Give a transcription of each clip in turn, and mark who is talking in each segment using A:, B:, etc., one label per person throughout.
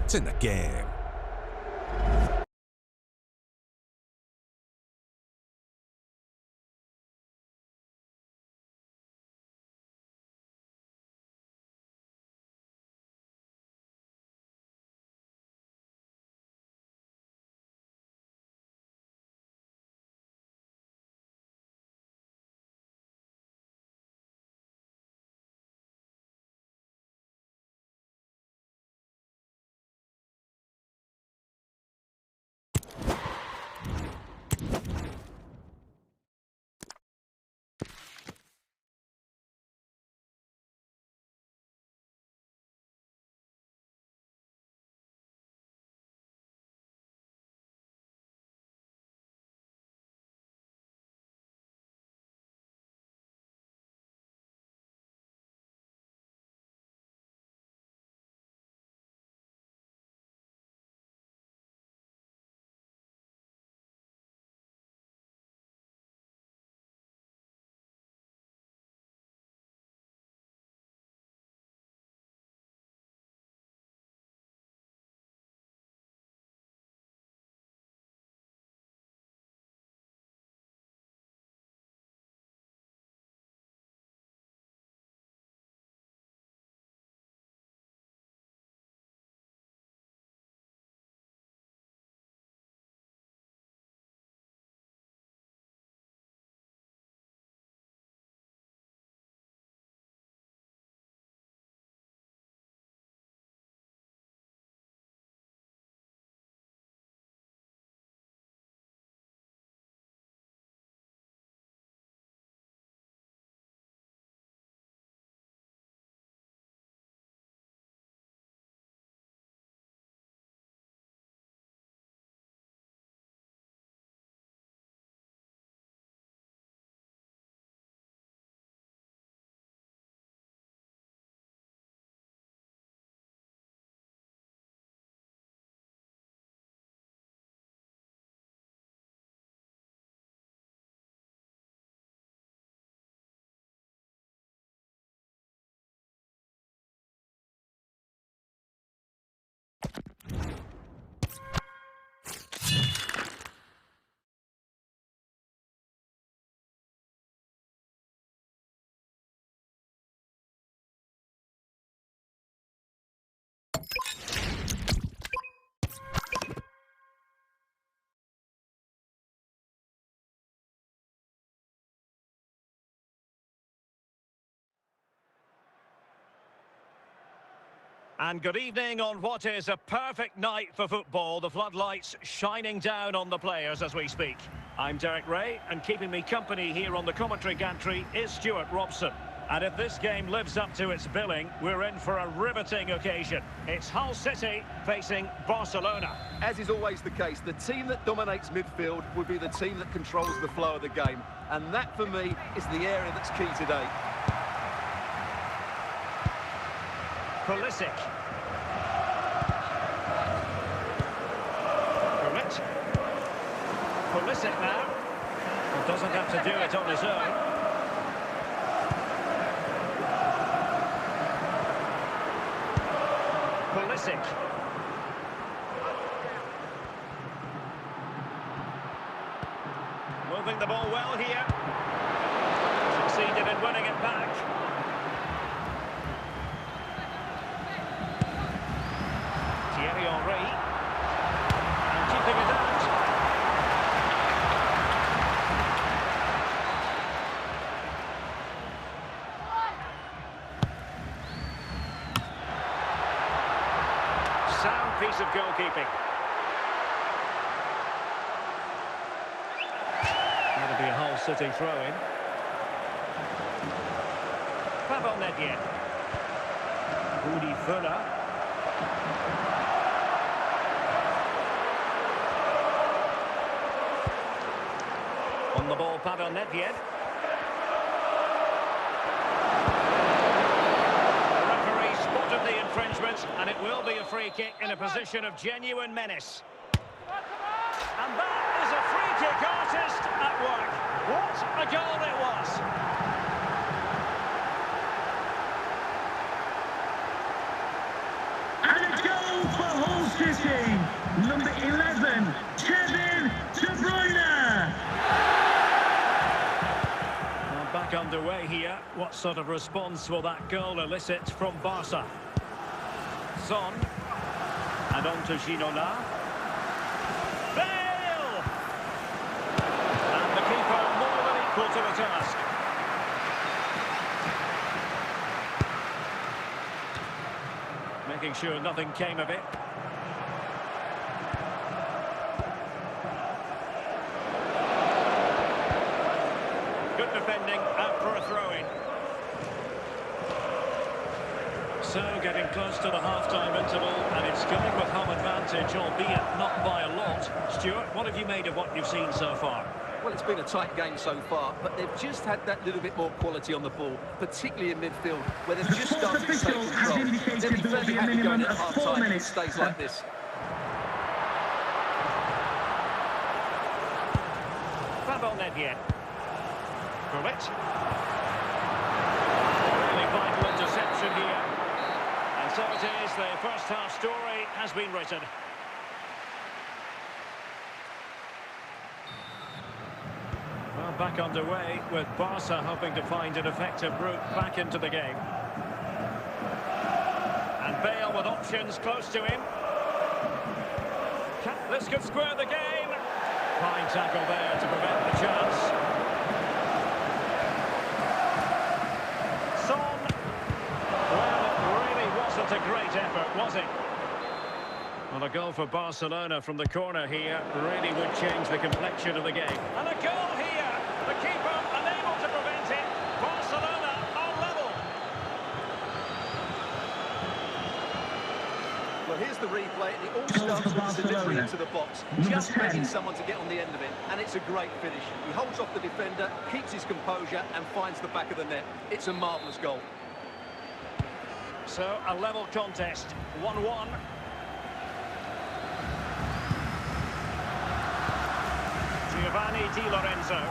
A: It's in the game.
B: And good evening on what is a perfect night for football. The floodlights shining down on the players as we speak. I'm Derek Ray, and keeping me company here on the commentary gantry is Stuart Robson. And if this game lives up to its billing, we're in for a riveting occasion. It's Hull City facing Barcelona.
C: As is always the case, the team that dominates midfield would be the team that controls the flow of the game. And that, for me, is the area that's key today.
B: Pulisic. Pulisic now. Well, doesn't have to do it on his own. Pulisic. Moving the ball well here. Succeeded in winning it back. Thierry Henry. And keeping it out. Sound piece of goalkeeping. That'll be a Hull City throw-in. Pavel Nedved. Rudi Völler. On the ball, Pavel Nedved. The referee spotted the infringement, and it will be a free kick in a position of genuine menace. And that is a free kick artist at work. What a goal it was!
D: And a goal for Hull
B: back underway here. What sort of response will that goal elicit from Barca? Son. And on to Ginola. Bale! And the keeper more than equal to the task. Making sure nothing came of it. Good defending, out for a throw-in. So, getting close to the half-time interval, and it's going with home advantage, albeit not by a lot. Stuart, what have you made of what you've seen so far?
C: Well, it's been a tight game so far, but they've just had that little bit more quality on the ball, particularly in midfield, where they've just started to take control. They'll be fairly happy going at half-time if it stays like this.
B: Here. From it. Really vital interception here. And so it is, the first half story has been written. Well, back underway with Barca hoping to find an effective route back into the game. And Bale with options close to him. This could square the game. Fine tackle there to prevent the chance. Son. Well, it really wasn't a great effort, was it? Well, a goal for Barcelona from the corner here really would change the complexion of the game. And a goal here. The keeper unable to prevent it. Barcelona are level.
C: Well, here's the replay, and it all starts with the delivery into the box. Just getting someone to get on the end of it, and it's a great finish. He holds off the defender, keeps his composure, and finds the back of the net. It's a marvellous goal.
B: So, a level contest, 1-1. Giovanni Di Lorenzo.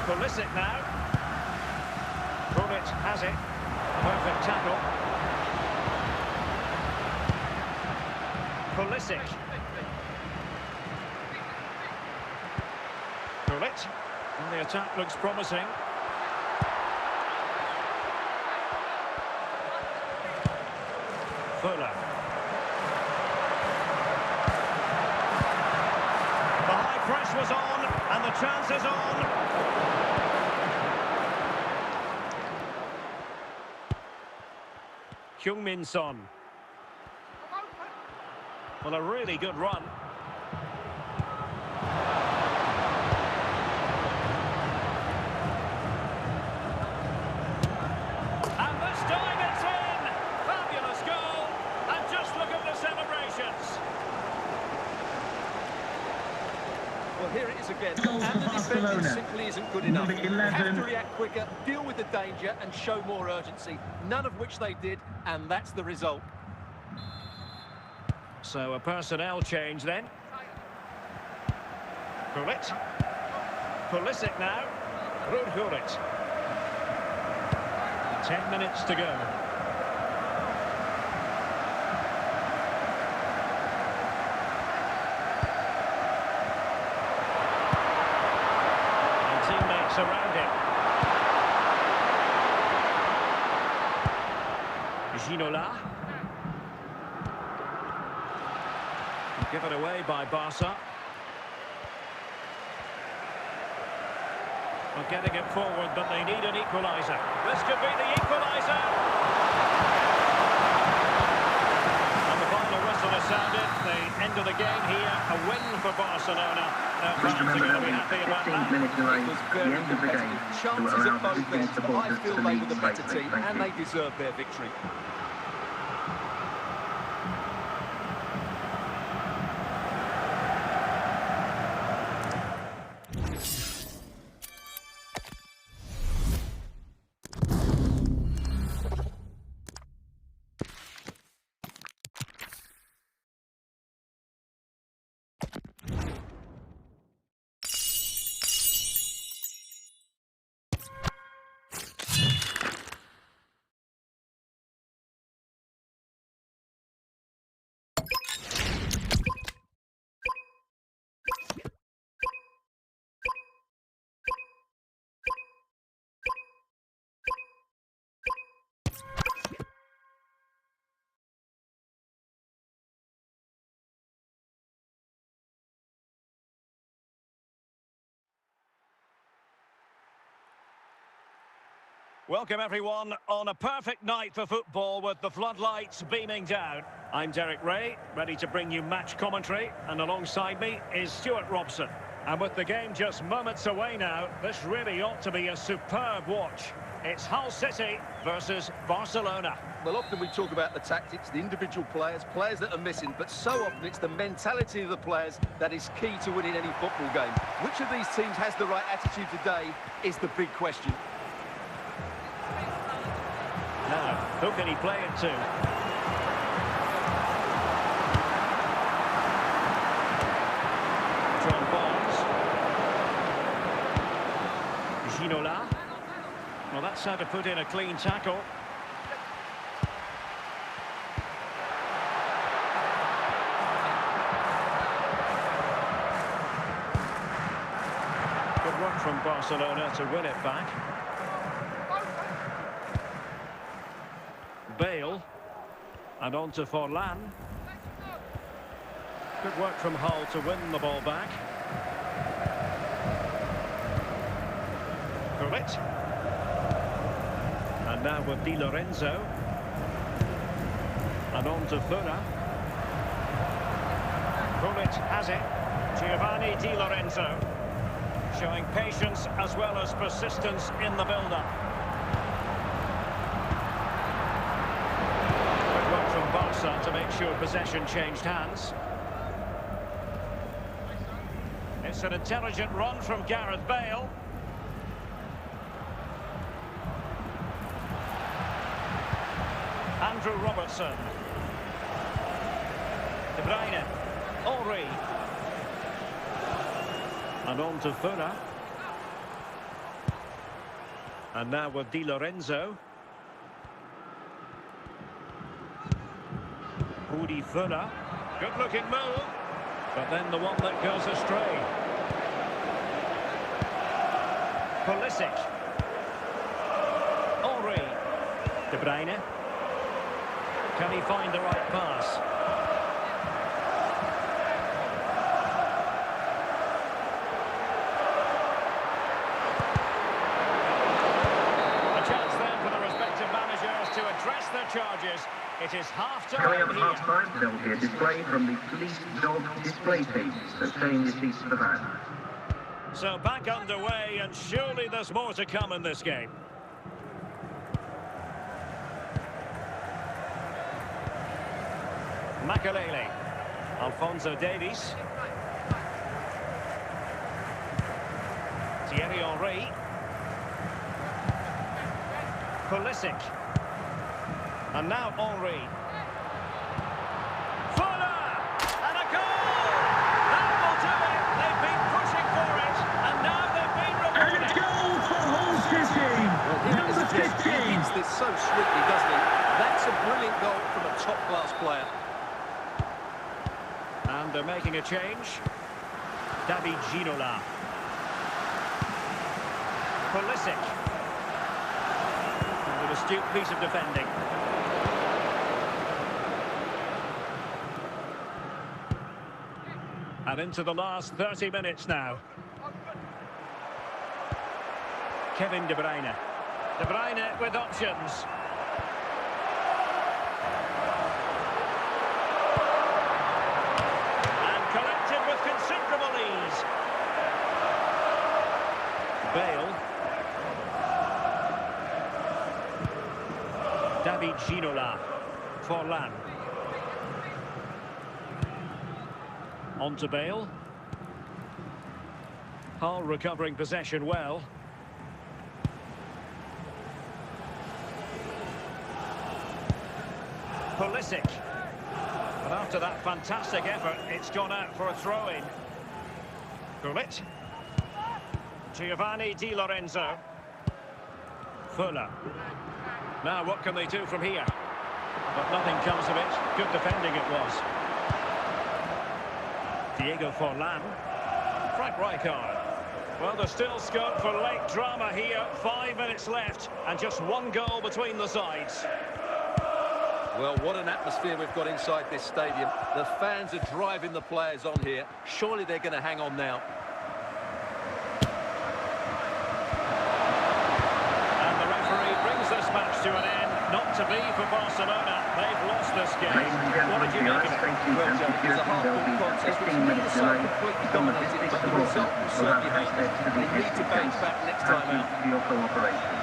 B: Pulisic now. Pulisic has it. Perfect tackle. Pulisic. Pulisic. Well, the attack looks promising. Fuller. The high press was on, and the chance is on. Heung-min Son. Well, a really good run. And this time it's in! Fabulous goal! And just look at the celebrations.
C: Well, here it is again. And the defending simply isn't good enough. They have to react quicker, deal with the danger, and show more urgency. None of which they did, and that's the result.
B: So a personnel change then. Pulisic. Pulisic now. Pulisic. 10 minutes to go. And teammates around him. Ginola. Given away by Barca. Well, getting it forward, but they need an equaliser. This could be the equaliser. And the final whistle has sounded. The end of the game here. A win for Barcelona. Fans are going to be happy about that.
C: It was very competitive. Chances at both ends, but I feel they were the better team, and they deserve their victory.
B: Welcome everyone on a perfect night for football with the floodlights beaming down. I'm Derek Ray, ready to bring you match commentary, and alongside me is Stuart Robson. And with the game just moments away now, this really ought to be a superb watch. It's Hull City versus Barcelona.
C: Well, often we talk about the tactics, the individual players that are missing, but so often it's the mentality of the players that is key to winning any football game. Which of these teams has the right attitude today is the big question.
B: Now, who can he play it to? From Barnes. Ginola. Well, that's how to put in a clean tackle. Good work from Barcelona to win it back. Bale, and on to Forlan. Good work from Hull to win the ball back. Gullit. And now with Di Lorenzo. And on to Fura. Gullit has it. Giovanni Di Lorenzo. Showing patience as well as persistence in the build-up. Barca to make sure possession changed hands. It's an intelligent run from Gareth Bale. Andrew Robertson. De Bruyne. Henry. And on to Fura. And now with Di Lorenzo. Rudi Fura. Good looking move, but then the one that goes astray. Pulisic. Henry. De Bruyne. Can he find the right pass? A chance then for the respective managers to address their charges. It is half-time here.
A: Half-time will be a display from the police dog display team. So staying your seats for that.
B: So back underway, and surely there's more to come in this game. Makalele. Alphonso Davies. Thierry Henry. Pulisic. And now Henry. Fuller! And a goal! That will do it! They've been pushing for it, and now they've been rewarded.
D: And a goal for Hull City! Number 15!
C: He hits this so swiftly, doesn't he? That's a brilliant goal from a top-class player.
B: And they're making a change. David Ginola. Pulisic. With a astute piece of defending. And into the last 30 minutes now. Kevin De Bruyne. De Bruyne with options. And collected with considerable ease. Bale. David Ginola. Forlan. On to Bale. Hull recovering possession well. Pulisic. But after that fantastic effort, it's gone out for a throw-in. Gullit. Giovanni Di Lorenzo. Fuller. Now what can they do from here? But nothing comes of it. Good defending it was. Diego Forlan. Frank Rijkaard. Well, there's still scope for late drama here. 5 minutes left and just one goal between the sides.
C: Well, what an atmosphere we've got inside this stadium. The fans are driving the players on here. Surely they're going to hang on now.
B: And the referee be for Barcelona. They've lost this game.
A: Ladies and
B: What did you
A: gentlemen,
B: make of it?
A: safety
C: Well,
A: and
C: Joe, it was a
A: security, there will
C: half-full
A: be a
C: contest, which
A: 15-minute
C: was
A: delay.
C: completely
A: Some
C: dominated,
A: logistics
C: but the
A: supporters
C: result will
A: will have
C: certainly help
A: access to the
C: them. They need to
A: exit
C: bounce
A: gates.
C: back next
A: Thank
C: time
A: you
C: out.
A: for your cooperation.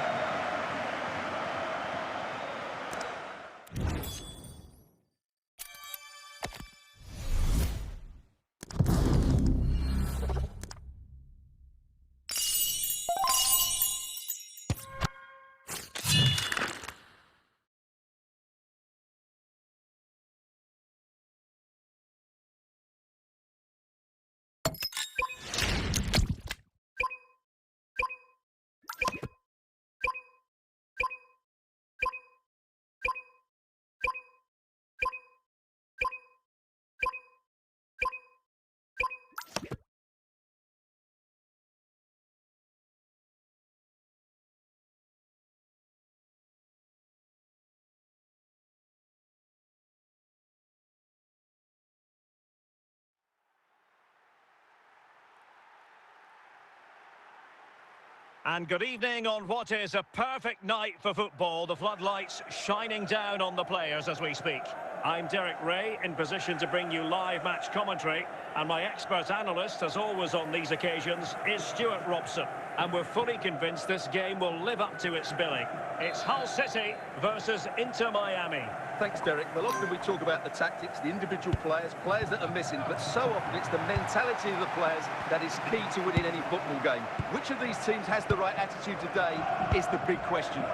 B: And good evening on what is a perfect night for football. The floodlights shining down on the players as we speak. I'm Derek Ray, in position to bring you live match commentary. And my expert analyst, as always on these occasions, is Stuart Robson. And we're fully convinced this game will live up to its billing. It's Hull City versus Inter Miami.
C: Thanks, Derek. Well, often we talk about the tactics, the individual players that are missing, but so often it's the mentality of the players that is key to winning any football game. Which of these teams has the right attitude today is the big question.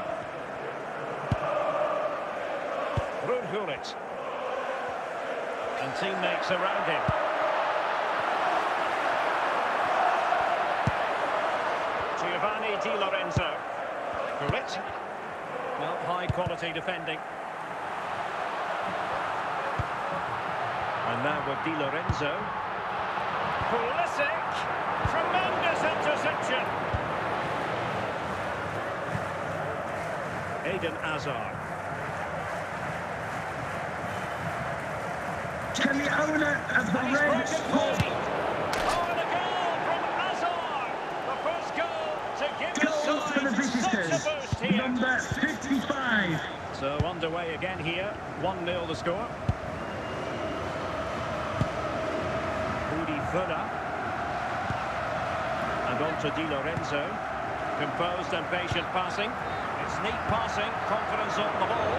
B: Gullit. And teammates around him. Giovanni Di Lorenzo. Gullit. Well, high-quality defending. And now with Di Lorenzo. Pulisic. Tremendous interception. Eden Hazard.
D: Can the owner of the
B: And he's
D: red
B: broken
D: ball
B: free. Oh, and a goal from Hazard. The first goal to give
D: goes for the
B: the side
D: visitors?
B: such a boost here.
D: Number 55.
B: So underway again here. 1-0 the score. Fuller. And on to Di Lorenzo. Composed and patient passing. It's neat passing, confidence on the ball.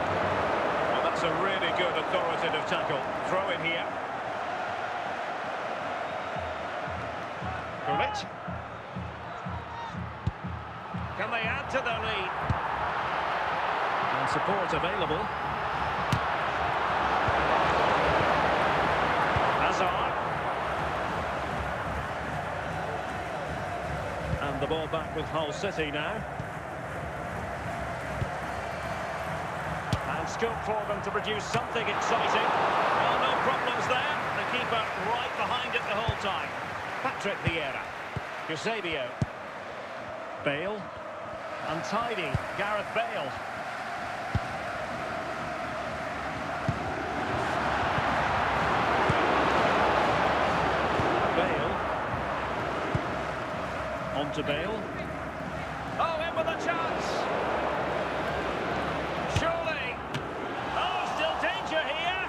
B: Well, that's a really good authoritative tackle. Throw in here. Gullit. Can they add to their lead? And support available. Hazard. And the ball back with Hull City now. And scope for them to produce something exciting. Well, no problems there. The keeper right behind it the whole time. Patrick Vieira. Eusebio. Bale. Untidy. Gareth Bale. On to Bale. Oh, in with a chance. Surely. Oh, still danger here.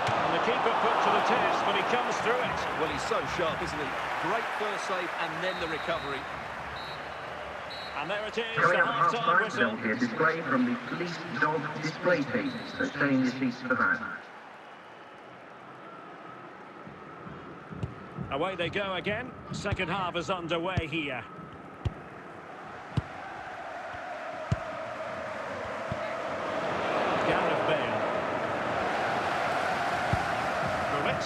B: And the keeper put to the test, but he comes through it.
C: Well, he's so sharp, isn't he? Great first save and then the recovery.
B: And there it is, the
A: Carry out
B: half-time
A: half-time,
B: whistle.
A: there will be a display from the police dog display pages, so stay in your seats for that.
B: Away they go again. Second half is underway here. Gareth Bale. Gullit.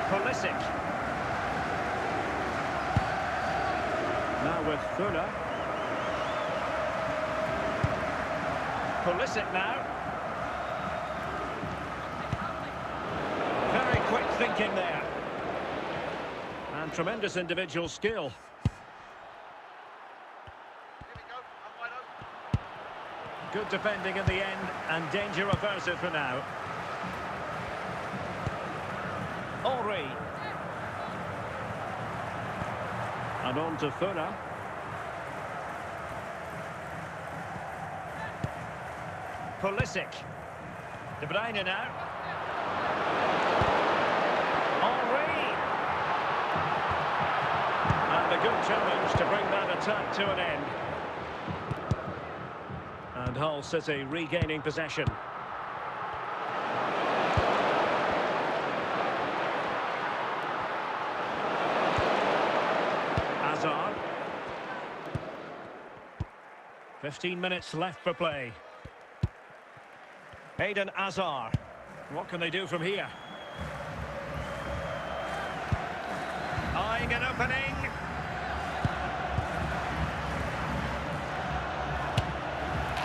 B: Pulisic. Now with Fuller. Pulisic now. Very quick thinking there. And tremendous individual skill. Good defending in the end, and danger averted for now. Henry. And on to Fuller. Pulisic. De Bruyne now. Henry. And a good challenge to bring that attack to an end. And Hull City regaining possession. Hazard. 15 minutes left for play. Eden Hazard. What can they do from here? Eyeing an opening.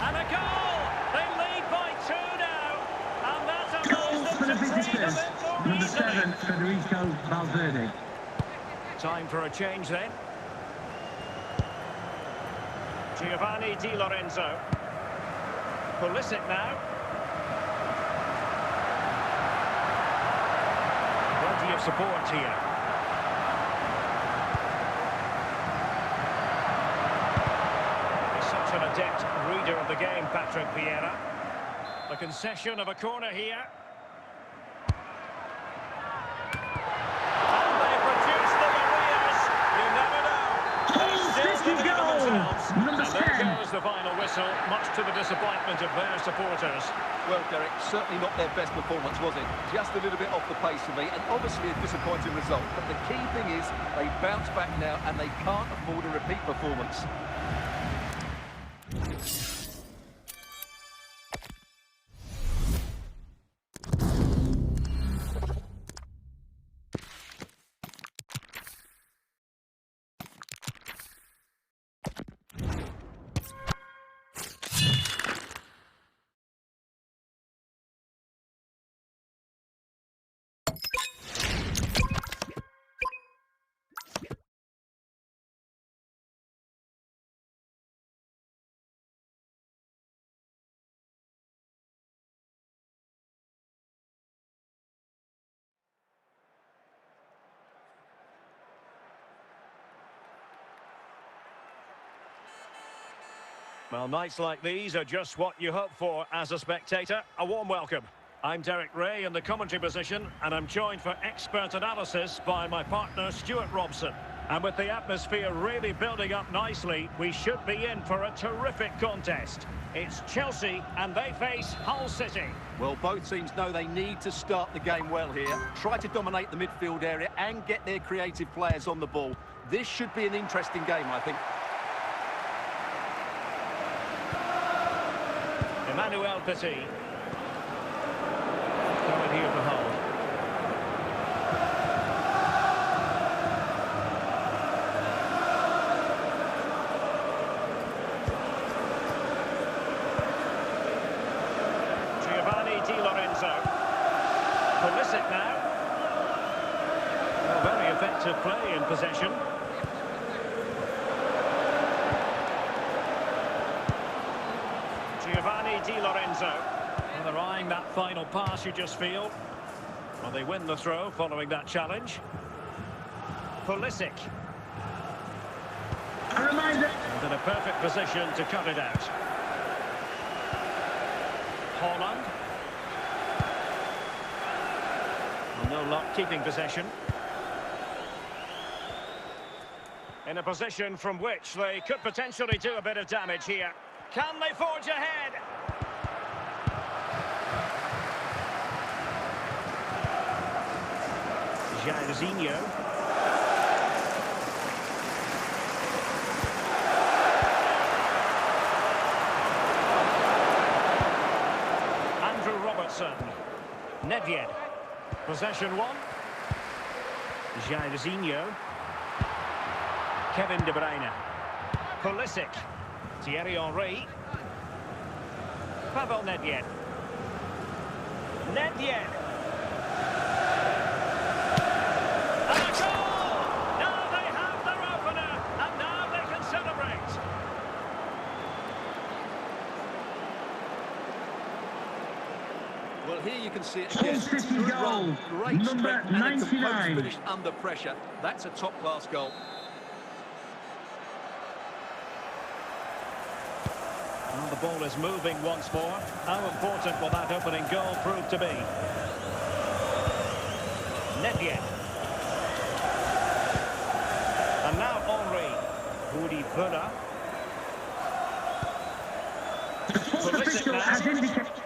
B: And a goal! They lead by 2 now. And that allows them to take them in more
D: Number
B: easily.
D: 7, Federico Valverde.
B: Time for a change then. Giovanni Di Lorenzo. Pulisic now. Plenty of support here. He's such an adept reader of the game, Patrick Vieira. The concession of a corner here. And they produce the barriers. You never know. They still
D: City
B: believe in
D: goal!
B: themselves.
D: Number
B: And there
D: 10.
B: goes the final whistle, much to the disappointment of their supporters.
C: Well, Derek, certainly not their best performance, was it? Just a little bit off the pace for me, and obviously a disappointing result. But the key thing is they bounce back now, and they can't afford a repeat performance.
B: Well, nights like these are just what you hope for as a spectator. A warm welcome. I'm Derek Ray in the commentary position, and I'm joined for expert analysis by my partner, Stuart Robson. And with the atmosphere really building up nicely, we should be in for a terrific contest. It's Chelsea, and they face Hull City.
C: Well, both teams know they need to start the game well here. Try to dominate the midfield area and get their creative players on the ball. This should be an interesting game, I think.
B: Emmanuel Petit. Coming here for Hull. Giovanni Di Lorenzo. Pulisic now. Well, very effective play in possession. Giovanni Di Lorenzo. Well, they're eyeing that final pass, you just feel. Well, they win the throw following that challenge. Pulisic.
D: A reminder.
B: And in a perfect position to cut it out. Holland. Well, no luck keeping possession. In a position from which they could potentially do a bit of damage here. Can they forge ahead? Jairzinho. Andrew Robertson. Nedved. Possession one. Jairzinho. Kevin De Bruyne. Pulisic. Thierry Henry. Pavel Nedved. Nedved. And a goal! Now they have their opener, and now they can celebrate.
C: Well, here you can see it again.
D: Hull City
C: Good
D: goal.
C: run, great
D: Number
C: strength, and a composed
D: 99.
C: finish under pressure. That's a top-class goal.
B: Well, the ball is moving once more. How important will that opening goal prove to be? Netje. And now Henry. Rudi Völler.
D: The fourth official has indicated.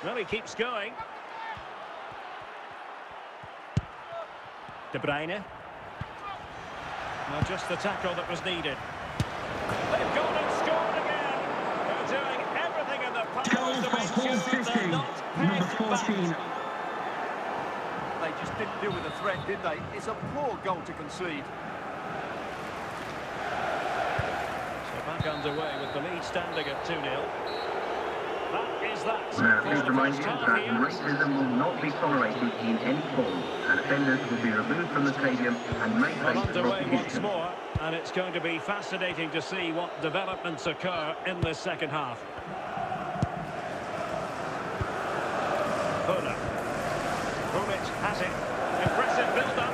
B: Well, he keeps going. De Bruyne. Well, just the tackle that was needed. They've gone and scored again. They're doing everything in their power to make sure they're not pegged back.
C: They just didn't deal with the threat, did they? It's a poor goal to concede.
B: So back underway with the lead standing at 2-0. That is that.
A: Now,
B: For
A: please
B: the
A: remind
B: first
A: you
B: half
A: that
B: here.
A: racism will not be tolerated in any form, and offenders will be removed from the stadium and may
B: Well,
A: face
B: underway once
A: prosecution.
B: more, and it's going to be fascinating to see what developments occur in this second half. Völler. Hummich has it. Impressive build-up.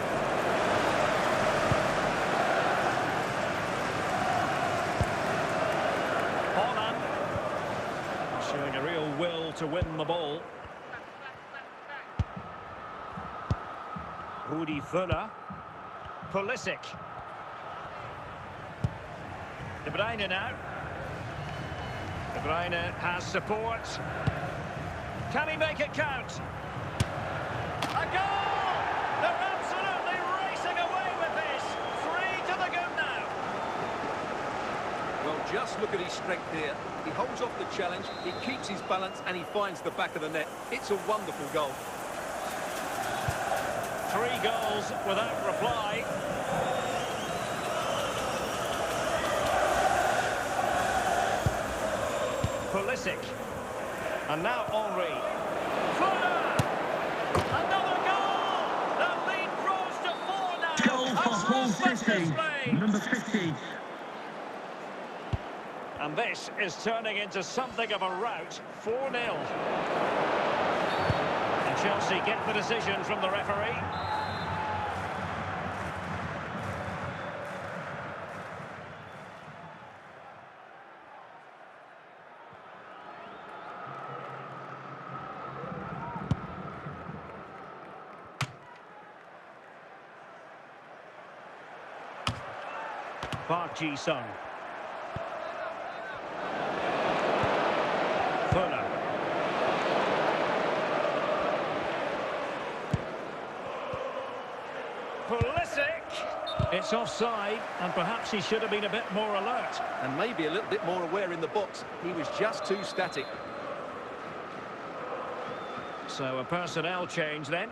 B: Holland. Showing a real will to win the ball. Rudi Völler. Pulisic. De Bruyne now. De Bruyne has support. Can he make it count? A goal! They're absolutely racing away with this. 3 to the good now.
C: Well, just look at his strength here. He holds off the challenge, he keeps his balance, and he finds the back of the net. It's a wonderful goal.
B: 3 goals without reply. Pulisic. And now Henry. Völler! Another goal! The lead grows to 4 now.
D: Goal for Hull City,
B: Display.
D: number 50.
B: And this is turning into something of a rout. 4-0. And Chelsea get the decision from the referee. Park Ji-sung. Völler. Pulisic. It's offside, and perhaps he should have been a bit more alert.
C: And maybe a little bit more aware in the box. He was just too static.
B: So a personnel change then.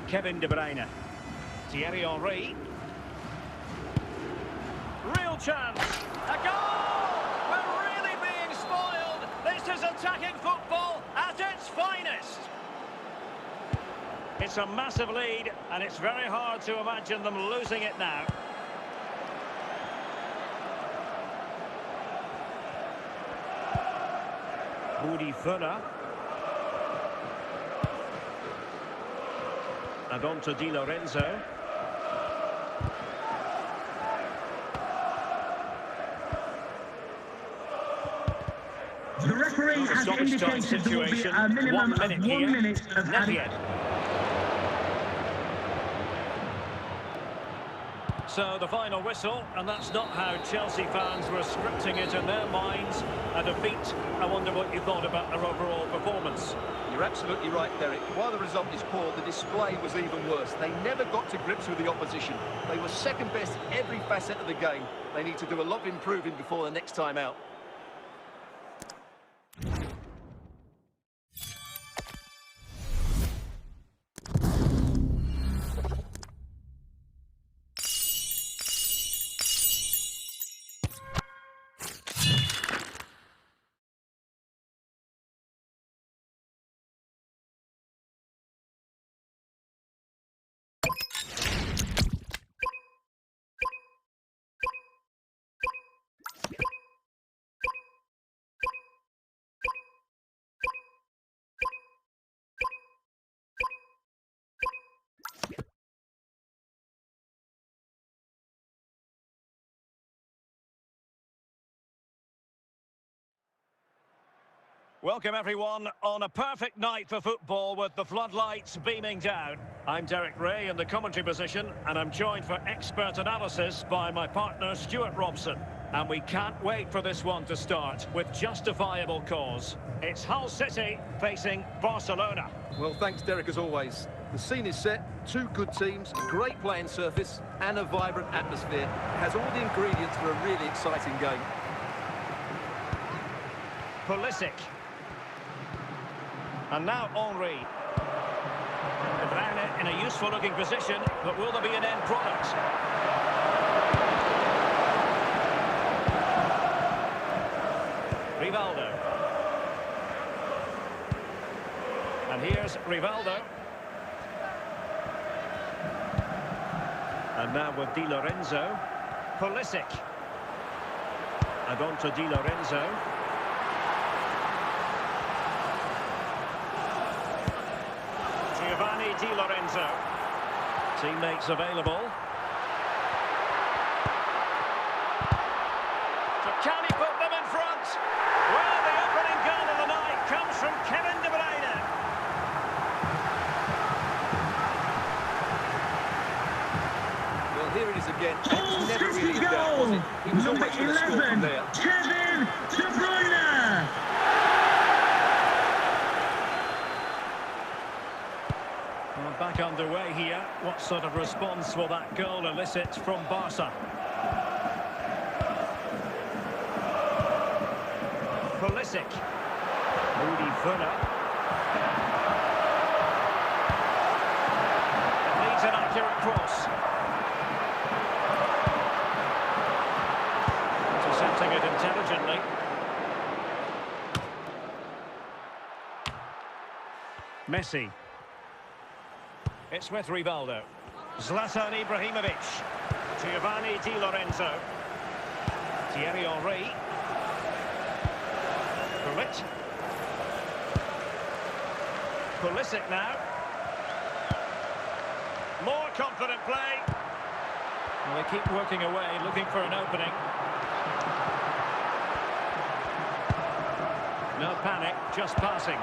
B: Kevin De Bruyne. Thierry Henry. Real chance. A goal! We're really being spoiled. This is attacking football at its finest. It's a massive lead, and it's very hard to imagine them losing it now. Rudi Völler. And on to Di Lorenzo.
D: The referee has indicated there will be a minimum of 1 minute of added.
B: So the final whistle, and that's not how Chelsea fans were scripting it in their minds. A defeat. I wonder what you thought about their overall performance.
C: You're absolutely right, Derek. While the result is poor, the display was even worse. They never got to grips with the opposition. They were second best every facet of the game. They need to do a lot of improving before the next time out.
B: Welcome everyone on a perfect night for football with the floodlights beaming down. I'm Derek Ray in the commentary position and I'm joined for expert analysis by my partner Stuart Robson. And we can't wait for this one to start with justifiable cause. It's Hull City facing Barcelona.
C: Well, thanks Derek as always. The scene is set, two good teams, a great playing surface and a vibrant atmosphere. It has all the ingredients for a really exciting game.
B: Pulisic. And now Henry. De Bruyne in a useful looking position, but will there be an end product? Rivaldo. And here's Rivaldo. And now with Di Lorenzo. Pulisic. And on to Di Lorenzo. Di Lorenzo. Teammates available. So can he put them in front? Well, the opening goal of the night comes from Kevin De Bruyne.
C: Well, here it is again. It was never really in doubt, was it? He was always going to score from there.
D: Kevin De Bruyne.
B: Back underway here. What sort of response will that goal elicit from Barca? Pulisic. Rudy Fuller. It needs an accurate cross. Intercepting it intelligently. Messi. It's with Rivaldo. Zlatan Ibrahimovic. Giovanni Di Lorenzo. Thierry Henry. Pulisic. Pulisic now. More confident play. Well, they keep working away, looking for an opening. No panic, just passing.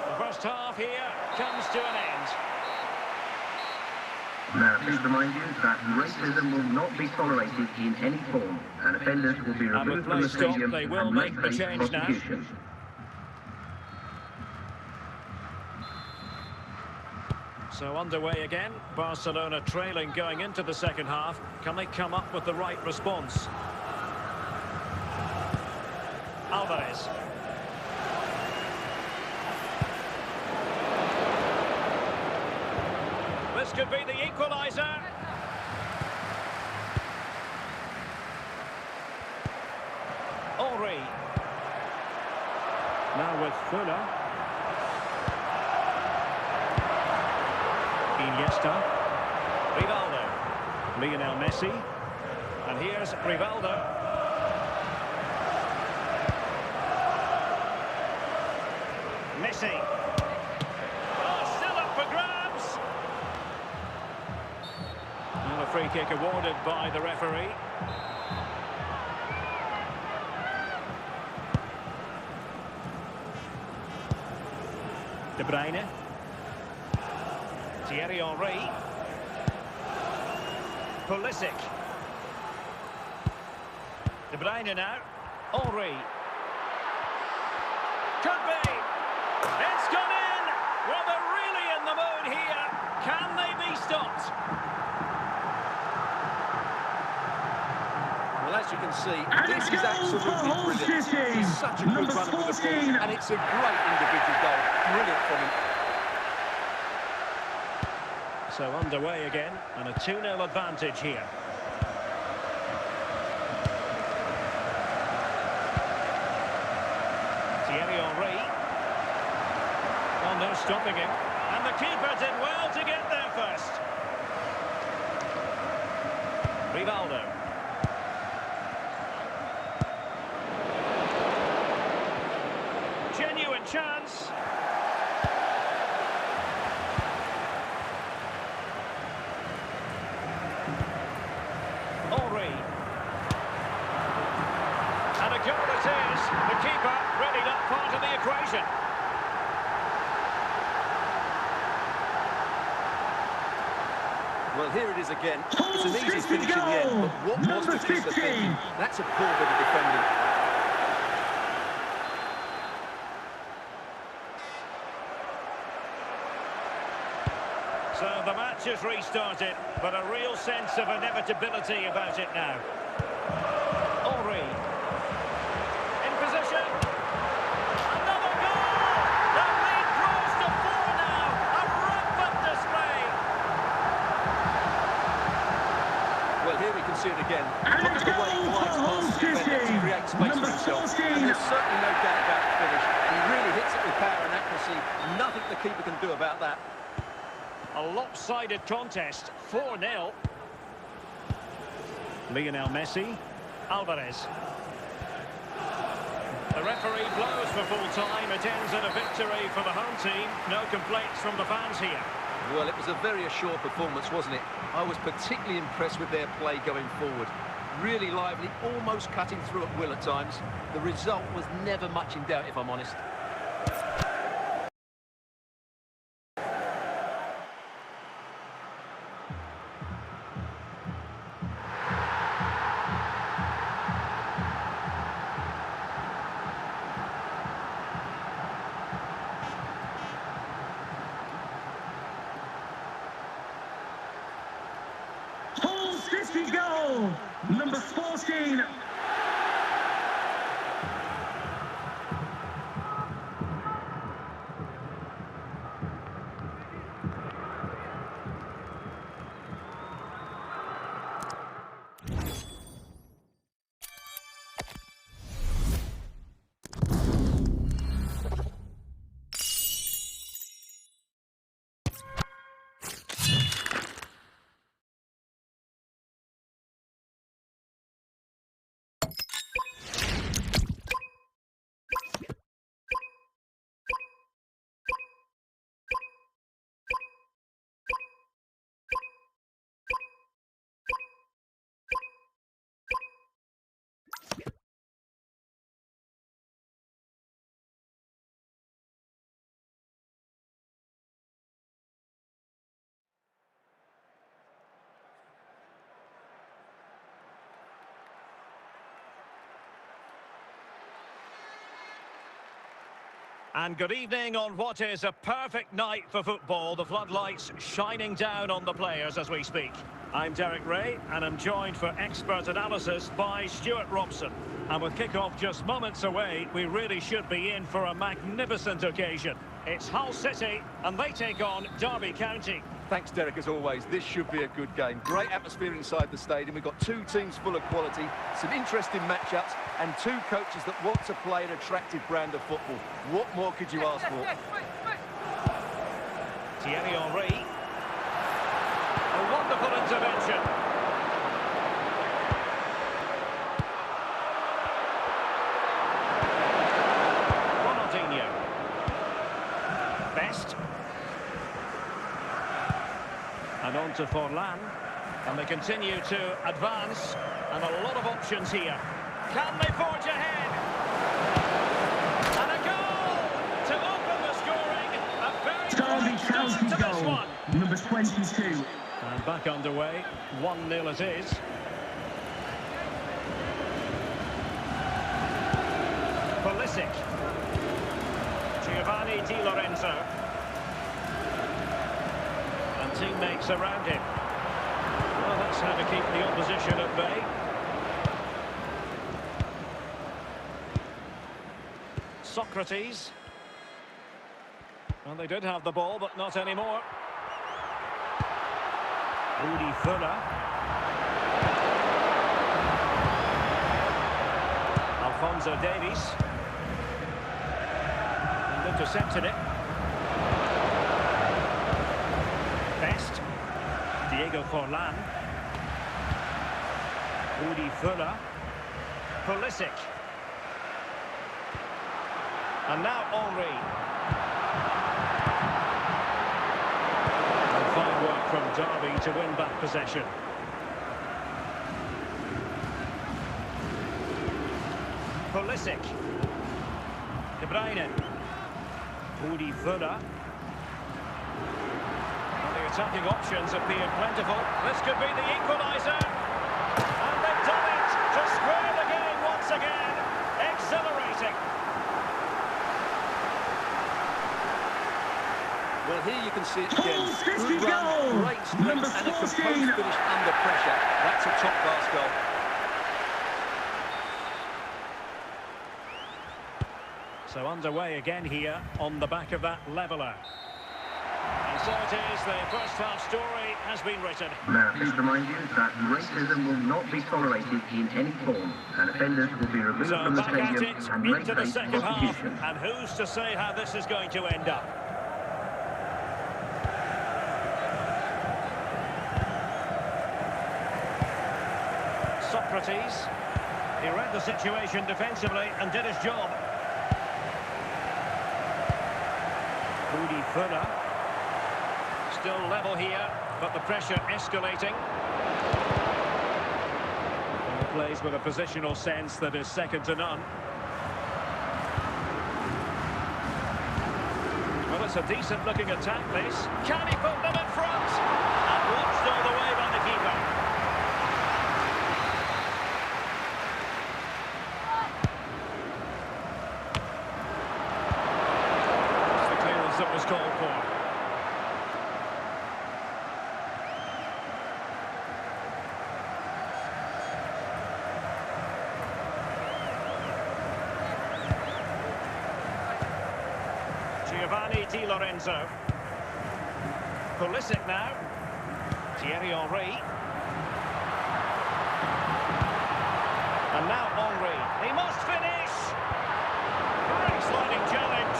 B: The first half here comes to an end.
A: Now, please remind you that racism will not be tolerated in any form, and offenders will be removed from the stadium
B: they will
A: and may
B: make the
A: face
B: change now.
A: prosecution.
B: So underway again. Barcelona trailing going into the second half. Can they come up with the right response? Alvarez. This could be the equaliser. Henry. Now with Fuller. Iniesta. Rivaldo. Lionel Messi. And here's Rivaldo. Messi. Oh, still up for grabs. And a free kick awarded by the referee. De Bruyne. Thierry Henry. Pulisic. De Bruyne now. Henry. Could be. It's gone in! Well, they're really in the mood here. Can they be stopped?
C: Well, as you can see, this is absolutely brilliant. He's such a good runner with the ball, and it's a great individual goal. Brilliant from him.
B: So underway again, and a 2-0 advantage here. Thierry Henry. Oh, no stopping him. And the keeper did well to get there first. Rivaldo. Genuine chance. chance. Henry. And a goal it is. The keeper really not part of the equation.
C: Well, here it is again. It's an easy finish in the end, but what was the keeper thinking? That's a poor bit of defending.
B: So the match has restarted, but a real sense of inevitability about it now. Henry. In position. Another goal! The lead grows to 4 now. A rampant display.
C: Well, here we can see it again. Look at the way he glides past the defender to create space for himself. And there's certainly no doubt about the finish. He really hits it with power and accuracy. Nothing the keeper can do about that.
B: A lopsided contest, 4-0. Lionel Messi. Alvarez. The referee blows for full time. It ends in a victory for the home team. No complaints from the fans here.
C: Well, it was a very assured performance, wasn't it? I was particularly impressed with their play going forward. Really lively, almost cutting through at will at times. The result was never much in doubt, if I'm honest.
D: City goal, number 14.
B: And good evening on what is a perfect night for football. The floodlights shining down on the players as we speak. I'm Derek Ray, and I'm joined for expert analysis by Stuart Robson. And with kick-off just moments away, we really should be in for a magnificent occasion. It's Hull City, and they take on Derby County.
C: Thanks, Derek, as always. This should be a good game. Great atmosphere inside the stadium. We've got two teams full of quality, some interesting matchups, and two coaches that want to play an attractive brand of football. What more could you ask for?
B: Thierry Henry. A wonderful intervention. Ronaldinho. Best. And on to Forlan. And they continue to advance. And a lot of options here. Can they forge ahead? And a goal to open the scoring. A very
D: Derby County goal, number 22.
B: And back underway. 1-0 it is. Pulisic. Giovanni Di Lorenzo. And teammates around him. Well, that's how to keep the opposition at bay. Socrates. Well, they did have the ball, but not anymore. Rudy Fuller. Alphonso Davies. And intercepted it. Best. Diego Forlan. Rudy Fuller. Pulisic. And now Henry. to win back possession. Pulisic. De Bruyne. Rudi Völler. Well, the attacking options appear plentiful. This could be the equaliser. And they've done it to square the game once again. Exhilarating.
C: Well, here you can see it again. Good run, great strength, and a composed finish under pressure. That's a top-class goal.
B: So underway again here on the back of that leveller. And so it is, the first half story has been written.
A: Now, please remind you that racism will not be tolerated in any form, and offenders will be removed
B: So
A: from the
B: back at
A: stadium
B: it
A: and may
B: into the
A: face
B: second half.
A: prosecution.
B: And who's to say how this is going to end up? Socrates. He read the situation defensively and did his job. Rudi Völler. Still level here, but the pressure escalating. And he plays with a positional sense that is second to none. Well, it's a decent-looking attack, this. Can he put them in front? And watched all the way by the keeper. That was called for. Giovanni Di Lorenzo. Pulisic now. Thierry Henry. And now Henry. He must finish. Great sliding challenge.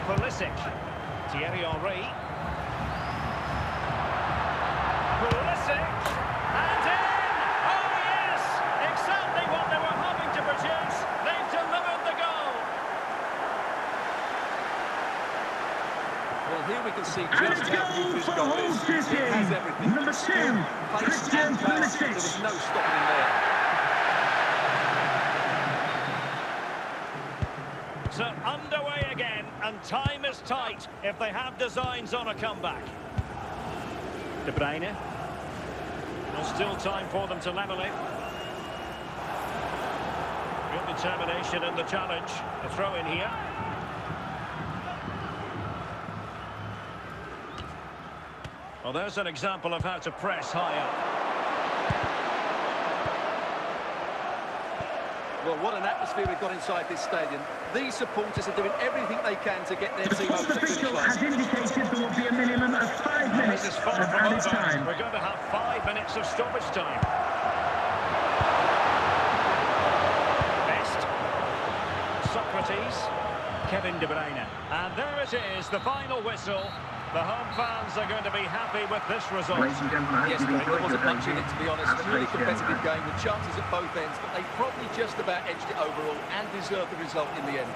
B: Pulisic. Thierry Henry. Pulisic. And in! Oh yes! Exactly what they were hoping to produce. They've delivered the goal.
C: Well, here we can see just how good this goal is. It has everything.
D: Number 2, Christian Pulisic.
C: There was no stopping him there.
B: So underway again, and time is tight if they have designs on a comeback. De Bruyne. There's still time for them to level it. Good determination in the challenge. A throw in here. Well, there's an example of how to press high up.
C: Well, what an atmosphere we've got inside this stadium. These supporters are doing everything they can to get their team over the finish
D: Official
C: line.
D: has indicated there will be a minimum of 5 minutes
B: This is
D: of
B: far from
D: added
B: over.
D: time.
B: We're going to have 5 minutes of stoppage time. Best. Socrates. Kevin De Bruyne. And there it is, the final whistle. The home fans are going to be happy with this result.
A: Ladies and gentlemen, I hope
C: Yes,
A: you've
C: there
A: enjoyed your
C: wasn't much
A: day
C: in
A: here.
C: it, to be honest.
A: Have a
C: Really
A: great day.
C: competitive game with chances at both ends, but they probably just about edged it overall and deserved the result in the end.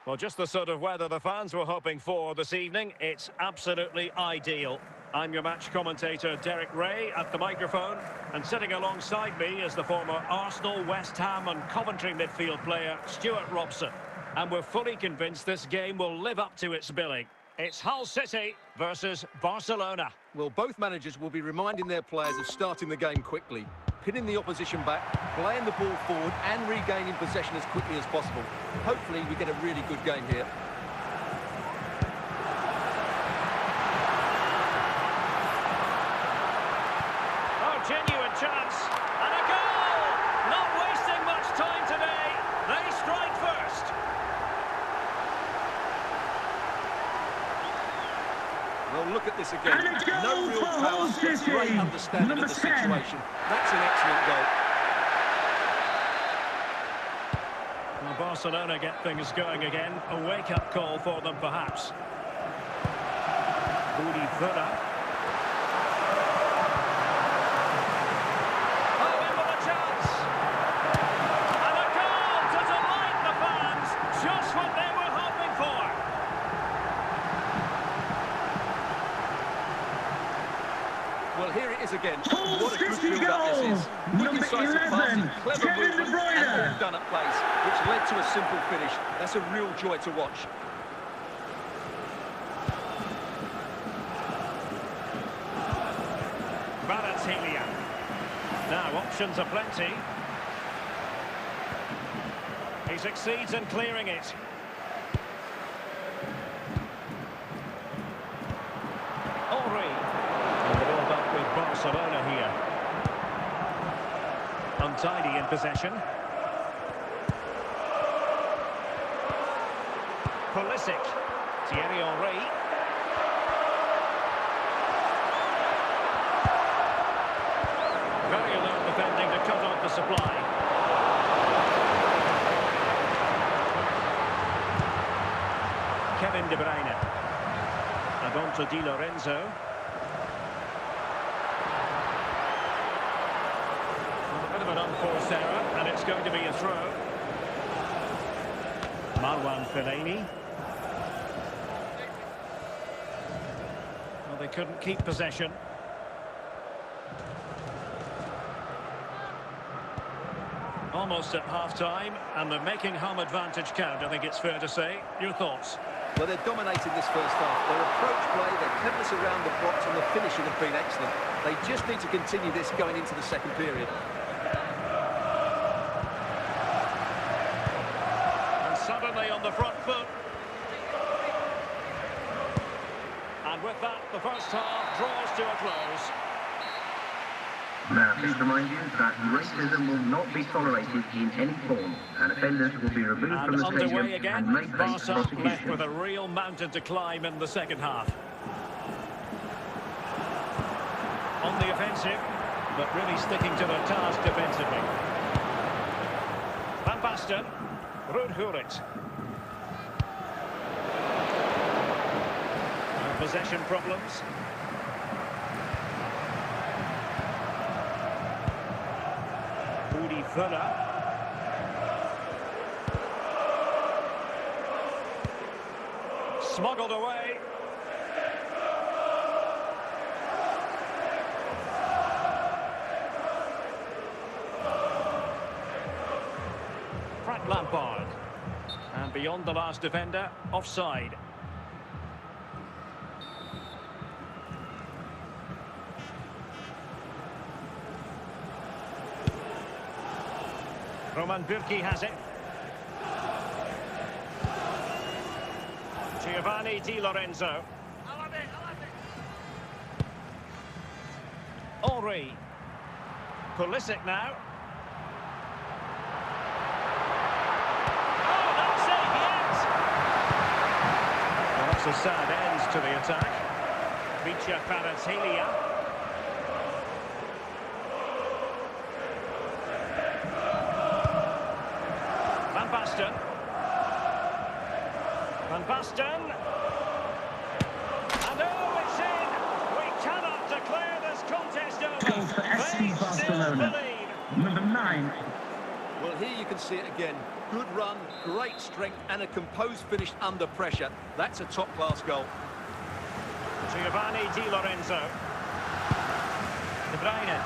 B: Well, just the sort of weather the fans were hoping for this evening. It's absolutely ideal. I'm your match commentator, Derek Ray, at the microphone. And sitting alongside me is the former Arsenal, West Ham and Coventry midfield player, Stuart Robson. And we're fully convinced this game will live up to its billing. It's Hull City versus Barcelona.
C: Well, both managers will be reminding their players of starting the game quickly. pinning the opposition back, playing the ball forward and regaining possession as quickly as possible. Hopefully we get a really good game here.
B: Oh, genuine chance. And a goal! Not wasting much time today. They strike first.
C: Well, look at this again.
D: And a goal
C: No real
D: for
C: power,
D: Hull
C: just
D: City.
C: great understanding
D: Number
C: of the
D: 10.
C: situation. That's an excellent goal.
B: Well, Barcelona get things going again. A wake-up call for them, perhaps. Rudi Villa. Oh, in with a chance. And a goal to delight the fans. Just what they were hoping for.
C: Well, here it is again.
D: Hull
C: What a good
D: City
C: build-up this
D: goal.
C: is. Good
D: Number
C: decisive
D: 11,
C: passing, clever
D: Kevin De
C: movement,
D: Bruyne.
C: and all done at place, which led to a simple finish. That's a real joy to watch.
B: Now, options are plenty. He succeeds in clearing it. Henry. And the ball back with Barcelona here. Untidy in possession. Pulisic. Thierry Henry. Very alert defending to cut off the supply. Kevin De Bruyne. And on to Di Lorenzo. A bit of an unforced error, and it's going to be a throw. Marwan Fellaini. Well, they couldn't keep possession. Almost at half-time, and they're making home advantage count, I think it's fair to say. Your thoughts?
C: Well, they're dominating this first half. Their approach play, their cleverness around the box and the finishing have been excellent. They just need to continue this going into the second period.
B: And suddenly on the front foot. And with that, the first half draws to a close.
A: Now, please remind you that racism will not be tolerated in any form, and offenders will be removed from
B: And
A: the stadium
B: underway again,
A: and may face
B: Barca left
A: prosecution.
B: with a real mountain to climb in the second half. On the offensive, but really sticking to their task defensively. Van Basten, Ruud Gullit. And possession problems. Rudi Villa. Smuggled away. Frank Lampard. And beyond the last defender, offside. Roman Bürki has it. Giovanni Di Lorenzo. Henry. Pulisic now. Oh, not safe yet! Well, that's a sad end to the attack. Vicha Kvaratskhelia. Van Basten. Van Basten. And oh, it's in! We cannot declare this contest over.
D: Goal for SC
B: They
D: Barcelona.
B: still believe.
D: Number 9.
C: Well, here you can see it again. Good run, great strength, and a composed finish under pressure. That's a top-class goal.
B: Giovanni Di Lorenzo. De Bruyne.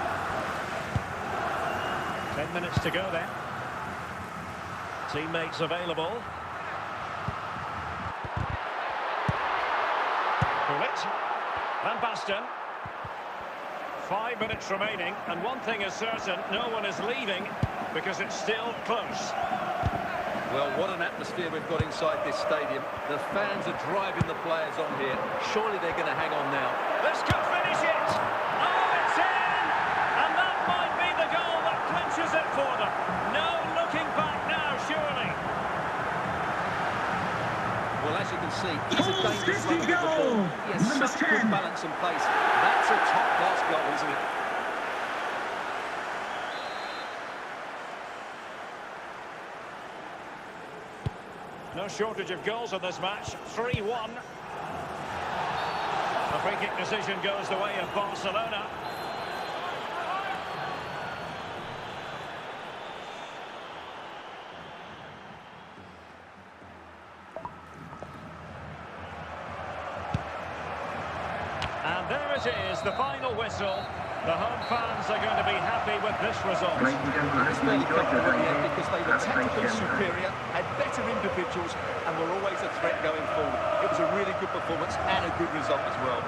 B: 10 minutes to go then. Teammates available. Gullit. Van Basten. 5 minutes remaining, and one thing is certain, no one is leaving because it's still close.
C: Well, what an atmosphere we've got inside this stadium. The fans are driving the players on here. Surely they're going to hang on now.
B: This could finish it! Oh, it's in! And that might be the goal that clinches it for them. No looking back now, surely.
C: Well, as you can see, he's a dangerous runner with the ball. He has such good balance and pace. That's a top-class goal, isn't it?
B: No shortage of goals in this match. 3-1. The free-kick decision goes the way of Barcelona. And there it is, the final whistle. The home fans are going to be happy with this result.
A: Ladies and gentlemen,
C: It's
A: we
C: fairly
A: enjoyed the
C: comfortable here
A: game.
C: because they were tactically superior, had better individuals, and were always a threat going forward. It was a really good performance and a good result as well.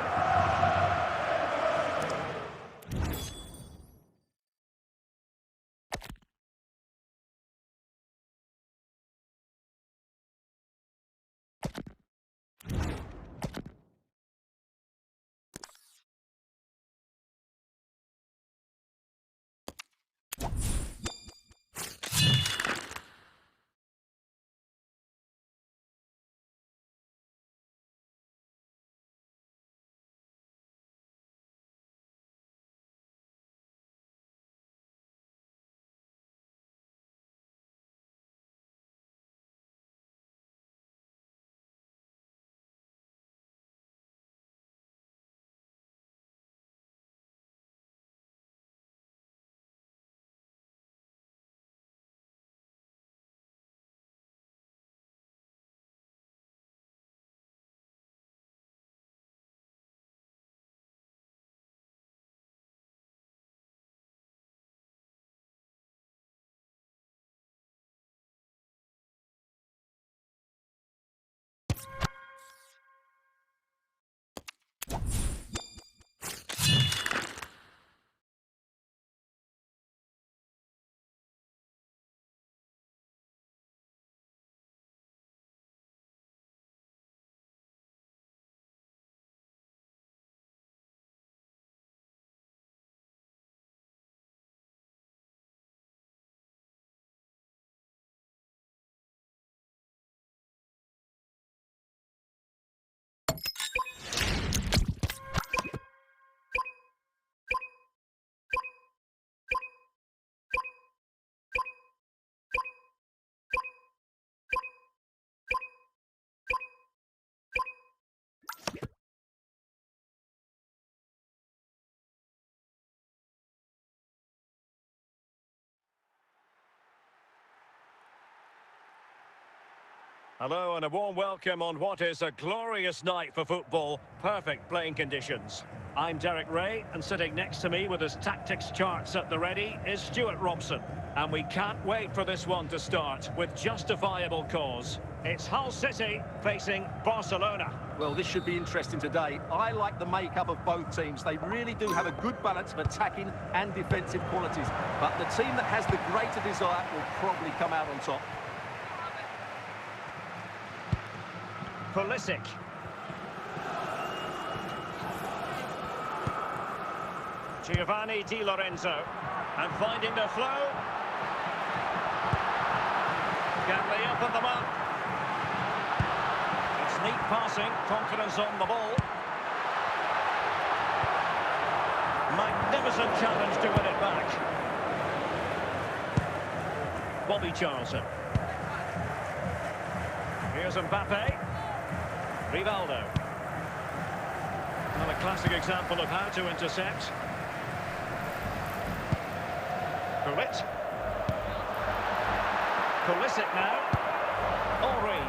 B: Hello and a warm welcome on what is a glorious night for football. Perfect playing conditions. I'm Derek Ray, and sitting next to me with his tactics charts at the ready is Stuart Robson. And we can't wait for this one to start with justifiable cause. It's Hull City facing Barcelona.
C: Well, this should be interesting today. I like the makeup of both teams. They really do have a good balance of attacking and defensive qualities. But the team that has the greater desire will probably come out on top.
B: Pulisic. Giovanni Di Lorenzo. And finding the flow. Can lay up on the mark. It's neat passing, confidence on the ball. Magnificent challenge to win it back. Bobby Charlton. Here's Mbappe. Rivaldo. Another classic example of how to intercept. Pulisic. Pulisic now. Henry.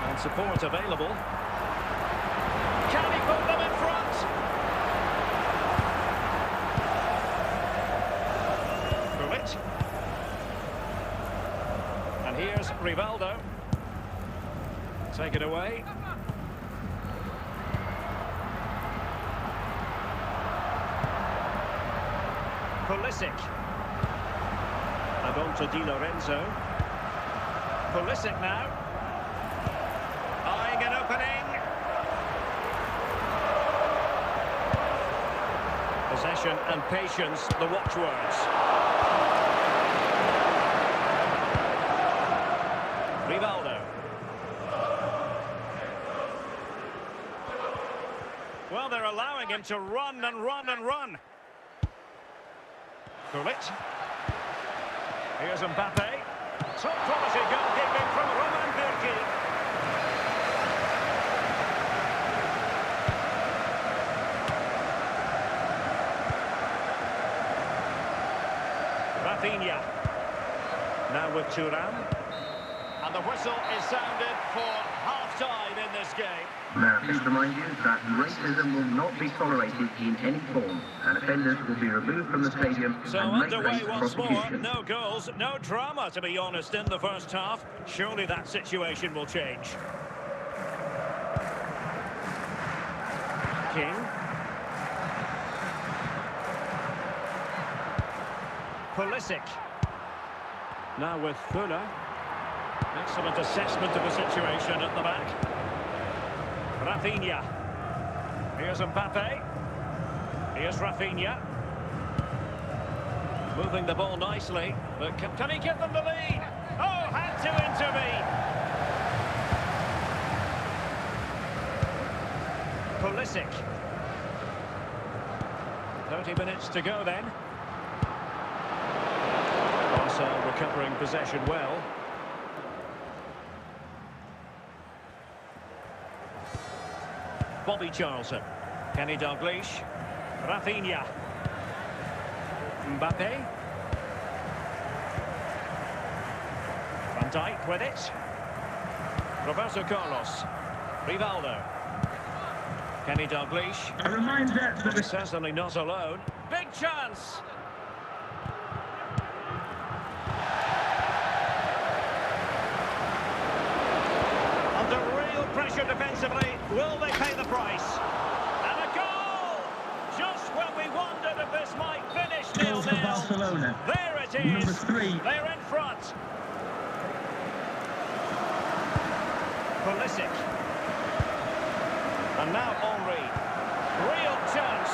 B: And support available. Can he put them in front? Pulisic. And here's Rivaldo. Take it away. Pulisic. And on to Di Lorenzo. Pulisic now. Eyeing an opening. Possession and patience, the watchwords. Rivaldo. Well, they're allowing him to run and run and run. Gullit. Here's Mbappe. Top quality goalkeeping from Roman Birki. Rafinha. Now with Thuram. And the whistle is sounded for half-time in this game.
A: Now, just remind you that racism will not be tolerated in any form, and offenders will be removed from the stadium
B: So
A: and make
B: underway
A: place for
B: once more.
A: prosecution.
B: No goals, no drama, to be honest, in the first half. Surely that situation will change. King. Pulisic. Now with Fuller. Excellent assessment of the situation at the back. Rafinha. Here's Mbappe. Here's Rafinha. Moving the ball nicely, but can he give them the lead? Oh, had to intervene. Pulisic. 30 minutes to go then. Barca recovering possession well. Bobby Charlton. Kenny Dalglish. Rafinha. Mbappe. Van Dijk with it. Roberto Carlos. Rivaldo. Kenny Dalglish.
D: A reminder that
B: He's certainly not alone. Big chance. Under real pressure defensively. Will they pay the price? And a goal! Just when we wondered if this might finish
D: goal for
B: 0-0.
D: Barcelona.
B: There it
D: Number
B: is.
D: 3.
B: They're in front. Pulisic. And now Henry. Real chance.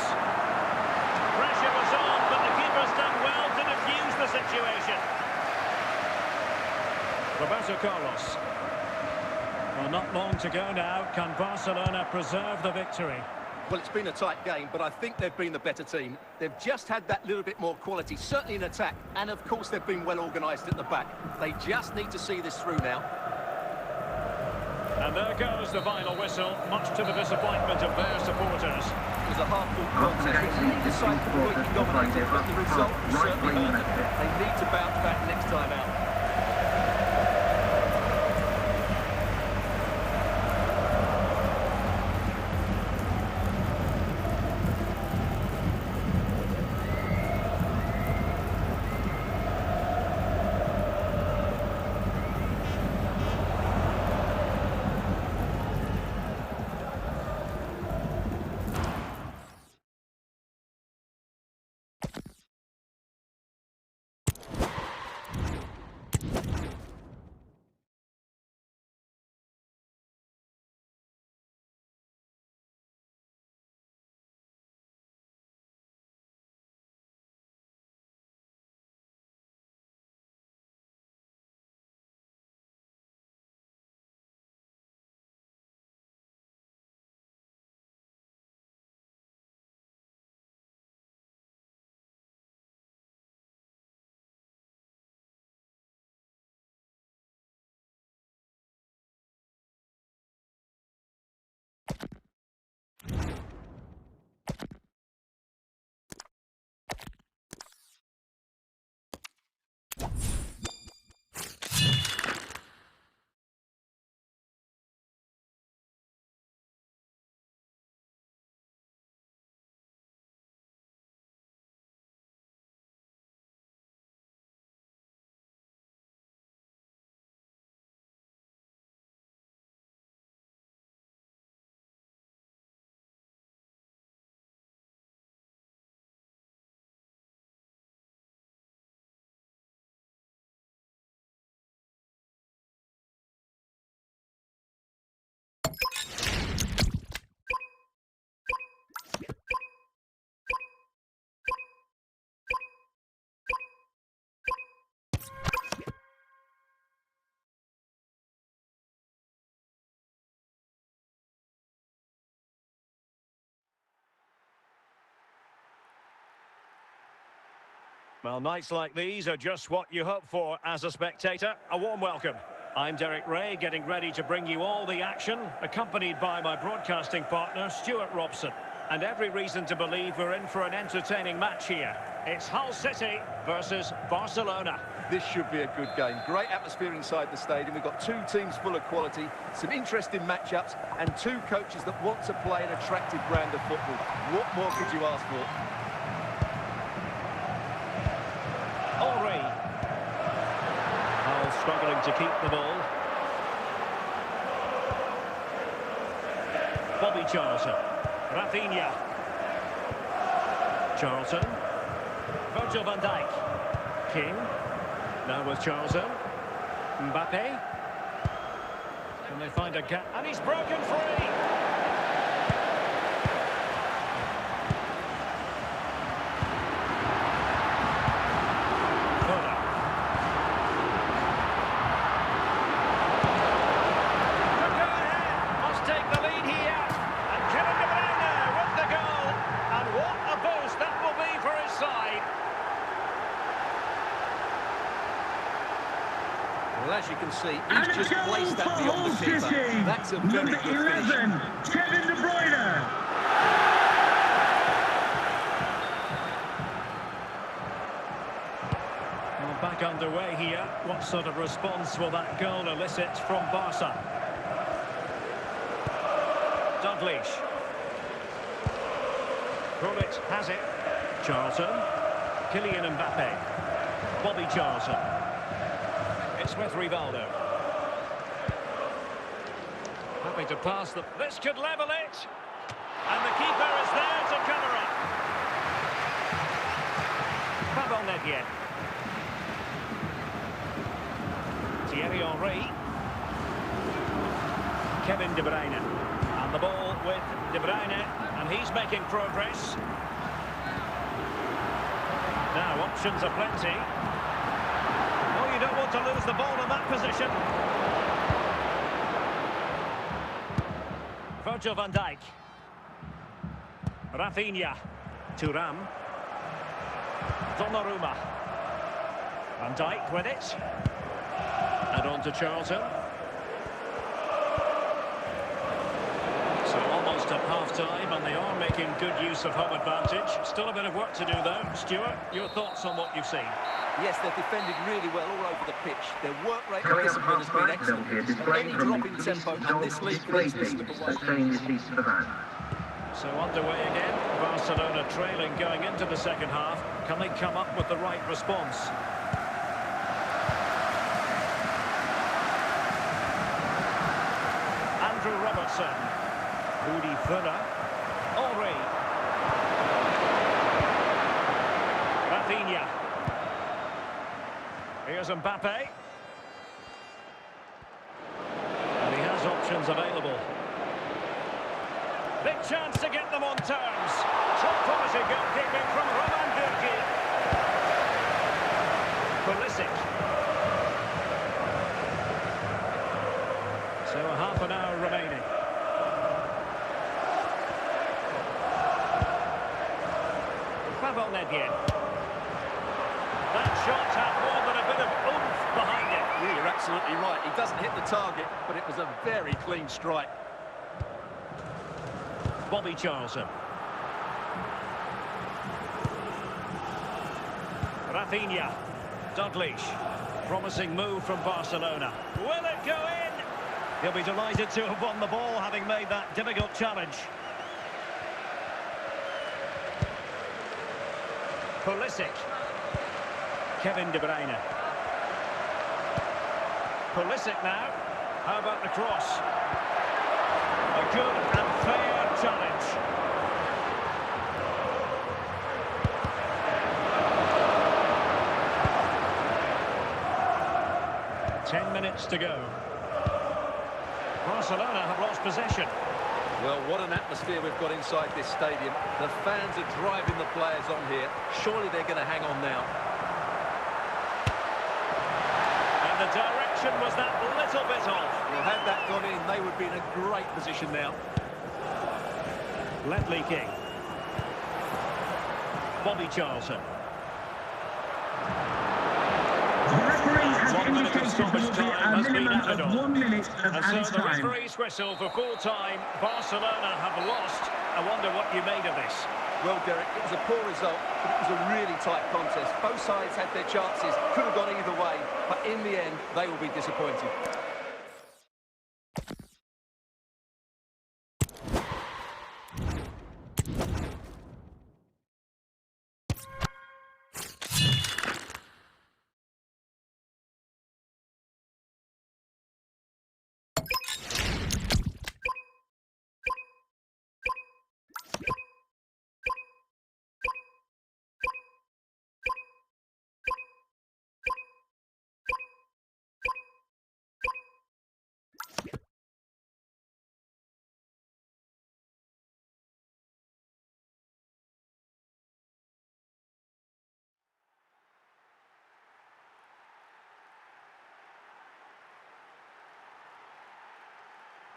B: Pressure was on, but the keeper's done well to defuse the situation. Roberto Carlos. Well, not long to go now. Can Barcelona preserve the victory?
C: Well, it's been a tight game, but I think they've been the better team. They've just had that little bit more quality, certainly in attack, and of course they've been well organised at the back. They just need to see this through now.
B: And there goes the final whistle, much to the disappointment of their supporters.
C: It was a hard-fought contest. Neither side completely dominated, but the result certainly hurt them. They need to bounce back next time out.
B: Well, nights like these are just what you hope for as a spectator. A warm welcome. I'm Derek Ray, getting ready to bring you all the action, accompanied by my broadcasting partner, Stuart Robson. And every reason to believe we're in for an entertaining match here. It's Hull City versus Barcelona.
C: This should be a good game. Great atmosphere inside the stadium. We've got two teams full of quality, some interesting matchups, and two coaches that want to play an attractive brand of football. What more could you ask for?
B: Hull struggling to keep the ball. Bobby Charlton. Rafinha. Charlton. Virgil van Dijk. King. Now with Charlton. Mbappe. Can they find a gap? And he's broken free!
C: Well, as you can see, he's just placed that beyond the keeper. That's a very good finish.
D: Number 11, Kevin De Bruyne.
B: Well, back underway here. What sort of response will that goal elicit from Barca? Dalglish. Krunic has it. Charlton. Kylian Mbappe. Bobby Charlton. It's with Rivaldo. Happy to pass them. This could level it. And the keeper is there to cover up. Pavon Nedved. Thierry Henry. Kevin De Bruyne. And the ball with De Bruyne. And he's making progress. Now, options are plenty. You don't want to lose the ball in that position. Virgil van Dijk. Rafinha. Thuram. Donnarumma. Van Dijk with it. And on to Charlton. So almost at half-time, and they are making good use of home advantage. Still a bit of work to do, though. Stuart, your thoughts on what you've seen?
C: Yes, they've defended really well all over the pitch. Their work rate and discipline has been excellent. Any drop in tempo, and this league leads this to the one.
B: So underway again. Barcelona trailing going into the second half. Can they come up with the right response? Andrew Robertson. Rudi Völler. Henry. Rafinha. Here's Mbappe. And he has options available. Big chance to get them on terms. Top quality goalkeeping from Roman Bürki. Pulisic. So a half an hour remaining. Pavon Nedved. That shot had more than a bit of oomph behind it.
C: Yeah, you're absolutely right. He doesn't hit the target, but it was a very clean strike.
B: Bobby Charlton. Rafinha. Dalglish. Promising move from Barcelona. Will it go in? He'll be delighted to have won the ball, having made that difficult challenge. Pulisic. Kevin De Bruyne. Pulisic now. How about the cross? A good and fair challenge. Ten minutes to go. Barcelona have lost possession.
C: Well, what an atmosphere we've got inside this stadium. The fans are driving the players on here. Surely they're going to hang on now.
B: And the direction was that little bit off.
C: Well, had that gone in, they would be in a great position now.
B: Ledley King. Bobby Charlton. 1 minute of
D: indicated
B: stoppage
D: there will be
B: time
D: a
B: has been
D: minimum
B: added
D: of
B: on.
D: 1 minute of
B: And
D: added
B: so the
D: time.
B: referee's whistle for full time. Barcelona have lost. I wonder what you made of this.
C: Well, Derek, it was a poor result, but it was a really tight contest. Both sides had their chances, could have gone either way, but in the end, they will be disappointed.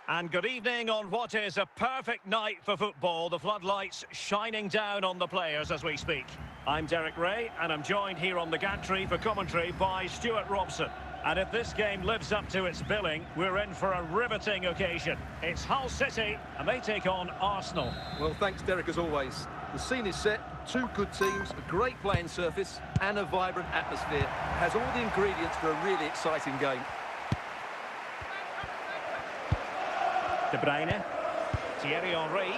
B: And good evening on what is a perfect night for football. The floodlights shining down on the players as we speak. I'm Derek Ray, and I'm joined here on the gantry for commentary by Stuart Robson. And if this game lives up to its billing, we're in for a riveting occasion. It's Hull City, and they take on Arsenal.
C: Well, thanks, Derek, as always. The scene is set, two good teams, a great playing surface, and a vibrant atmosphere. It has all the ingredients for a really exciting game.
B: De Bruyne, Thierry Henry.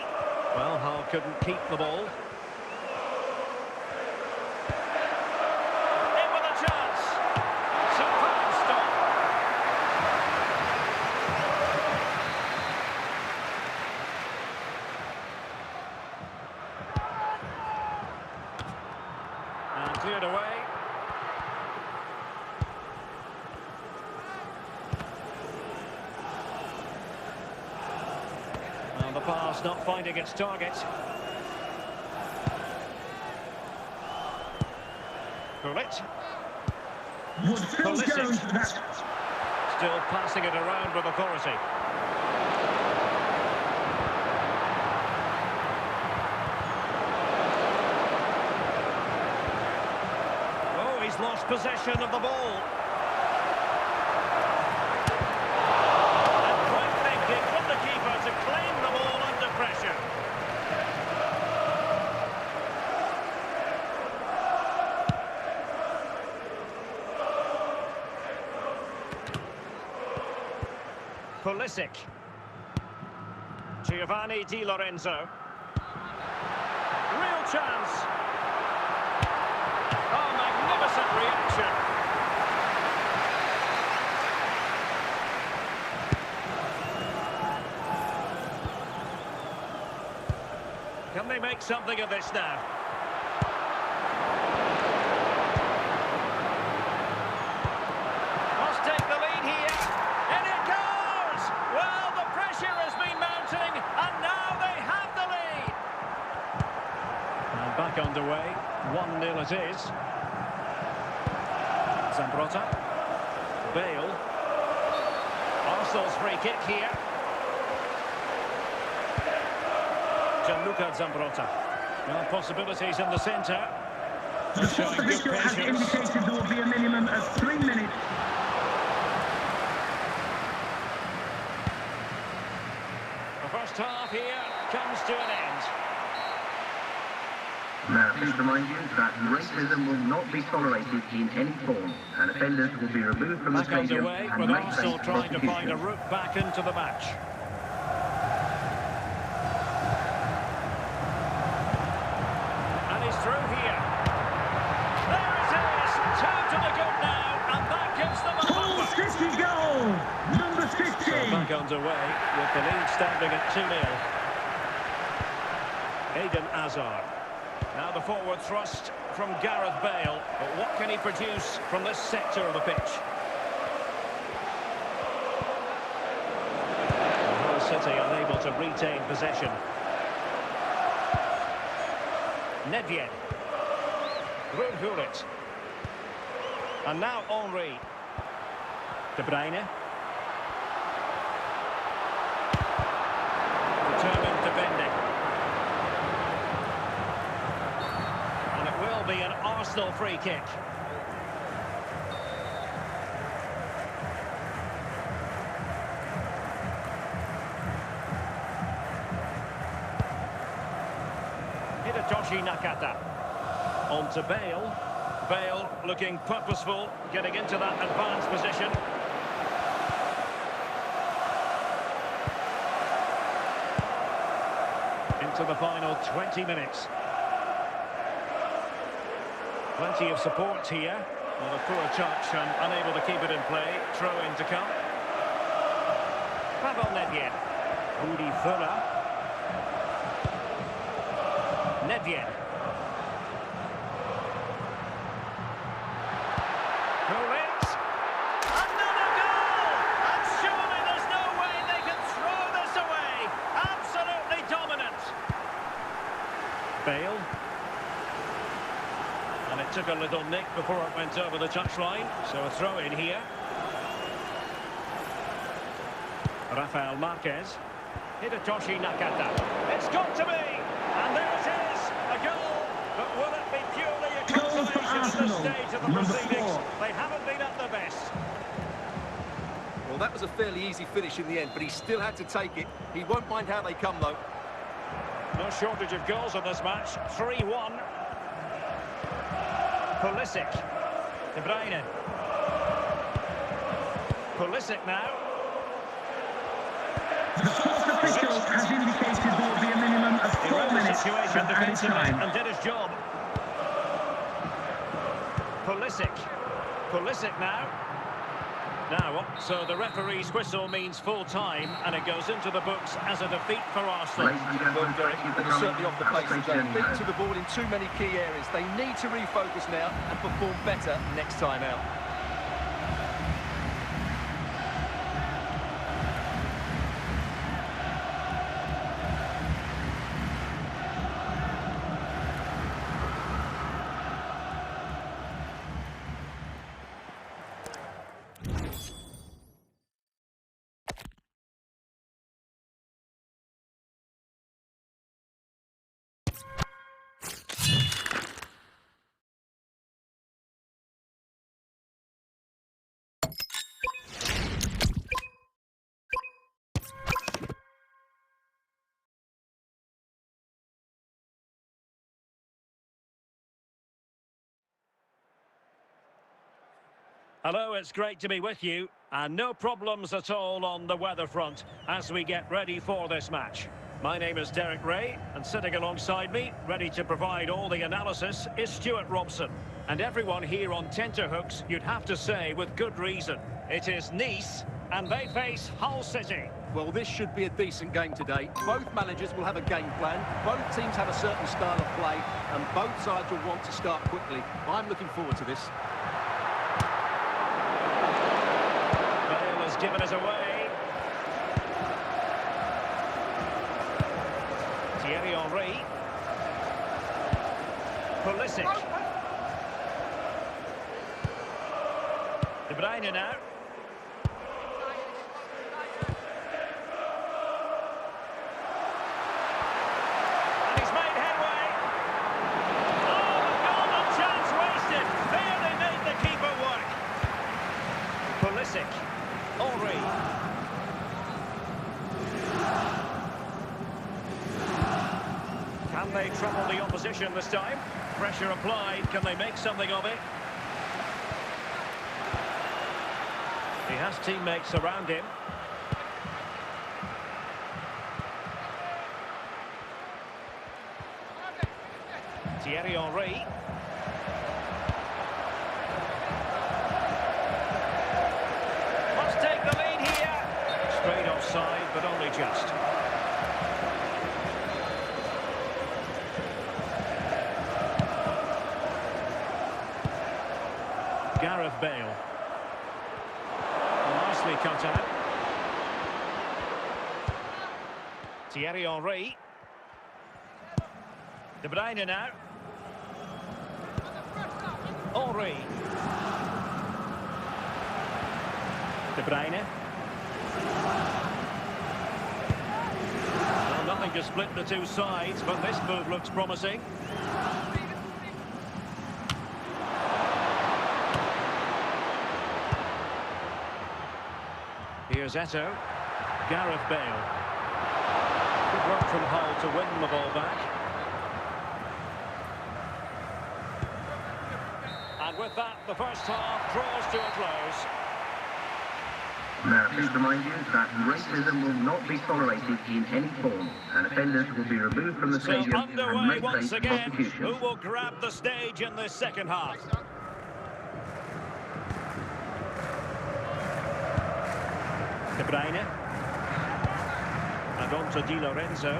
B: Well, Hull couldn't keep the ball. In with a chance. Superb stop. And cleared away. The pass not finding its target. Pulisic. Still passing it around with authority. Oh, he's lost possession of the ball. To claim the ball under pressure. Pulisic. Giovanni Di Lorenzo. Real chance. Oh, magnificent reaction. Can they make something of this now? Must take the lead here. And it goes! Well, the pressure has been mounting, and now they have the lead. And back underway. 1-0 it is. Zambrotta. Bale. Arsenal's free kick here. Gianluca Zambrotta. Well, possibilities in the centre.
D: The fourth official has indicated there will be a minimum of 3 minutes.
B: The first half here comes to an end.
A: Now, please remind you that racism will not be tolerated in any form, and offenders will be removed from the
B: Back
A: stadium
B: underway
A: and
B: with
A: may
B: Arsenal
A: face
B: trying to find a
A: prosecution.
B: route back into the match. Through here. There it is. 2 to the good now, and that gives them a
D: Hull City goal, number 50.
B: So back underway with the lead standing at 2-0. Eden Hazard. Now the forward thrust from Gareth Bale. But what can he produce from this sector of the pitch? Hull City unable to retain possession. Nedved. Rudhulit. And now Henry. De Bruyne. Determined defending. And it will be an Arsenal free kick. Hitoshi Nakata. On to Bale. Bale looking purposeful, getting into that advanced position. Into the final 20 minutes. Plenty of support here. Well, a poor touch and unable to keep it in play. Throw in to come. Pavel Nedved. Rudi Völler. Nedved. Pullins. Another goal! And surely there's no way they can throw this away. Absolutely dominant. Bale. And it took a little nick before it went over the touchline. So a throw in here. Rafael Marquez. Hitoshi Nakata. It's got to be! And there it is! A goal! But will it be purely a consolation at this stage of the proceedings? They haven't been at their best.
C: Well, that was a fairly easy finish in the end, but he still had to take it. He won't mind how they come, though.
B: No shortage of goals in this match. 3-1. Pulisic. De Bruyne. Pulisic now.
D: The sports official has indicated there will be a minimum of 4 minutes of added time.
B: And did his job. Pulisic. Pulisic now. Now, so the referee's whistle means full time, and it goes into the books as a defeat for Arsenal.
C: Well, Derek, they were certainly off the pace today. Bit to the ball in too many key areas. They need to refocus now and perform better next time out.
B: Hello, it's great to be with you, and no problems at all on the weather front as we get ready for this match. My name is Derek Ray, and sitting alongside me, ready to provide all the analysis, is Stuart Robson. And everyone here on tenterhooks, you'd have to say with good reason. It is Nice, and they face Hull City.
C: Well, this should be a decent game today. Both managers will have a game plan. Both teams have a certain style of play, and both sides will want to start quickly. I'm looking forward to this.
B: Given us away. Thierry Henry. Pulisic. De Bruyne now. And he's made headway. Oh, a golden chance wasted. Barely made the keeper work. Pulisic. Henry. Can they trouble the opposition this time? Pressure applied. Can they make something of it? He has teammates around him. Thierry Henry. Take the lead here. Straight offside, but only just. Gareth Bale. Nicely cut out. Thierry Henry. De Bruyne now. Henry. De Bruyne. Well, nothing to split the two sides, but this move looks promising. Here's Eto'o. Gareth Bale. Good work from Hull to win the ball back. that, the first half draws to a close.
A: Now, please remind you that racism will not be tolerated in any form, and offenders will be removed from the
B: So
A: stadium and
B: underway
A: may
B: once
A: face
B: again.
A: prosecution.
B: Who will grab the stage in this second half? De Bruyne. And on to Di Lorenzo.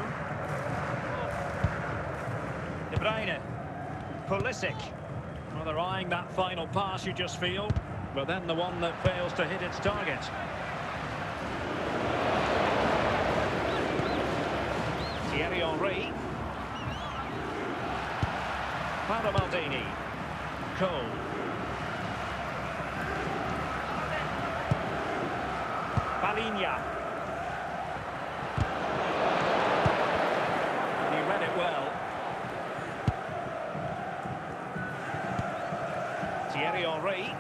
B: De Bruyne. Pulisic. Well, they're eyeing that final pass, you just feel. But then the one that fails to hit its target. Thierry Henry. Paolo Maldini. Cole. Balinha. And he read it well. Thierry Henry.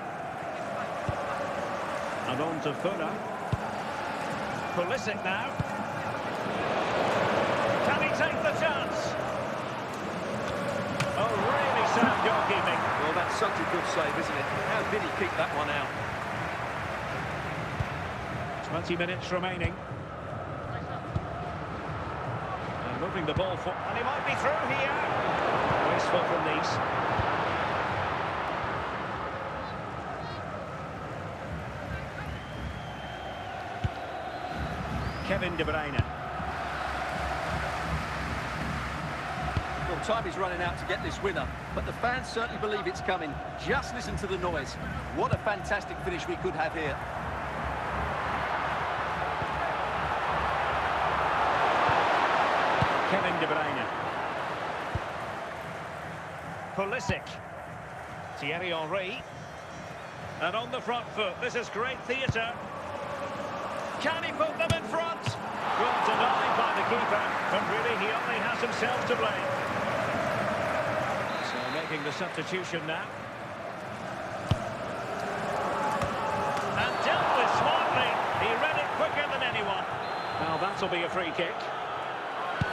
B: And on to Fura. Pulisic now. Can he take the chance? Oh, really sound goalkeeping.
C: Well, that's such a good save, isn't it? How did he keep that one out?
B: 20 minutes remaining. And moving the ball for... And he might be through here. Wasteful from these. Kevin De Bruyne.
C: Well, time is running out to get this winner, but the fans certainly believe it's coming. Just listen to the noise. What a fantastic finish we could have here.
B: Kevin De Bruyne. Pulisic. Thierry Henry. And on the front foot, this is great theatre. Can he put them in front? Well denied by the keeper, but really he only has himself to blame. So making the substitution now. And dealt with smartly. He read it quicker than anyone. Now that'll be a free kick.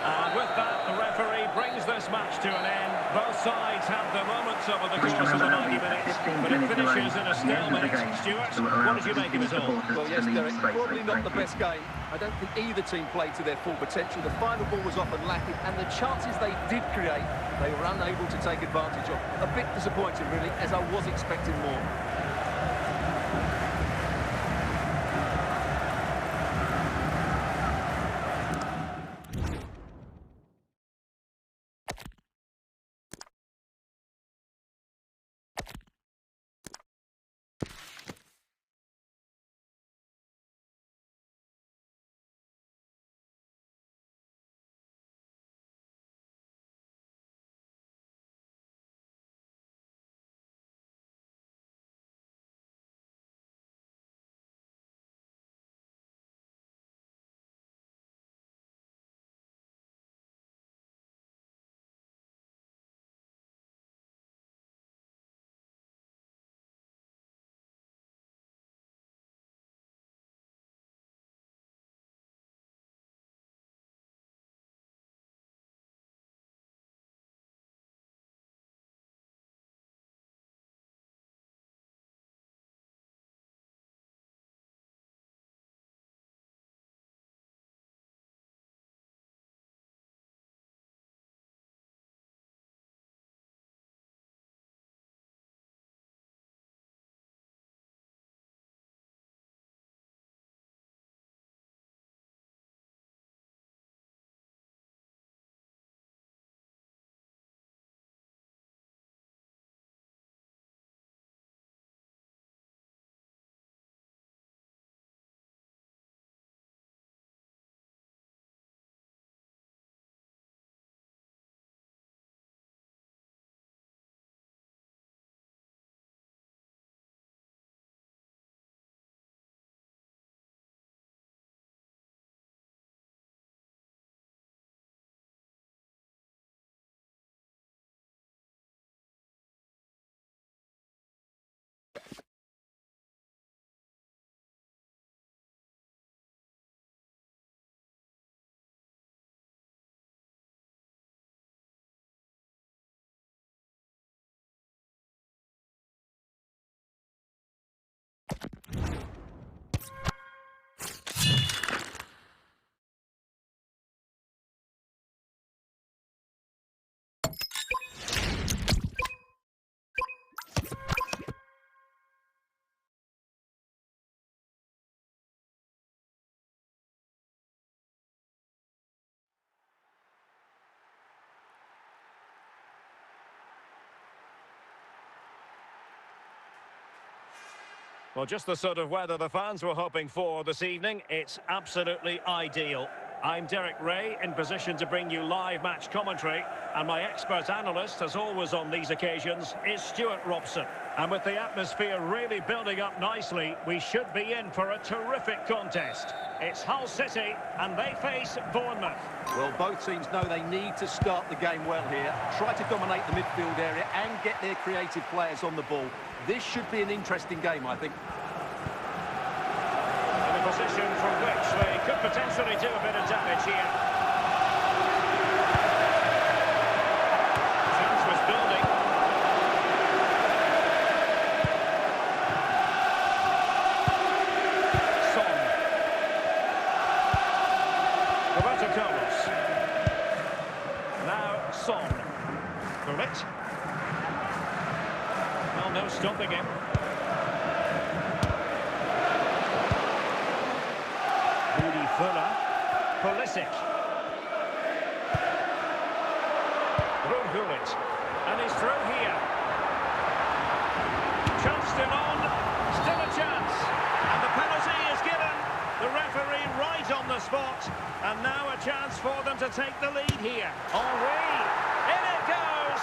B: And with that, the referee brings this match to an end. Both sides have their moments over the course of the 90 minutes, but it finishes in a stalemate. Stuart, what did you make of it all?
C: Well, yes, Derek, probably not the best game. I don't think either team played to their full potential. The final ball was often lacking, and the chances they did create, they were unable to take advantage of. A bit disappointing, really, as I was expecting more.
B: Well, just the sort of weather the fans were hoping for this evening. It's absolutely ideal. I'm Derek Ray, in position to bring you live match commentary, and my expert analyst, as always on these occasions, is Stuart Robson. And with the atmosphere really building up nicely, we should be in for a terrific contest. It's Hull City, and they face Bournemouth.
C: Well, both teams know they need to start the game well here, try to dominate the midfield area and get their creative players on the ball. This should be an interesting game, I think.
B: In a position from which they could potentially do a bit of damage here. Chance was building. Son. Roberto Carlos. Now Son. Correct. Well, no stopping him. Fuller, Pulisic, Rudhulit, and he's through here. Chanced it on, still a chance, and the penalty is given. The referee right on the spot, and now a chance for them to take the lead here. Henry, in it goes,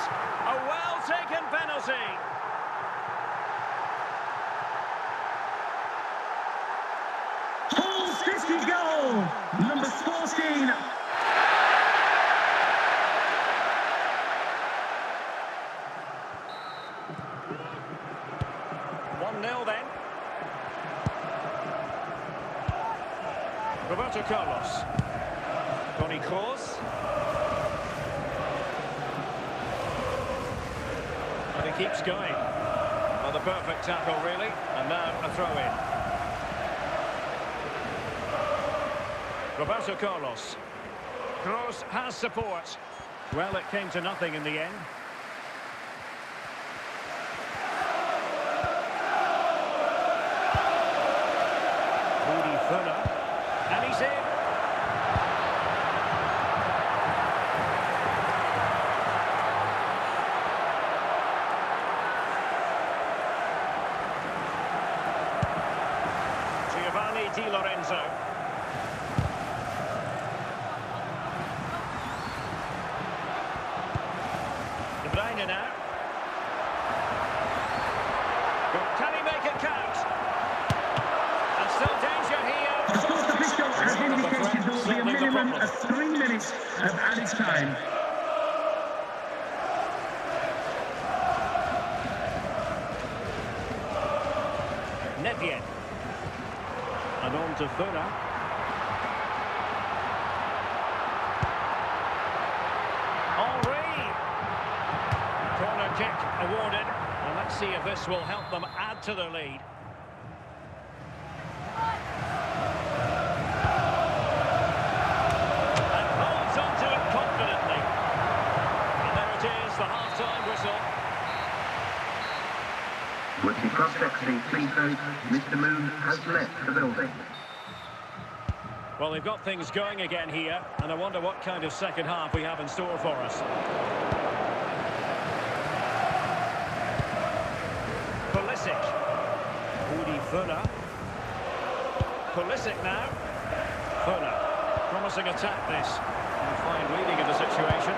B: a well-taken penalty.
D: City goal, number 14.
B: Then. Roberto Carlos. Toni Kroos. And he keeps going. Well, the perfect tackle, really. And now a throw-in. Roberto Carlos. Kroos has support. Well, it came to nothing in the end. Fuller, and he's in. Giovanni Di Lorenzo. De Bruyne now. Can he make it count? And still danger here.
D: The sports official has indicated there will be a minimum of 3 minutes of added time.
B: Nevien. And on to Fuller. Henry. Corner kick awarded. And let's see if this will help them add to their lead.
A: With the prospects being clean, Mr. Moon has left the building.
B: Well, they've got things going again here, and I wonder what kind of second half we have in store for us. Pulisic. Rudi Fuller. Pulisic now. Fuller. Promising attack this. And fine reading of the situation.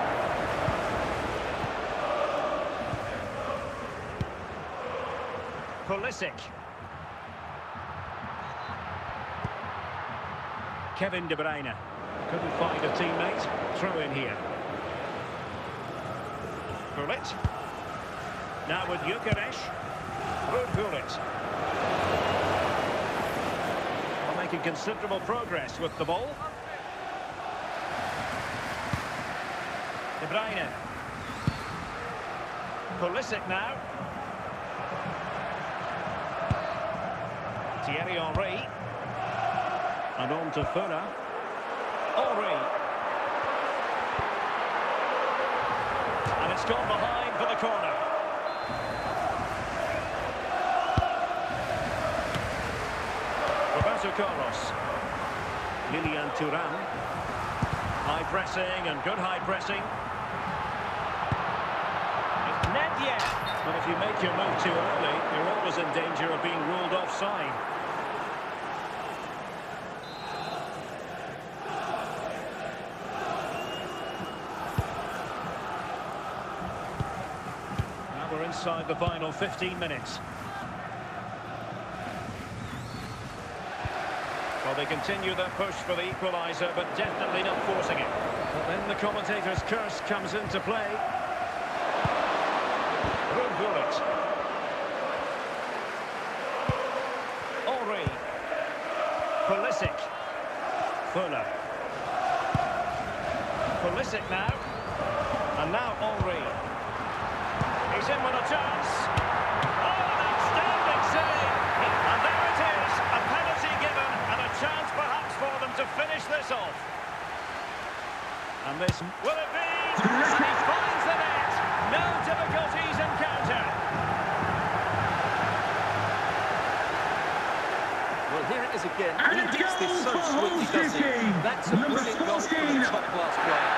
B: Pulisic. Kevin De Bruyne. Couldn't find a teammate. Throw in here. Gullit. Now with Gyökeres. Gullit. Well, making considerable progress with the ball. De Bruyne. Pulisic now. Thierry Henry. And on to Fuller. Henry. And it's gone behind for the corner. Roberto Carlos. Lilian Thuram. High pressing and good high pressing. It's net Not yet. But if you make your move too early, you're always in danger of being ruled offside. Now we're inside the final 15 minutes. Well, they continue their push for the equaliser, but definitely not forcing it. But then the commentator's curse comes into play. Bullet. Henry. Pulisic. Fuller. Pulisic now. And now Henry. He's in with a chance. Oh, an outstanding save. And there it is. A penalty given and a chance perhaps for them to finish this off. And this will it be? And he finds the net. No difficulties encountered.
C: Well, here it is again.
D: And
C: He
D: it
C: hits this so
D: goes for
C: sweetly,
D: Hull
C: doesn't he?
D: City.
C: That's a
D: Number
C: brilliant goal from
D: 14.
C: a top-class player.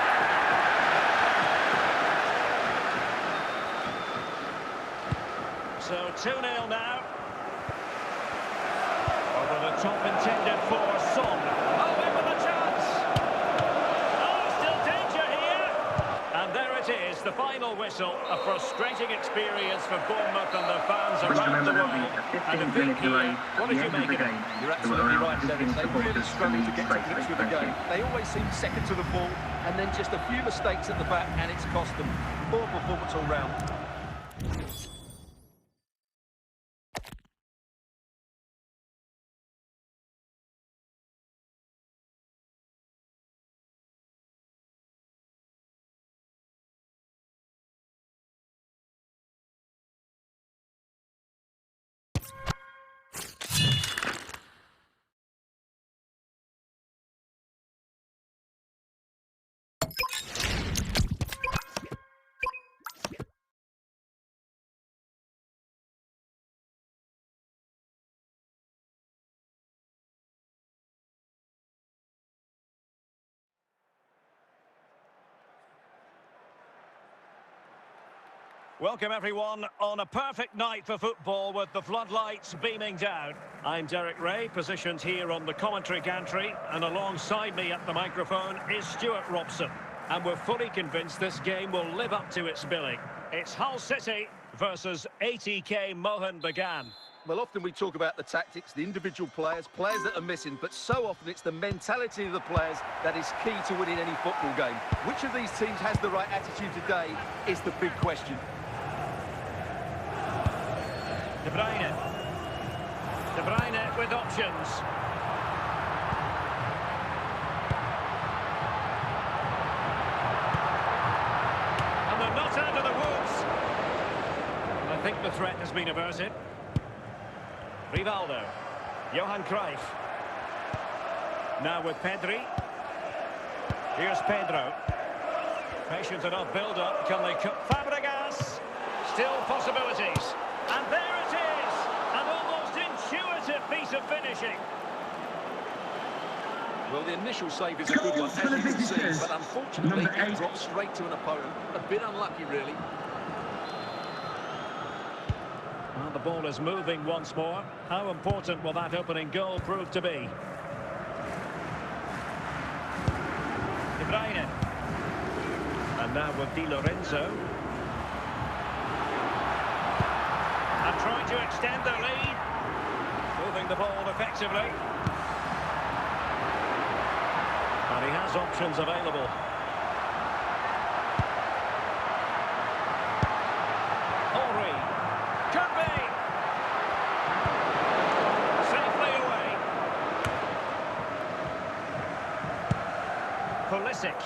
B: So 2-0 now. Over the top intended for Son. Oh, in with a chance. Oh, still danger here. And there it is, the final whistle. A frustrating experience for Bournemouth and their fans around the world. And a big here. What did you make of it?
C: You're absolutely right, Dennis. They really struggle to get to grips with the game. They always seem second to the ball, and then just a few mistakes at the back, and it's cost them. Poor performance all round.
B: Welcome everyone on a perfect night for football with the floodlights beaming down. I'm Derek Ray, positioned here on the commentary gantry, and alongside me at the microphone is Stuart Robson. And we're fully convinced this game will live up to its billing. It's Hull City versus ATK Mohun Bagan.
C: Well, often we talk about the tactics, the individual players that are missing, but so often it's the mentality of the players that is key to winning any football game. Which of these teams has the right attitude today is the big question.
B: De Bruyne. De Bruyne with options. And they're not out of the woods. I think the threat has been averted. Rivaldo. Johan Cruyff. Now with Pedri. Here's Pedro. Patient enough build-up. Can they cut? Fabregas. Still possibilities. And there it is. An almost intuitive piece of finishing.
C: Well, the initial save is a good one, as you can see, but unfortunately it dropped straight to an opponent. A bit unlucky, really.
B: Well, the ball is moving once more. How important will that opening goal prove to be? De Bruyne. And now with Di Lorenzo. And trying to extend their lead. Moving the ball effectively. And he has options available. Henry. Could be. Safely away. Pulisic.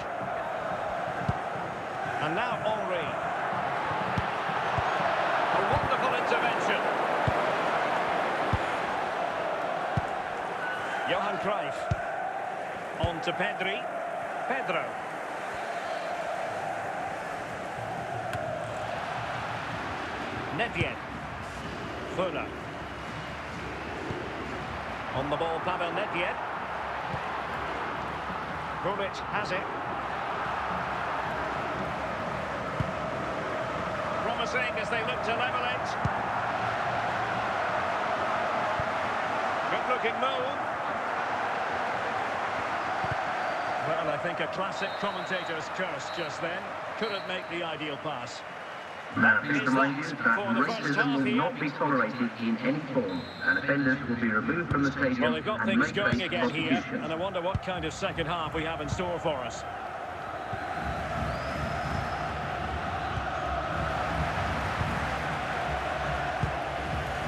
B: And now Henry. A wonderful intervention. Johan Cruyff. On to Pedri. Pedro. Nedved. Fuller. On the ball, Pavel Nedved. Bullet has it. promising as they look to level it. Good-looking move. Well, I think a classic commentator's curse just then. Couldn't make the ideal pass.
A: Now, please remind you that racism will not be tolerated in any form, and offenders will be removed from the stadium.
B: Well, they've got
A: and
B: things
A: may
B: going
A: face
B: again here,
A: prosecution.
B: and I wonder what kind of second half we have in store for us.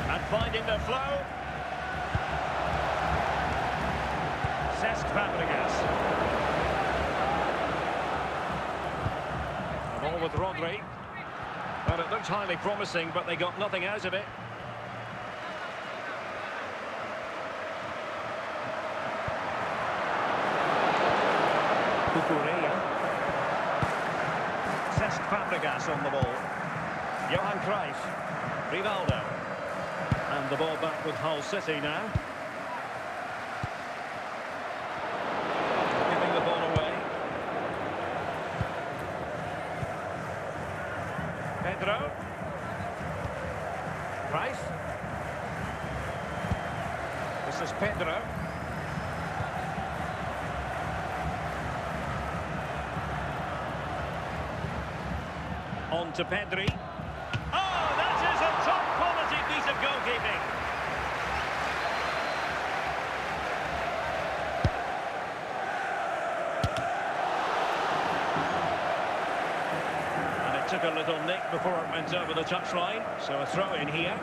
B: And finding the flow. Fabregas. The ball with Rodri. Well, it looked highly promising, but they got nothing out of it. Cucurella. Fabregas on the ball. Johan Cruyff. Rivaldo. And the ball back with Hull City now. Pedro. Cruyff. This is Pedro. On to Pedri. Oh, that is a top-quality piece of goalkeeping. Took a little nick before it went over the touchline, so a throw in here.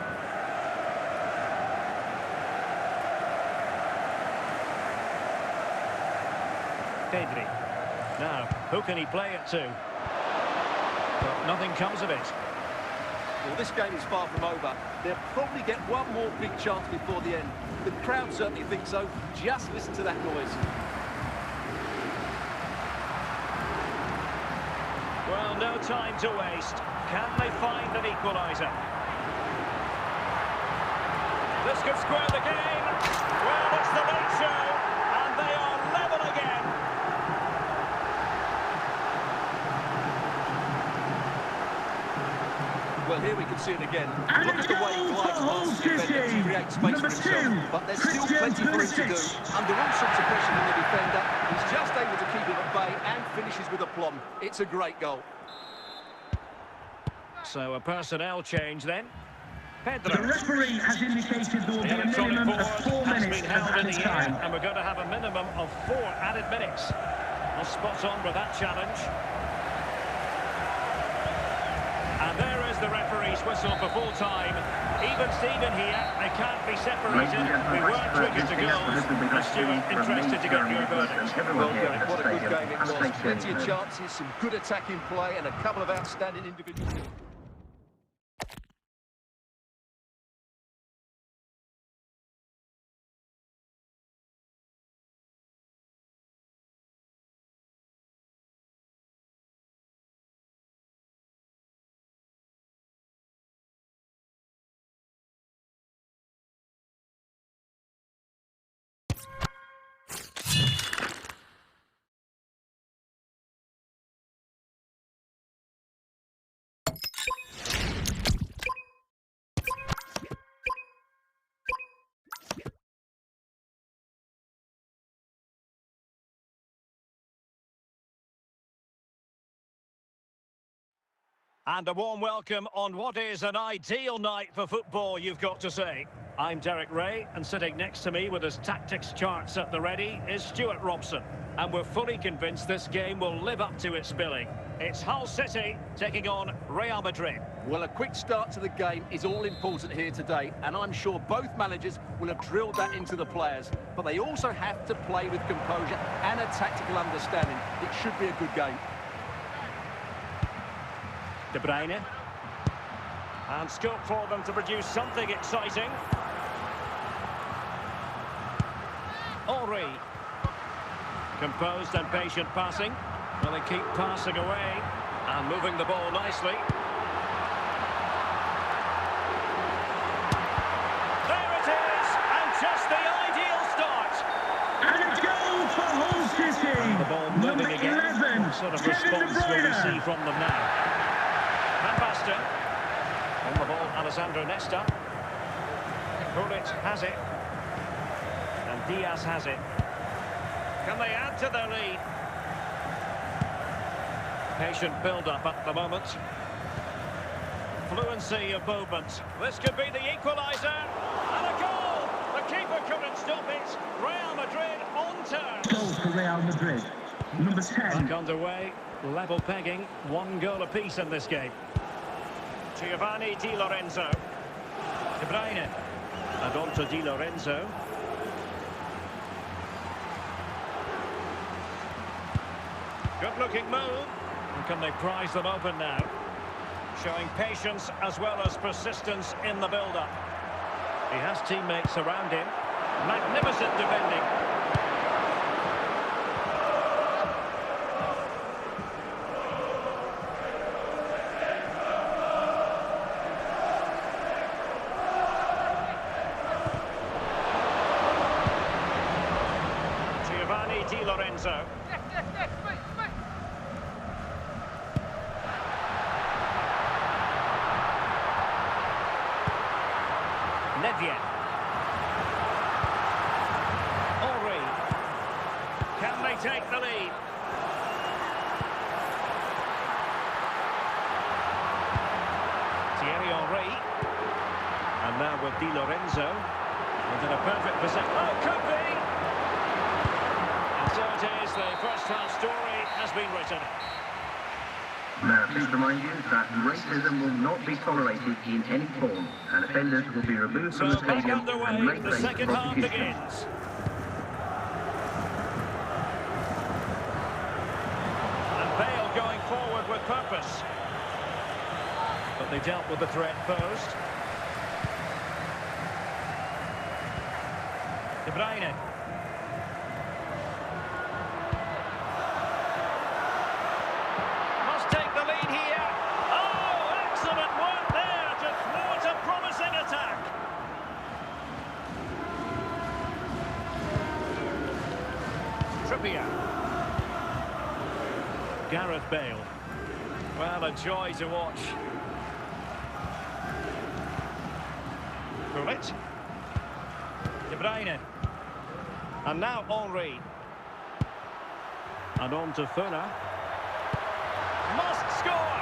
B: Pedri. Now, who can he play it to? But nothing comes of it.
C: Well, this game is far from over. They'll probably get one more big chance before the end. The crowd certainly thinks so. Just listen to that noise.
B: Well, no time to waste. Can they find an equaliser? This could square the game. Well, it's the late show, and they are level again.
C: Well, here we can see it again. Look at the way he glides past the defender to create space for himself. But there's still plenty for him to do. Under all sorts of pressure from the defender, he's just able to keep him at bay and finishes with aplomb. It's a great goal.
B: So a personnel change then. Pedro.
D: The referee has indicated there will be a minimum of 4 minutes of added time.
B: And we're going to have a minimum of 4 added minutes. Well, spot on with that challenge. And there is the referee's whistle for full time. Even Stephen here, they can't be separated. We weren't triggered to goals. And Stuart, interested to get your verdict.
C: Well done. What a good game it was. Plenty of chances, some good attacking play, and a couple of outstanding individuals.
B: And a warm welcome on what is an ideal night for football, you've got to say. I'm Derek Ray, and sitting next to me with his tactics charts at the ready is Stuart Robson. And we're fully convinced this game will live up to its billing. It's Hull City taking on Real Madrid.
C: Well, a quick start to the game is all important here today, and I'm sure both managers will have drilled that into the players. But they also have to play with composure and a tactical understanding. It should be a good game.
B: De Bruyne. And scope for them to produce something exciting. Henry. Composed and patient passing. Well, they keep passing away and moving the ball nicely. There it is, and just the ideal start.
D: And a goal for Hull City.
B: And the ball moving again.
D: 11,
B: What sort of
D: Kevin
B: response
D: De
B: will we
D: Bruyne.
B: see from them now? Van Basten. On the ball, Alessandro Nesta. Pulic has it. And Diaz has it. Can they add to their lead? Patient build-up at the moment. Fluency of movement. This could be the equaliser. And a goal! The keeper couldn't stop it. Real Madrid on turn.
D: Goal for Real Madrid. Number 10.
B: Back underway. Level pegging. 1 goal apiece in this game. Giovanni Di Lorenzo. De Bruyne. And on to Di Lorenzo. Good-looking move. And can they prize them open now? Showing patience as well as persistence in the build-up. He has teammates around him. Magnificent defending. Giovanni Di Lorenzo. Nevia. Henry. Can they take the lead? Thierry Henry. And now with Di Lorenzo. Within a perfect position. Oh, could be! And so it is, the first half story has been written.
A: Now, please remind you that racism will not be tolerated in any form, and offenders will be removed from the
B: So back
A: stadium
B: underway,
A: and may
B: the
A: face
B: second half
A: prosecution.
B: begins. And Bale going forward with purpose. But they dealt with the threat posed. De Bruyne. Must take the lead here. Oh, excellent work there to thwart a promising attack. Trippier. Gareth Bale. Well, a joy to watch. Pulic. De Bruyne. And now Henry. And on to Funa. Must score!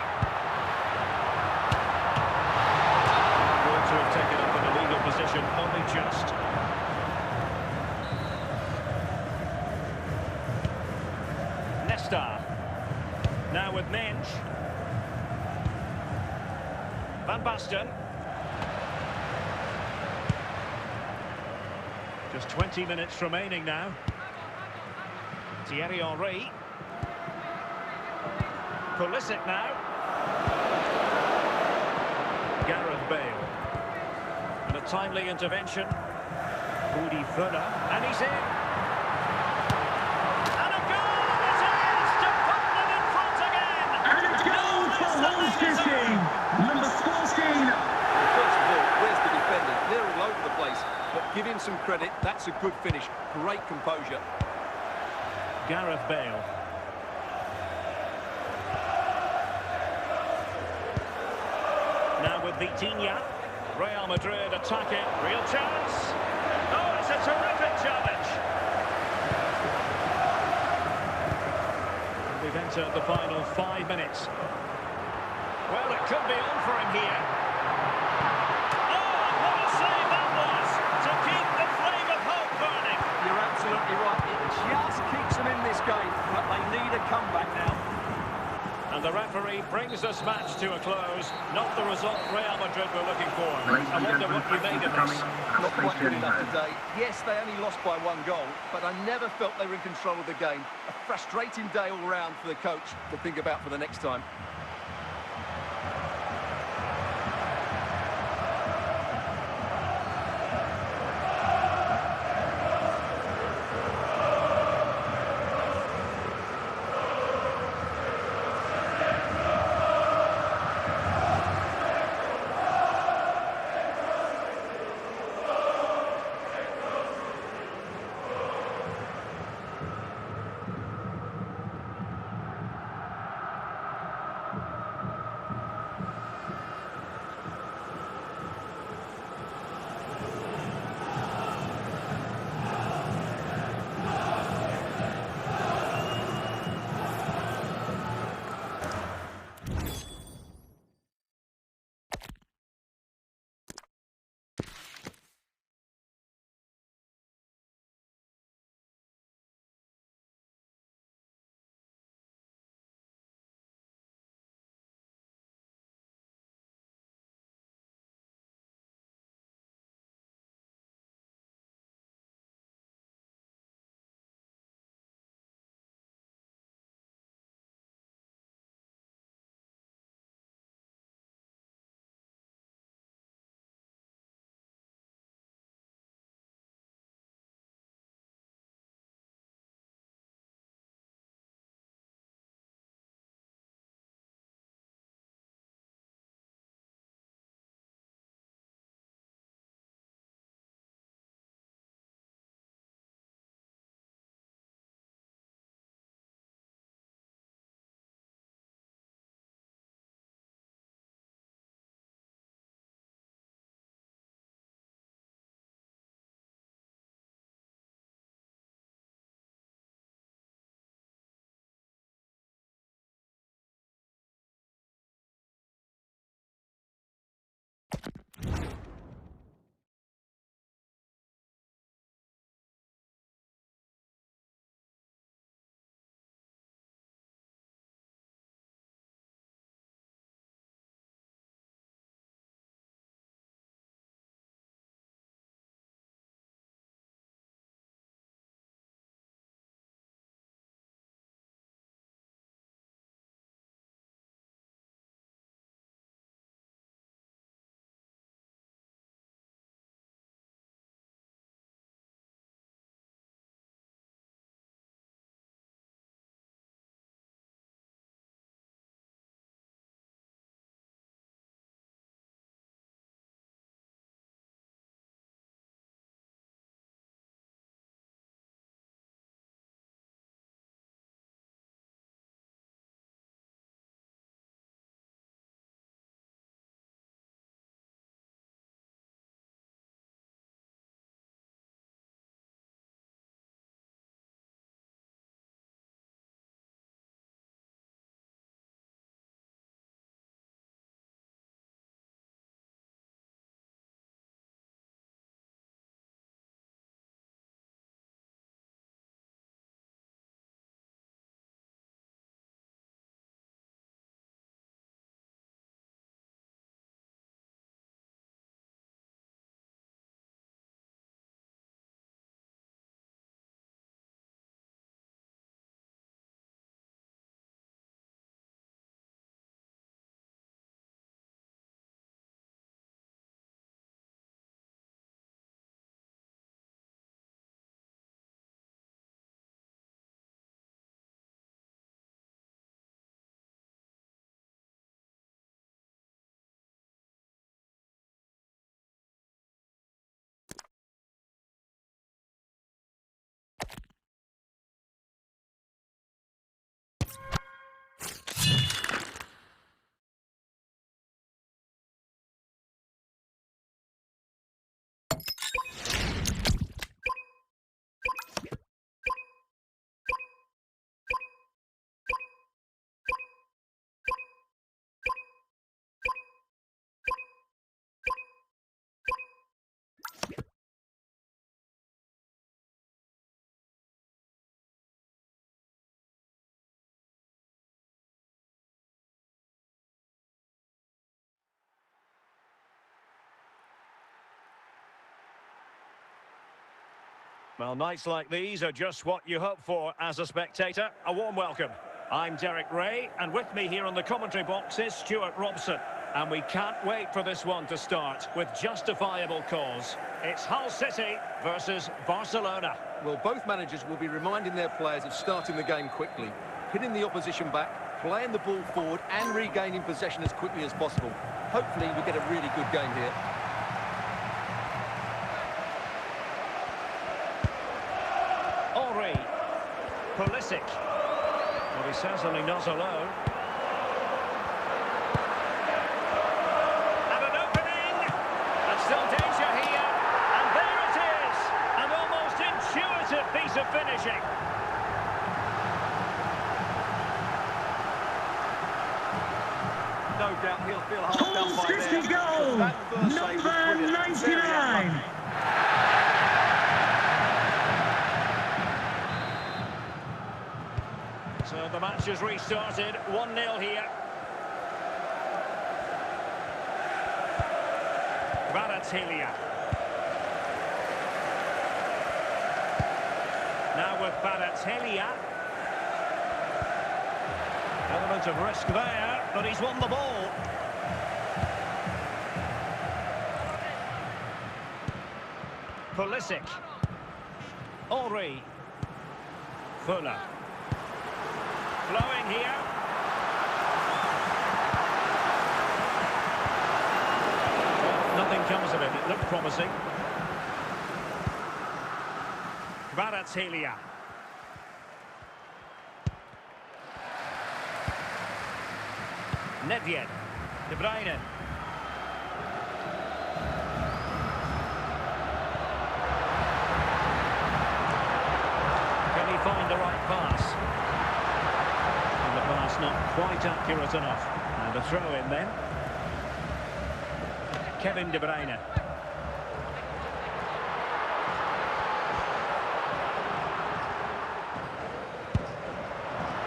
B: Going to have taken up in a legal position, only just. Nesta. Now with Mensch. Van Basten. Just 20 minutes remaining now. Thierry Henry. Pulisic now. Gareth Bale. And a timely intervention. Udi Funa. And he's in. And a goal it is to put them in front again.
D: And a goal for Hull City. Number 14.
C: First of all, where's the defender? They're all over the place. But give him some credit, that's a good finish. Great composure.
B: Gareth Bale. Now with Vitinha. Real Madrid attacking. Real chance. Oh, it's a terrific challenge. We've entered the final 5 minutes. Well, it could be on for him here. Oh, what a save that was to keep the flame of hope burning.
C: You're absolutely right. It just keeps them in this game, but they need a comeback now.
B: And the referee brings this match to a close. Not the result Real Madrid were looking for. I wonder what you made of this.
C: Not quite good enough today. Yes, they only lost by 1 goal, but I never felt they were in control of the game. A frustrating day all round for the coach to think about for the next time.
B: Well, nights like these are just what you hope for as a spectator. A warm welcome. I'm Derek Ray, and with me here on the commentary box is Stuart Robson. And we can't wait for this one to start with justifiable cause. It's Hull City versus Barcelona.
C: Well, both managers will be reminding their players of starting the game quickly, pinning the opposition back, playing the ball forward and regaining possession as quickly as possible. Hopefully we get a really good game here.
B: Pulisic. Well, he's certainly not alone. And an opening! And still danger here. And there it is! An almost intuitive piece of finishing.
C: No doubt he'll feel hard done by there.
D: Goal! Number 99!
B: So the match has restarted, 1-0 here. Kvaratskhelia. Now with Kvaratskhelia. Element of risk there, but he's won the ball. Pulisic. Henry. Fuller. Flowing here. Well, nothing comes of it. It looked promising. Kvaratskhelia. Nedved. De Bruyne. Can he find the right pass? Not quite accurate enough. And a throw in then. Kevin De Bruyne.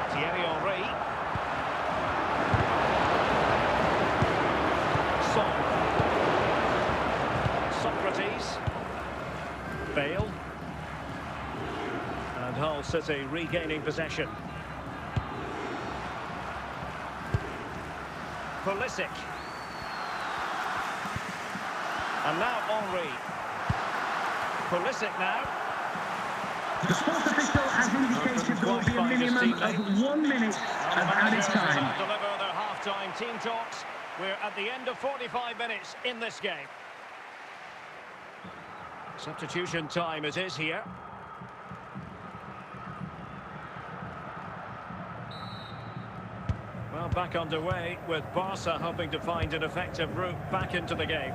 B: Thierry Henry. Son. Socrates. Bale. And Hull City regaining possession. Pulisic. And now Henry. Pulisic now.
D: The sports official has indicated there will be a minimum of 1 minute of added time.
B: Deliver their half-time team talks. We're at the end of 45 minutes in this game. Substitution time it is here. Well, back underway with Barca hoping to find an effective route back into the game.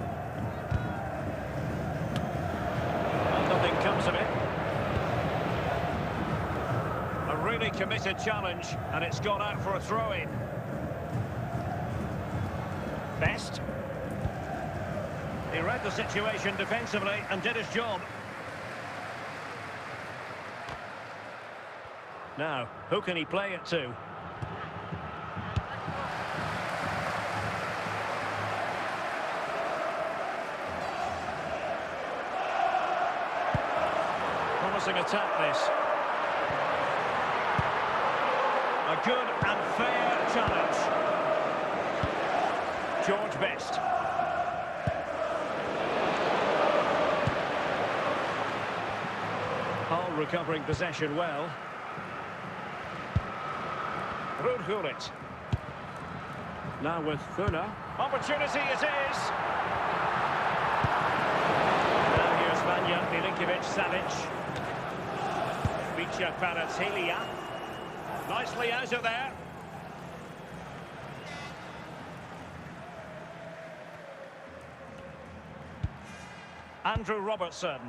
B: Well, nothing comes of it. A really committed challenge, and it's gone out for a throw-in. Best. He read the situation defensively and did his job. Now, who can he play it to? Promising attack, this. A good and fair challenge. George Best. Hull recovering possession well. Rudhurit. Now with Fuller. Opportunity it is. Now here's Vanya Milinkovic-Savic. Vicha Kvaratskhelia. Nicely out of there. Andrew Robertson.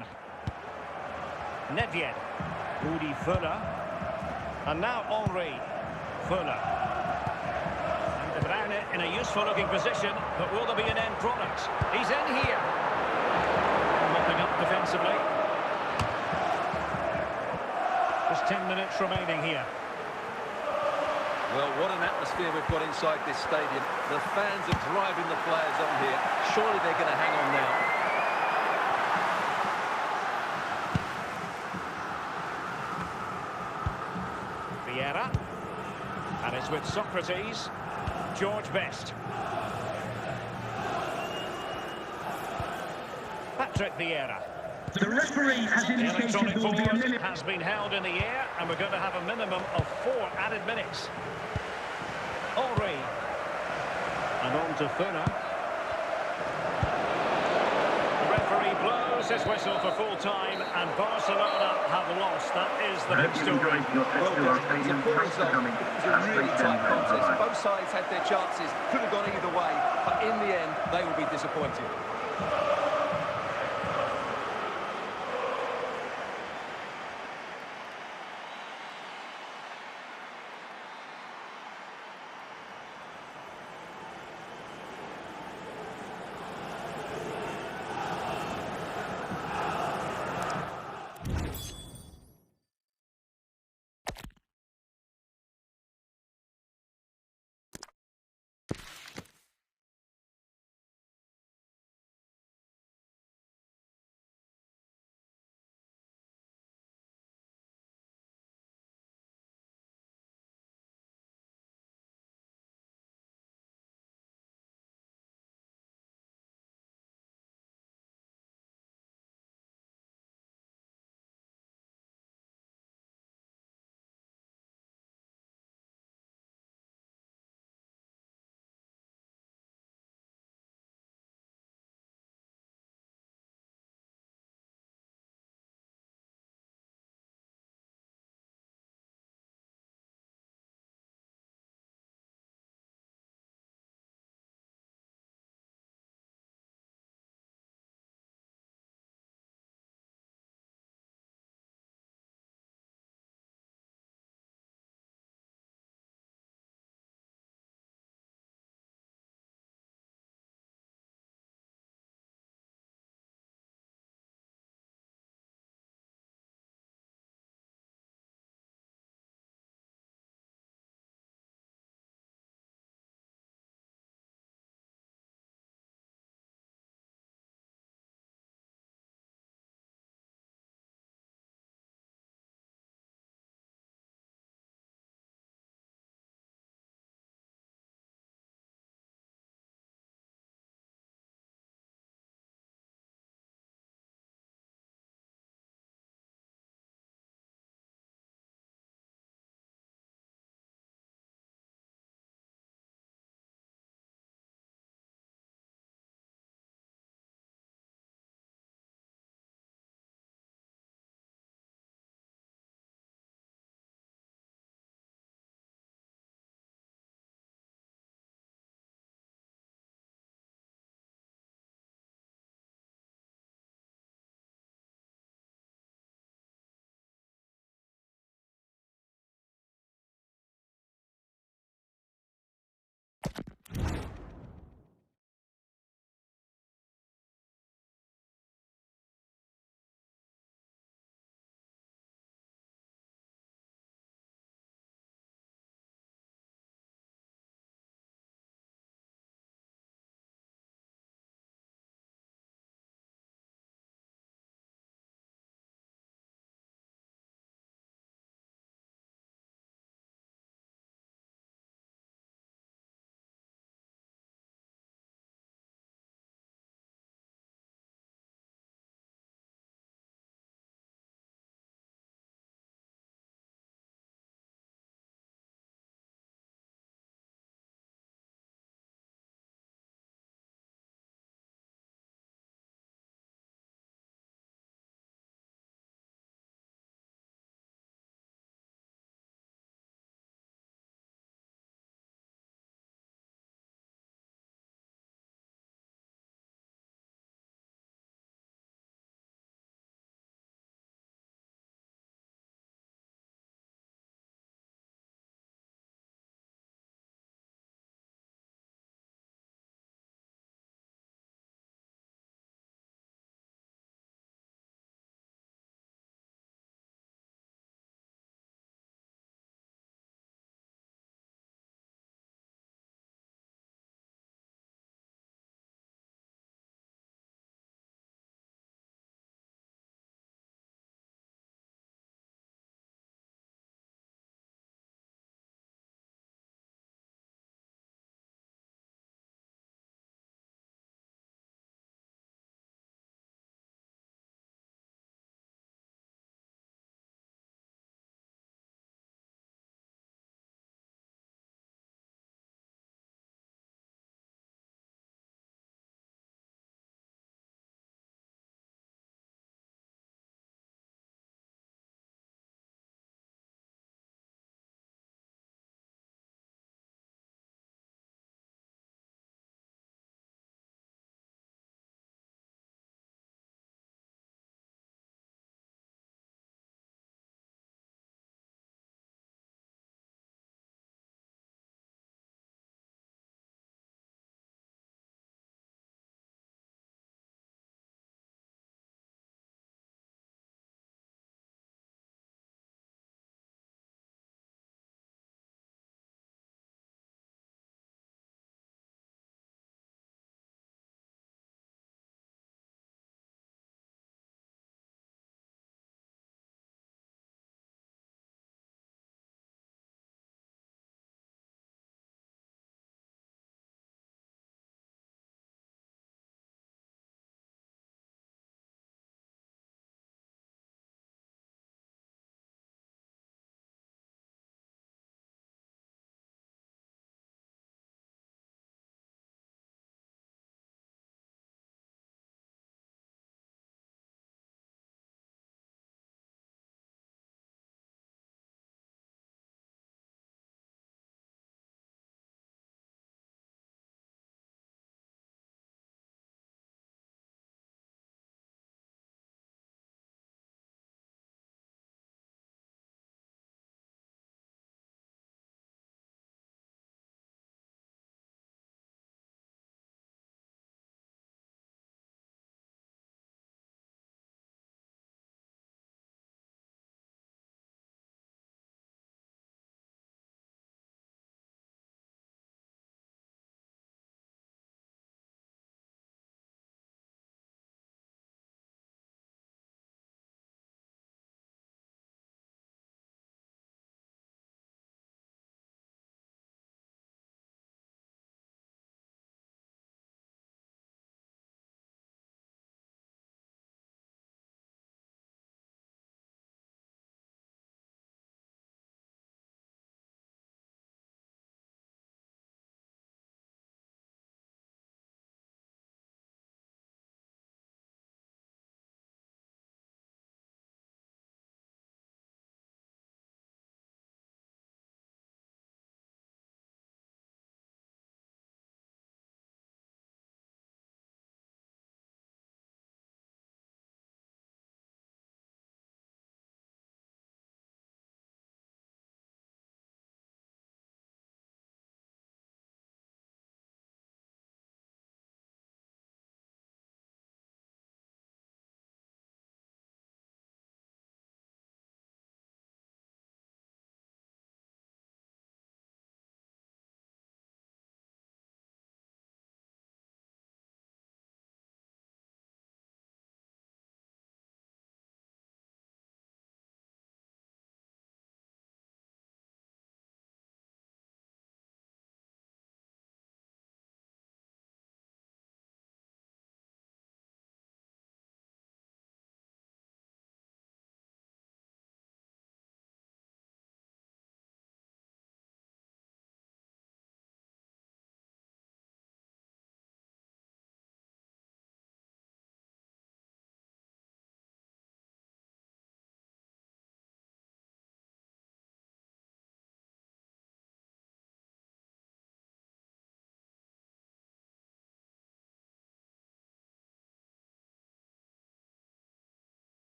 B: Nedved. Rudi Fuller. And now Henry. Fuller. And De Bruyne in a useful looking position, but will there be an end product? He's in here. Mopping up defensively. Just 10 minutes remaining here.
C: Well, what an atmosphere we've got inside this stadium. The fans are driving the players on here. Surely they're going to hang on now.
B: Vieira. And it's with Socrates. George Best. Patrick Vieira.
D: The referee has
B: The
D: indicated
B: electronic
D: there will be a
B: board
D: minute.
B: has been held in the air, and we're going to have a minimum of 4 added minutes. Henry. And on to Funa. The referee blows his whistle for full time, and Barcelona have lost. That is the
A: I
B: big
A: hope you've
B: story.
A: enjoyed your trip to our
C: It's a
A: stadium.
C: poor
A: Thanks for
C: result.
A: coming.
C: It was
A: Have
C: a
A: a
C: really
A: great
C: tight
A: day.
C: contest.
A: Bye-bye.
C: Both sides had their chances, could have gone either way, but in the end, they will be disappointed.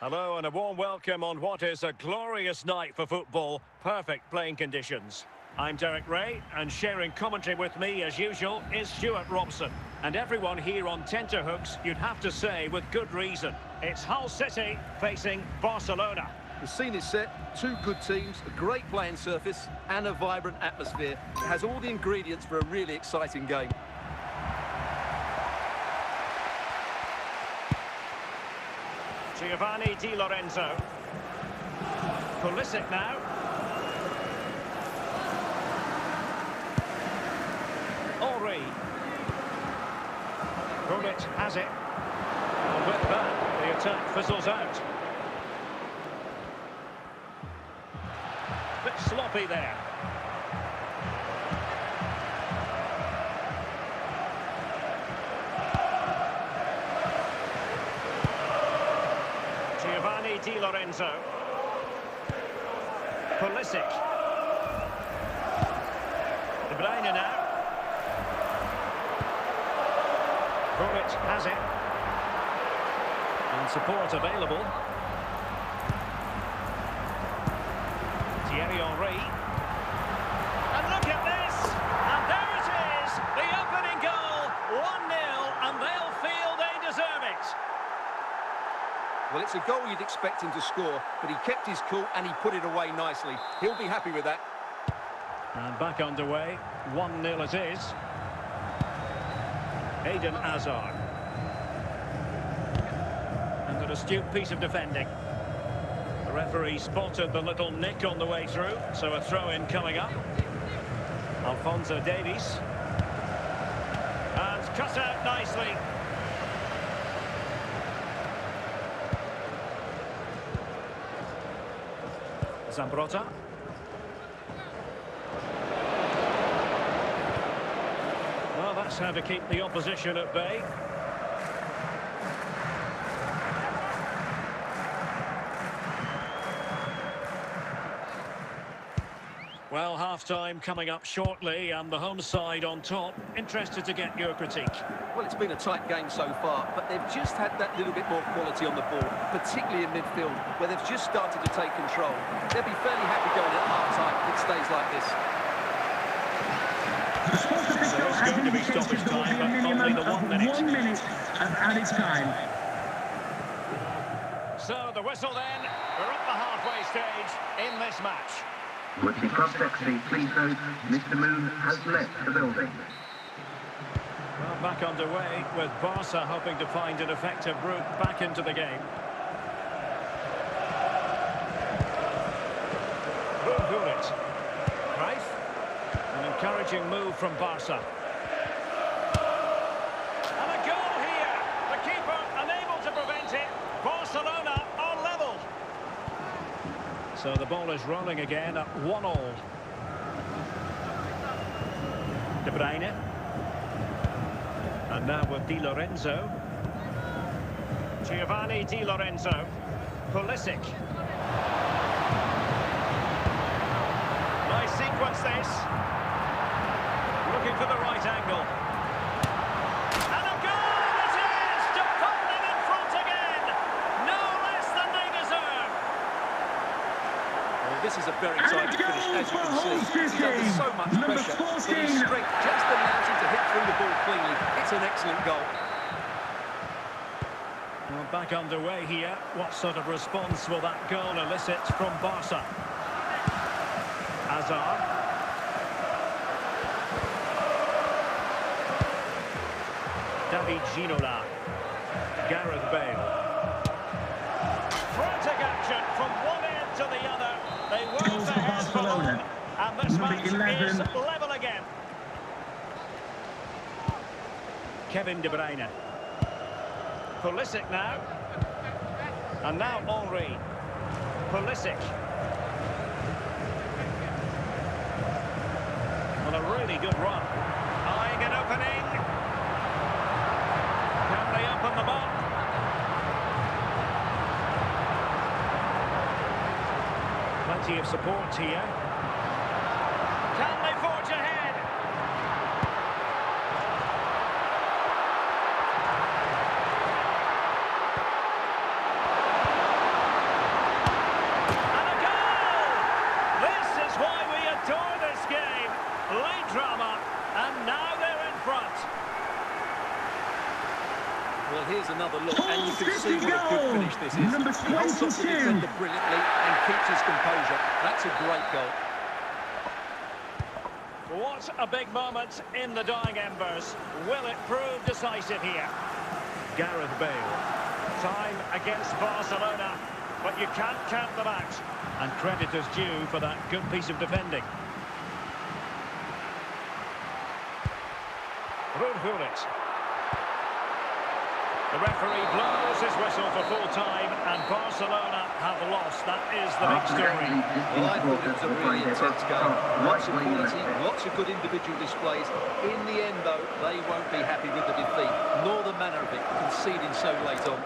B: Hello and a warm welcome on what is a glorious night for football. Perfect playing conditions. I'm Derek Ray, and sharing commentary with me, as usual, is Stuart Robson. And everyone here on tenterhooks, you'd have to say, with good reason. It's Hull City facing Barcelona.
C: The scene is set, two good teams, a great playing surface and a vibrant atmosphere. It has all the ingredients for a really exciting game.
B: Giovanni Di Lorenzo. Pulisic now. Henry. Bullet has it. And with that, the attack fizzles out. Bit sloppy there. Giovanni Di Lorenzo. Pulisic. De Bruyne now. Bullet has it. And support available. Thierry Henry. And look at this! And there it is! The opening goal! 1-0, and they'll feel they deserve it.
C: Well, it's a goal you'd expect him to score, but he kept his cool and he put it away nicely. He'll be happy with that.
B: And back underway. 1-0 it is. Eden Hazard. And an astute piece of defending. The referee spotted the little nick on the way through, so a throw-in coming up. Alphonso Davies. And cut out nicely. Zambrotta. Well, that's how to keep the opposition at bay. Well, half-time coming up shortly, and the home side on top. Interested to get your critique.
C: Well, it's been a tight game so far, but they've just had that little bit more quality on the ball, particularly in midfield, where they've just started to take control. They'll be fairly happy going at half-time if it stays like this.
D: The sports official has indicated there will be a minimum of 1 minute of added time.
B: So the whistle then. We're up the halfway stage in this match.
A: Would the club secretary please note Mr. Moon has left the building.
B: Well, back underway with Barca hoping to find an effective route back into the game. Bullet. Right. An encouraging move from Barca. And a goal here. The keeper unable to prevent it. Barcelona are level. So the ball is rolling again at 1-1. De Bruyne. And now with Di Lorenzo. Giovanni Di Lorenzo. Pulisic. Nice sequence this. Looking for the right angle. And a goal it is! To put them in front again! No less than they deserve!
C: Well, this is a very tight finish, as you can see. He's under so much pressure, but his strength just allows him to hit through the ball cleanly. It's an excellent goal.
B: Well, back underway here. What sort of response will that goal elicit from Barca? Hazard. David Ginola. Gareth Bale. Frantic action from one end to the other. They won't ahead for long. And this match is level again. Kevin De Bruyne. Pulisic now. And now Henry. Pulisic. Well, a really good run. Eyeing an opening. Can they open them up? Plenty of support here. Can they forge ahead? drama, and now they're in front.
C: Well, here's another look, and you can see what a good finish this is.
D: Number
C: He holds off the
D: 22.
C: defender brilliantly and keeps his composure. That's a great goal.
B: What a big moment in the dying embers. Will it prove decisive here? Gareth Bale. Time against Barcelona, but you can't count them out. And credit is due for that good piece of defending. Rudhulit. The referee blows his whistle for full time, and Barcelona have lost. That is the big story.
C: Well, I thought it was a really intense game. Lots of quality, lots of good individual displays. In the end, though, they won't be happy with the defeat, nor the manner of it, conceding so late on.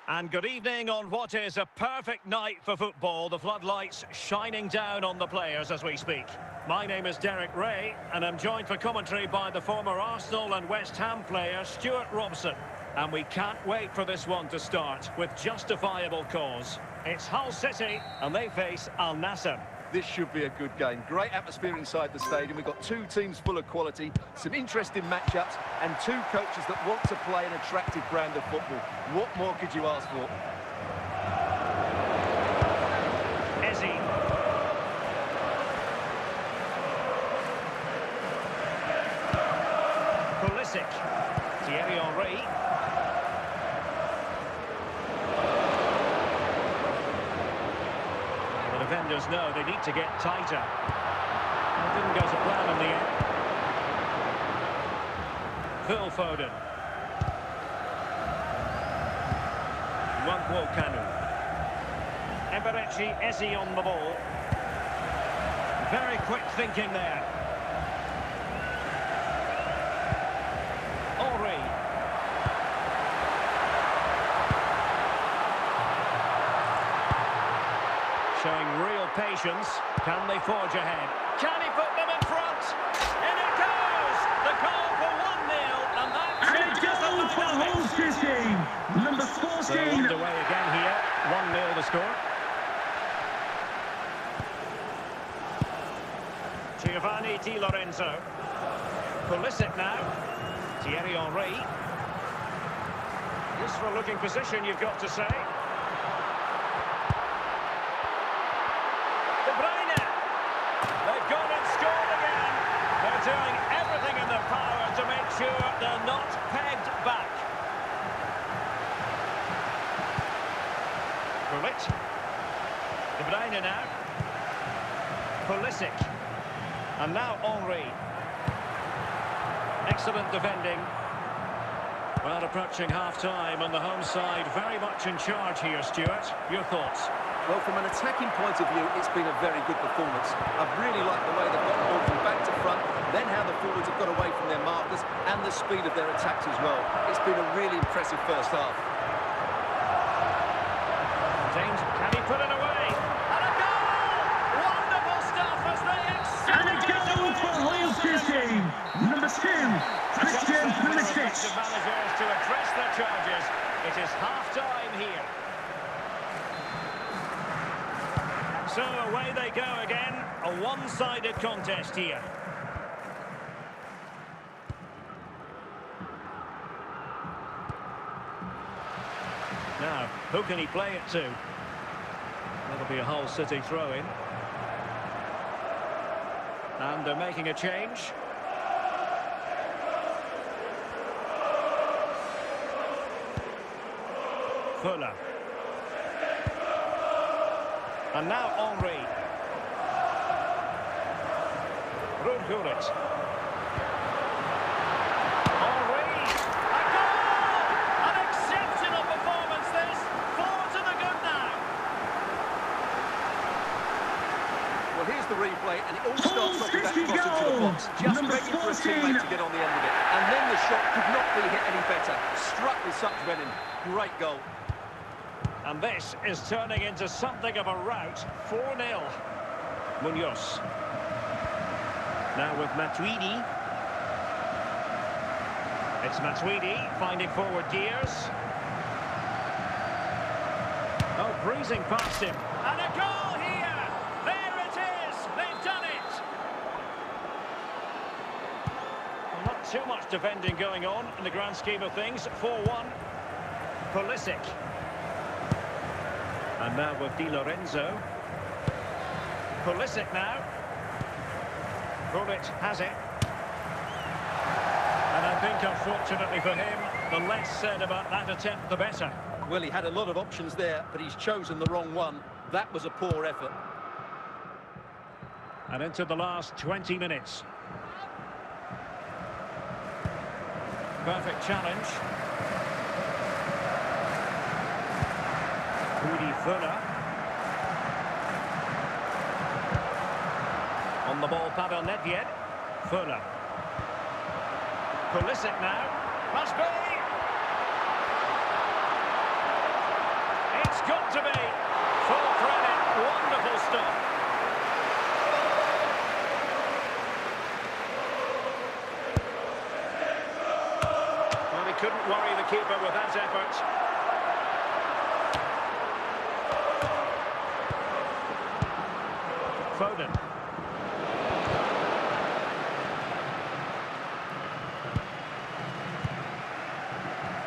B: And good evening on what is a perfect night for football. The floodlights shining down on the players as we speak. My name is Derek Ray, and I'm joined for commentary by the former Arsenal and West Ham player Stuart Robson. And we can't wait for this one to start with justifiable cause. It's Hull City, and they face Al Nassr.
C: This should be a good game. Great atmosphere inside the stadium. We've got two teams full of quality, some interesting matchups, and two coaches that want to play an attractive brand of football. What more could you ask for?
B: Ezzy. Pulisic. Thierry Henry. The defenders know they need to get tighter. It didn't go to plan in the end. Phil Foden. Wangwo Kanu. Eberechi Eze on the ball. Very quick thinking there. Henry. Showing real patience. Can they forge ahead? Can he put them in front? In it goes! The goal for 1-0, and that changes the dynamics.
D: Number 14.
B: So underway again here. 1-0 the score. Giovanni Di Lorenzo. Pulisic now. Thierry Henry. Useful looking position, you've got to say. De Bruyne. They've gone and scored again. They're doing everything in their power to make sure they're not pegged back. Gullit. De Bruyne now. Pulisic. And now Henry. Excellent defending. Well, approaching half-time and the home side very much in charge here, Stuart. Your thoughts?
C: Well, from an attacking point of view, it's been a very good performance. I've really liked the way they've got the ball from back to front, then how the forwards have got away from their markers, and the speed of their attacks as well. It's been a really impressive first half.
B: James, can he put it away? And a goal! Wonderful stuff as they
D: And a goal for Hull City. Number 2, Christian Pulisic.
B: Managers to address their charges. It is half-time here. So away they go again. A one-sided contest here. Now, who can he play it to? That'll be a Hull City throw-in. And they're making a change. Fuller. And now Henry. Gullit. Henry. A goal! An exceptional performance this. 4 to the good now.
C: Well, here's the replay, and it all starts off with that cross into the box. Just ready for a teammate to get on the end of it. And then the shot could not be hit any better. Struck with such venom. Great goal.
B: And this is turning into something of a rout. 4-0. Munoz. Now with Matuidi. It's Matuidi finding forward gears. Oh, breezing past him. And a goal here! There it is! They've done it! Well, not too much defending going on in the grand scheme of things. 4-1. Pulisic. And now with Di Lorenzo. Pulisic now. Gullit has it. And I think, unfortunately for him, the less said about that attempt, the better.
C: Well, he had a lot of options there, but he's chosen the wrong one. That was a poor effort.
B: And into the last 20 minutes. Perfect challenge. Fuller. On the ball, Pavel Nedved. Fuller. Pulisic now. Must be. It's got to be. Full credit. Wonderful stuff. Well, he couldn't worry the keeper with that effort. Foden.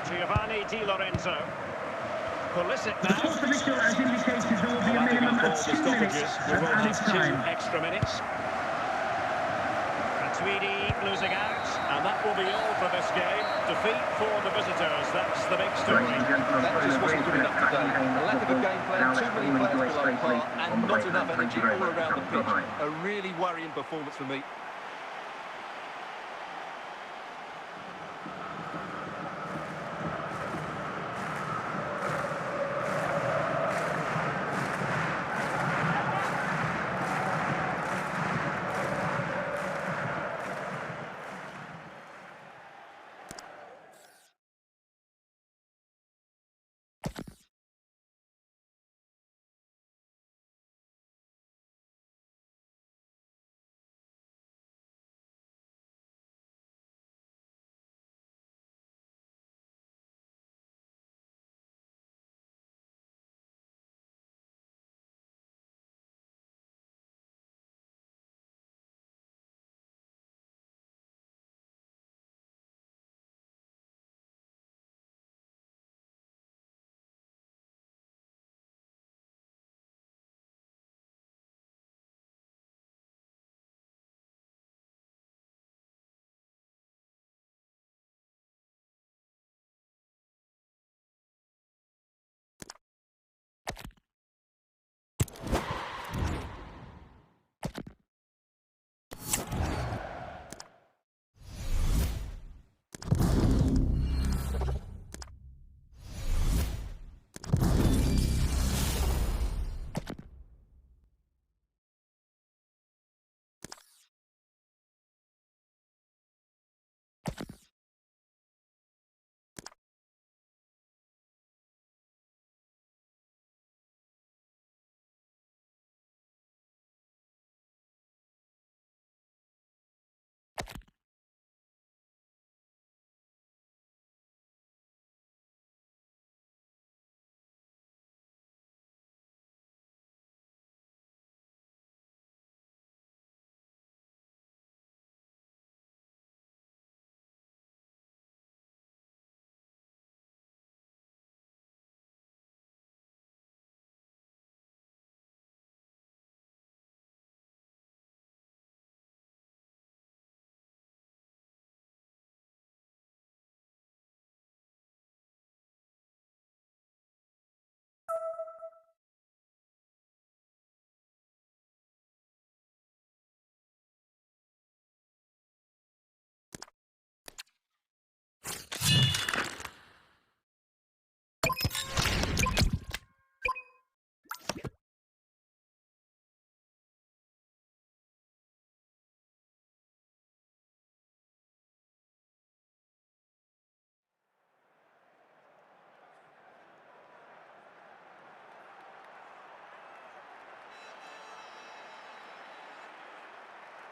B: Giovanni Di Lorenzo. Pulisic now.
D: The fourth official has indicated there will be a minimum of 2 minutes of added time.
B: 2 extra minutes. Matuidi losing out. And that will be all for this game. Defeat for the visitors. That's the big story.
C: That just wasn't good enough today. A lack of a game plan, too many players below par, and not enough energy all around the pitch. A really worrying performance for me.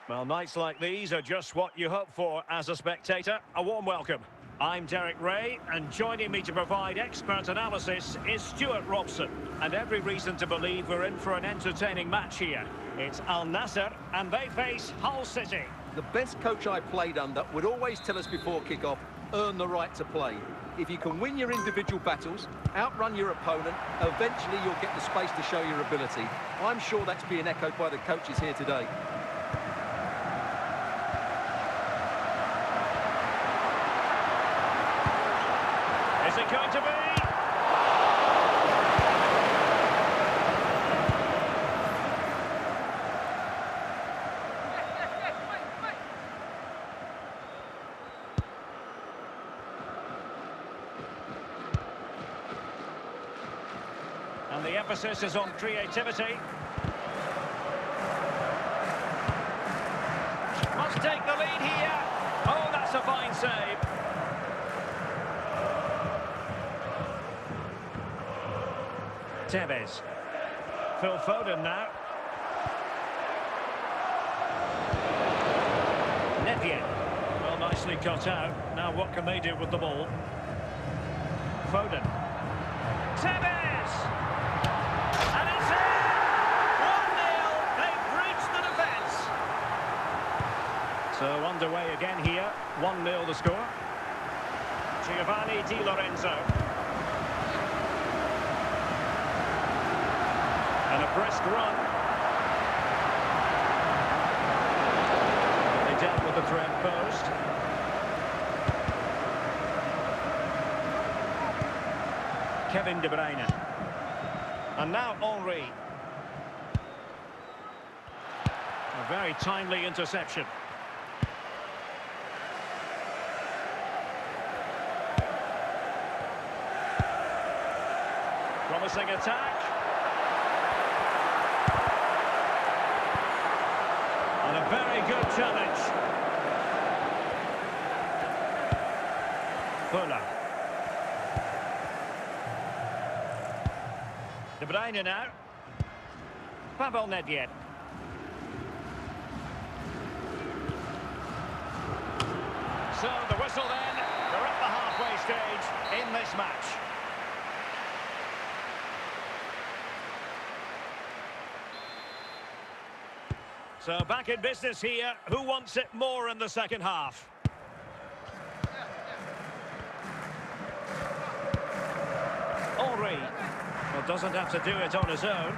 B: Well, nights like these are just what you hope for as a spectator. A warm welcome. I'm Derek Ray, and joining me to provide expert analysis is Stuart Robson. And every reason to believe we're in for an entertaining match here. It's Al Nassr, and they face Hull City.
C: The best coach I played under would always tell us before kick-off, earn the right to play. If you can win your individual battles, outrun your opponent, eventually you'll get the space to show your ability. I'm sure that's being echoed by the coaches here today.
B: Is it going to be? And the emphasis is on creativity. Must take the lead here. Oh, that's a fine save. Tevez. Phil Foden now. Nevian. Well, nicely cut out. Now what can they do with the ball? Foden. Tevez! And it's in! 1-0. They've breached the defence. So underway again here. 1-0 the score. Giovanni Di Lorenzo. And a brisk run. They dealt with the threat post. Kevin De Bruyne. And now Henry. A very timely interception. Promising attack. And a very good challenge. Fuller. De Bruyne now. Pavel Nedved. So the whistle then. They're at the halfway stage in this match. So back in business here. Who wants it more in the second half? Henry. Well, doesn't have to do it on his own.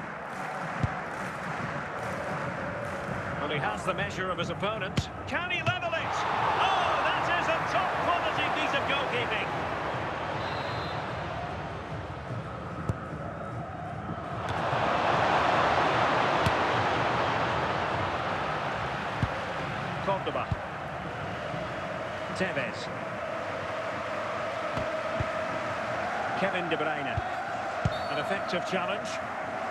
B: Well, he has the measure of his opponent. Can he level it? Oh, that is a top-quality piece of goalkeeping. Cordoba. Tevez. Kevin De Bruyne. An effective challenge.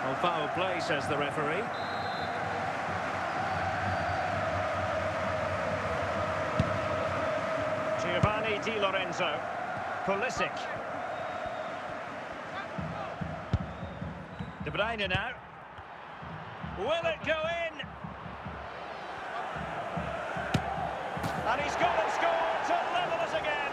B: Well, foul play, says the referee. Giovanni Di Lorenzo. Pulisic. De Bruyne now. Will it go in? And he's gone and scored to level us again.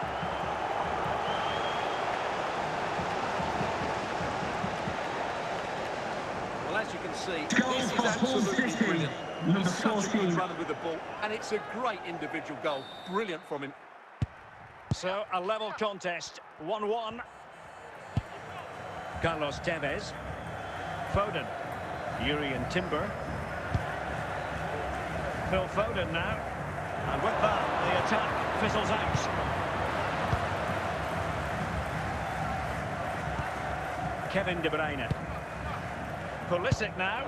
C: Well, as you can see, this is absolutely brilliant. He's such a good runner with the ball, and it's a great individual goal. Brilliant from him.
B: So, a level contest, 1-1. Carlos Tevez. Foden. Urian Timber. Phil Foden now. And with that, the attack fizzles out. Kevin De Bruyne. Pulisic now.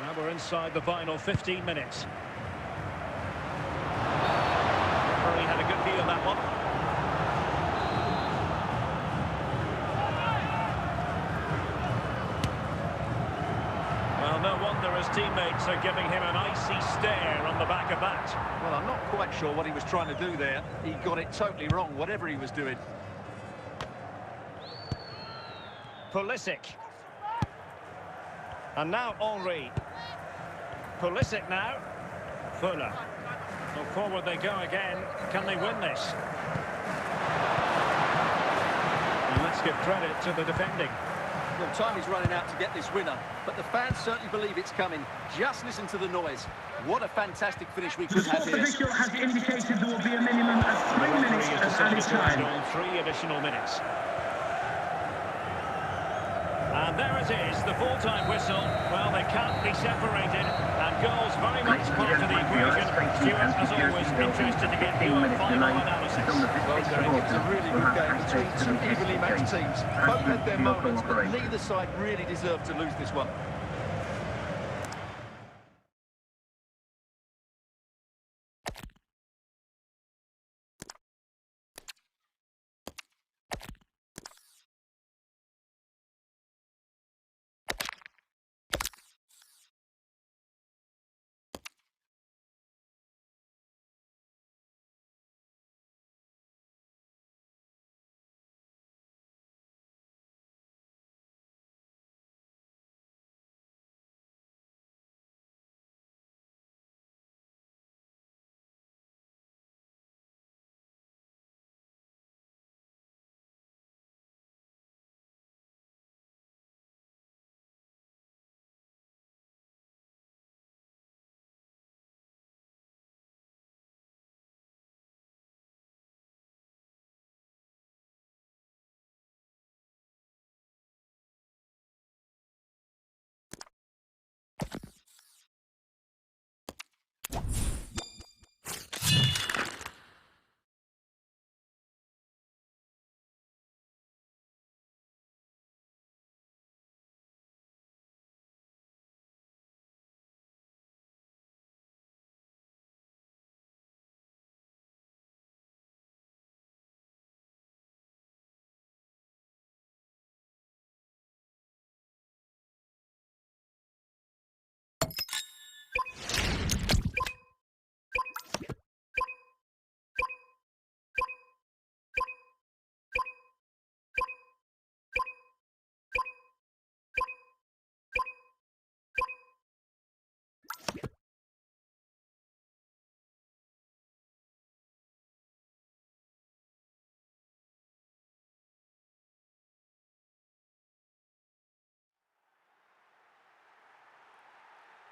B: Now we're inside the final 15 minutes. Referee had a good view of that one. Well, no wonder his teammates are giving him an icy stare on the back of that.
C: Well, I'm not quite sure what he was trying to do there. He got it totally wrong, whatever he was doing.
B: Pulisic. And now Henry. Pulisic now. Fuller. So forward they go again. Can they win this? And let's give credit to the defending.
C: Well, time is running out to get this winner, but the fans certainly believe it's coming. Just listen to the noise. What a fantastic finish we could have here.
D: The official has indicated there will be a minimum of 3 minutes of added time.
B: 3 additional minutes. And there it is, the full-time whistle. Well, they can't be separated, and goals very much part of the equation. Stuart, as always, interested to get your final analysis.
C: Well, Derek, it's a really good game between two evenly matched teams. Both had their moments, but neither side really deserved to lose this one.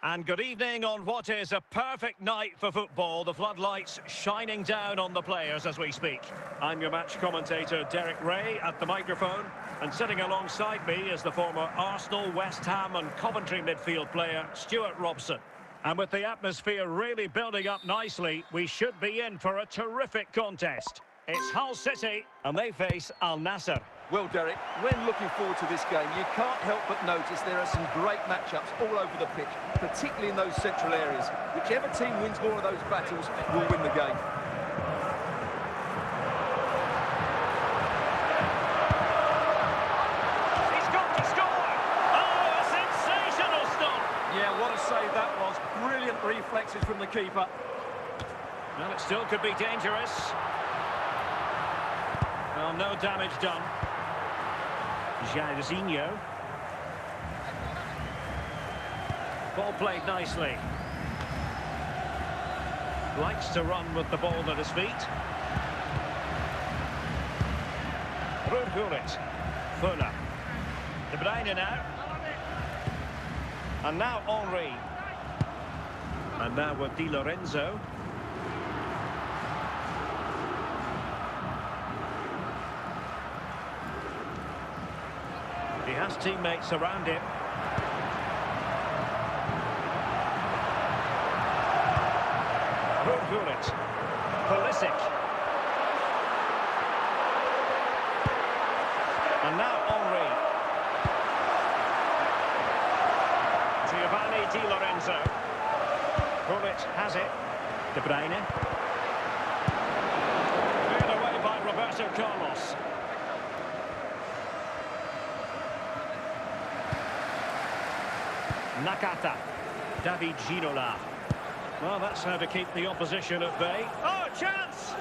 B: And good evening on what is a perfect night for football. The floodlights shining down on the players as we speak. I'm your match commentator, Derek Ray, at the microphone. And sitting alongside me is the former Arsenal, West Ham and Coventry midfield player, Stuart Robson. And with the atmosphere really building up nicely, we should be in for a terrific contest. It's Hull City, and they face Al Nassr.
C: Well, Derek, when looking forward to this game, you can't help but notice there are some great matchups all over the pitch, particularly in those central areas. Whichever team wins more of those battles will win the game.
B: He's got to score! Oh, a sensational stop!
C: Yeah, what a save that was. Brilliant reflexes from the keeper.
B: Well, it still could be dangerous. Well, no damage done. Jairzinho. Ball played nicely. Likes to run with the ball at his feet. Ruud. Fuller. De Bruyne now. And now Henry. And now with Di Lorenzo. He has teammates around him. Ruud. Pulisic. And now Henry. Giovanni Di Lorenzo. Ruud has it. De Bruyne. Cleared away by Roberto Carlos. Nakata. David Ginola. Well, that's how to keep the opposition at bay. Oh, chance!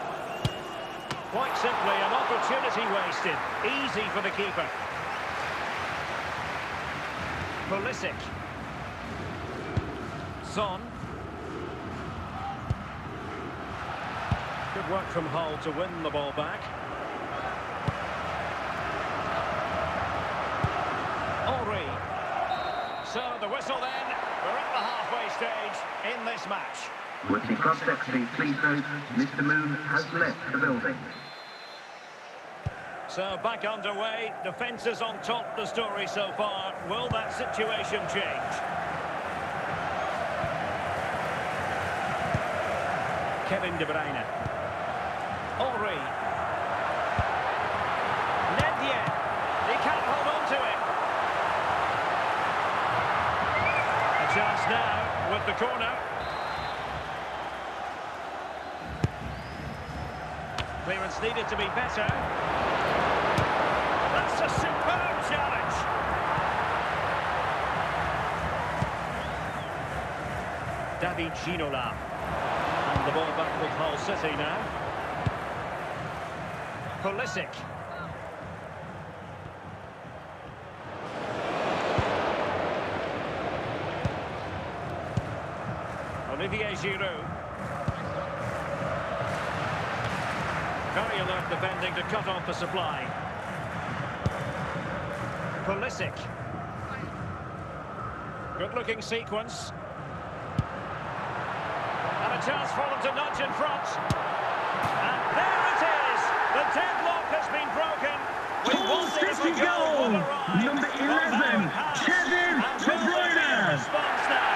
B: Quite simply, an opportunity wasted. Easy for the keeper. Pulisic. Son. Good work from Hull to win the ball back. Henry. So the whistle then. We're at the halfway stage in this match.
A: With the prospect being please note, Mr. Moon has left the building.
B: So back underway. Defence is on top, the story so far. Will that situation change? Kevin De Bruyne. Henry. Nedved. He can't hold on to it. A chance now with the corner. Clearance needed to be better. That's a superb challenge. David Ginola. And the ball back with Hull City now. Pulisic. Olivier Giroud. Very alert defending to cut off the supply. Pulisic. Good-looking sequence. And a chance for them to nudge in front. And there it is! The deadlock has been broken. We wanted if a goal would arrive.
D: Number 11, Kevin De Bruyne.
B: Response now.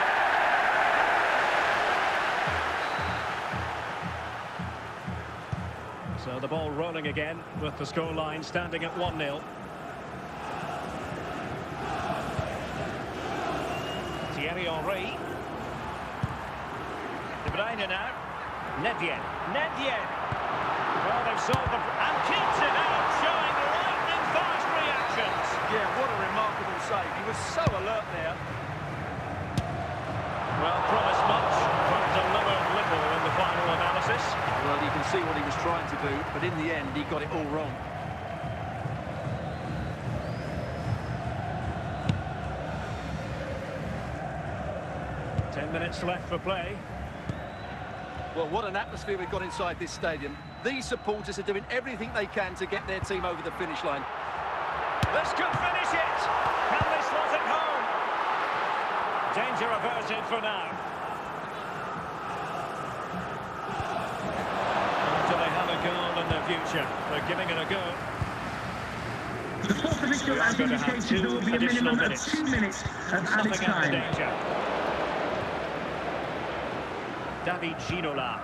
B: So the ball rolling again with the scoreline standing at 1-0. Thierry Henry. De Bruyne now. Nedved. Well, they've solved the... And keeps it out, showing lightning fast reactions.
C: Yeah, what a remarkable save. He was so alert there.
B: Well, promised much, but delivered little in the final analysis.
C: Well, you can see what he was trying to do, but in the end, he got it all wrong.
B: Minutes left for play.
C: Well, what an atmosphere we've got inside this stadium. These supporters are doing everything they can to get their team over the finish line.
B: This could finish it. Can they slot it home? Danger averted for now. Do they have a goal in their future? They're giving it a go.
D: The fourth official has indicated there will be a minimum of 2 minutes of added time.
B: Danger. David Ginola.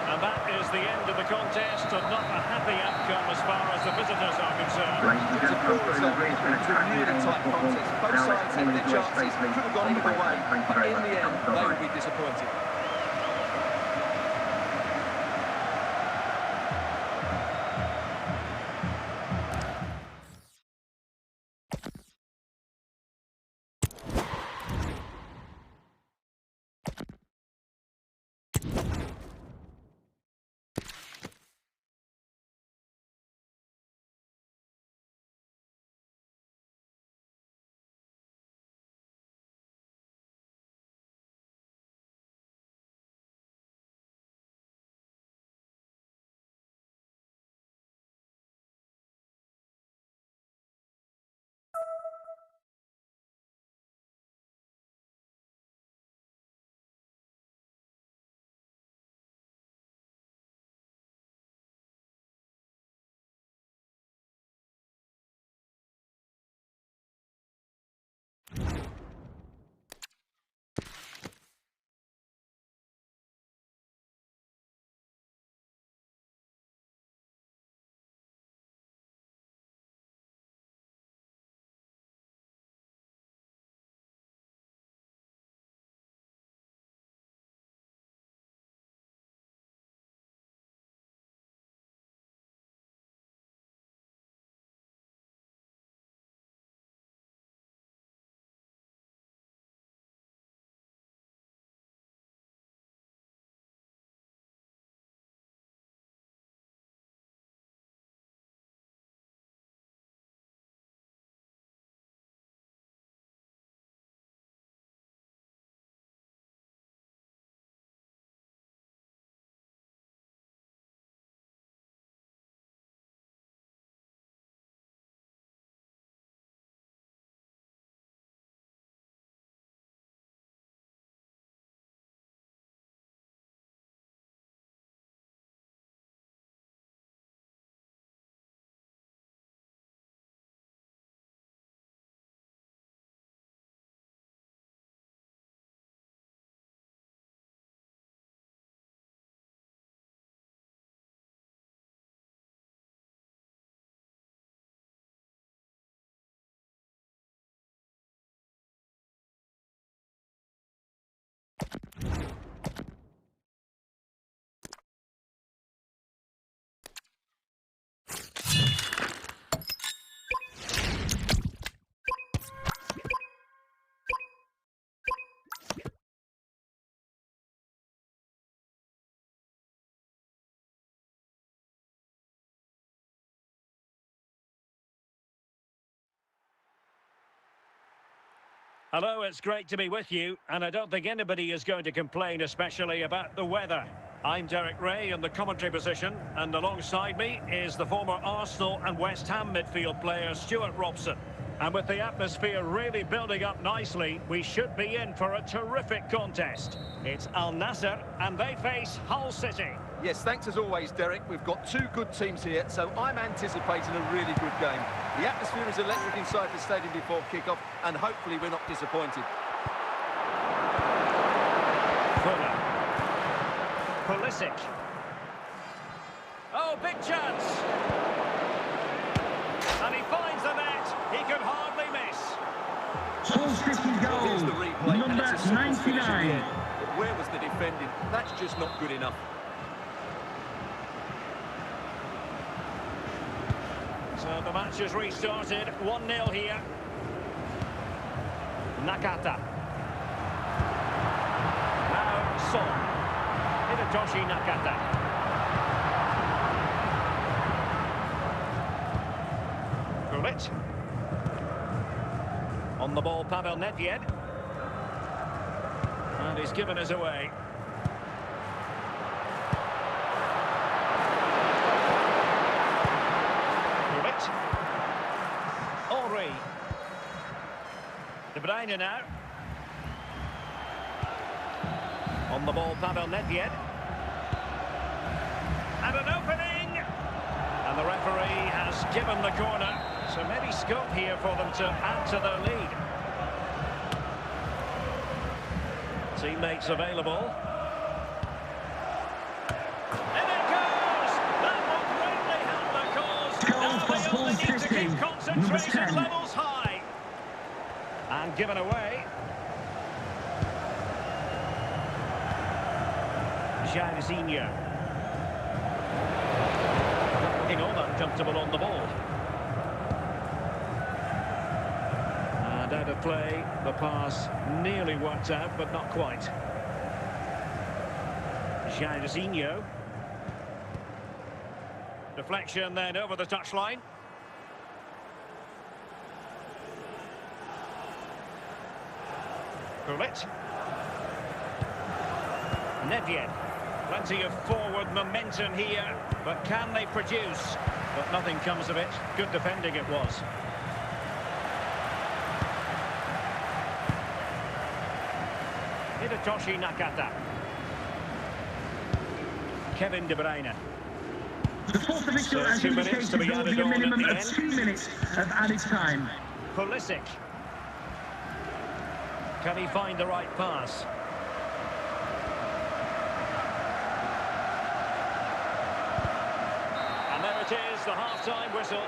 B: And that is the end of the contest, and not a happy outcome as far as the visitors are concerned.
C: It's a poor result. It's a really tight contest. Both sides had their chances, could have gone either way, but in the end, they will be disappointed.
B: Hello, it's great to be with you, and I don't think anybody is going to complain, especially about the weather. I'm Derek Ray in the commentary position, and alongside me is the former Arsenal and West Ham midfield player Stuart Robson. And with the atmosphere really building up nicely, we should be in for a terrific contest. It's Al Nassr, and they face Hull City.
C: Yes, thanks as always, Derek. We've got two good teams here, so I'm anticipating a really good game. The atmosphere is electric inside the stadium before kick-off, and hopefully we're not disappointed.
B: Fuller. Pulisic. Oh, big chance. And he finds the net. He could hardly miss.
D: Hull City goal,
C: Here's the replay, and it's a simple finish at the
D: 99.
C: end. But where was the defending? That's just not good enough.
B: So the match has restarted, 1-0 here. Nakata. Now Son. Hidetoshi Nakata. Gullit. On the ball, Pavel Nedved. And he's given us away. Bruyne now. On the ball, Pavel Nedved. And an opening! And the referee has given the corner. So maybe scope here for them to add to their lead. Teammates available. And it goes! That will greatly help the cause. Now they only need to keep concentration levels high. And given away. Jairzinho. Looking all uncomfortable on the ball. And out of play, the pass nearly worked out, but not quite. Jairzinho. Deflection then over the touchline. Gullit. Nedved. Plenty of forward momentum here, but can they produce? But nothing comes of it. Good defending it was. Hidetoshi Nakata. Kevin De Bruyne.
D: The fourth official has
B: 2 minutes
D: indicated
B: to be
D: there will
B: added
D: be a
B: on at
D: minimum
B: the
D: of
B: end.
D: 2 minutes of added time.
B: Pulisic. Can he find the right pass? And there it is, the half-time whistle.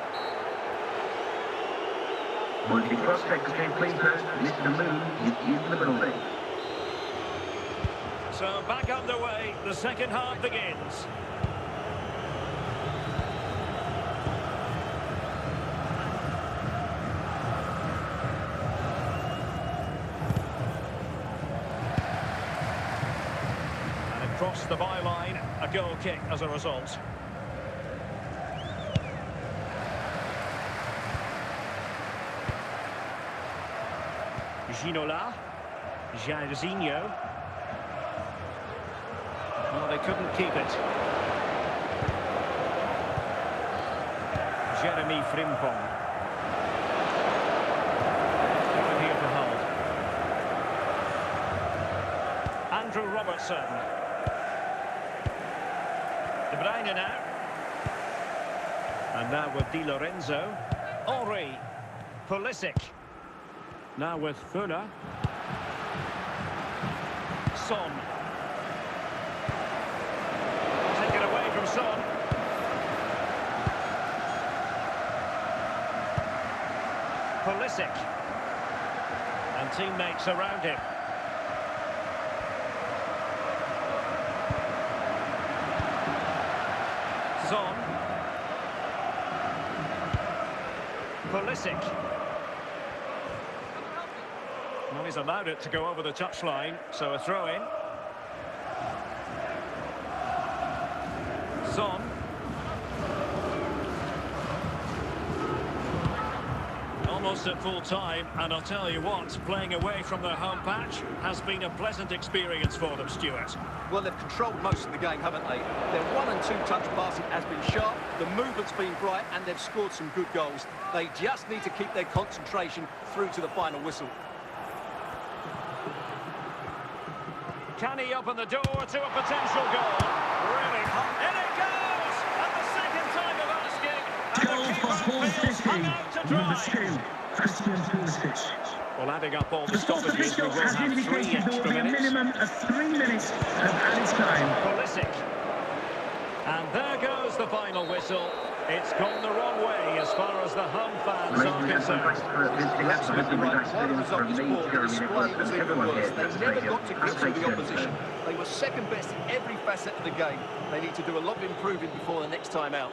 A: Multi cross-check between Clinkers, Mr. Moon is in the building.
B: So back underway, the second half begins. And across the byline, a goal kick as a result. Ginola. Jairzinho. Well, they couldn't keep it. Jeremy Frimpong. Given here to hold. Andrew Robertson. De Bruyne now. And now with Di Lorenzo. Henry. Pulisic. Now with Fuller. Son. Taken away from Son. Pulisic. And teammates around him. Son. Pulisic. Well, he's allowed it to go over the touchline, so a throw-in. Son. Almost at full time, and I'll tell you what, playing away from their home patch has been a pleasant experience for them, Stuart.
C: Well, they've controlled most of the game, haven't they? Their 1- and 2-touch passing has been sharp, the movement's been bright, and they've scored some good goals. They just need to keep their concentration through to the final whistle.
B: Can he open the door to a potential goal? Really hot. In it goes! And the second time of asking.
D: Goal for Hull City, number 2, Christian Pulisic.
B: Well, adding up all the
D: The fourth
B: stoppages, we
D: official
B: will
D: has
B: have 3
D: indicated there will
B: extra
D: be a
B: minutes.
D: minimum of 3 minutes of added time.
B: Pulisic. And there goes the final whistle. It's gone the wrong way as far as the home fans
A: Ladies
B: are
A: and gentlemen, thanks
B: concerned.
A: for visiting us.
C: Absolutely
A: Mr.
C: right.
A: Matchday
C: While the result
A: from
C: was
A: me,
C: poor, the
A: Jeremy
C: display
A: Nicholas,
C: was
A: and
C: even
A: everyone
C: worse.
A: here
C: They
A: at the
C: never
A: stadium.
C: got to grips
A: Stay
C: with the
A: tuned,
C: opposition.
A: sir.
C: They were second best in every facet of the game. They need to do a lot of improving before the next time out.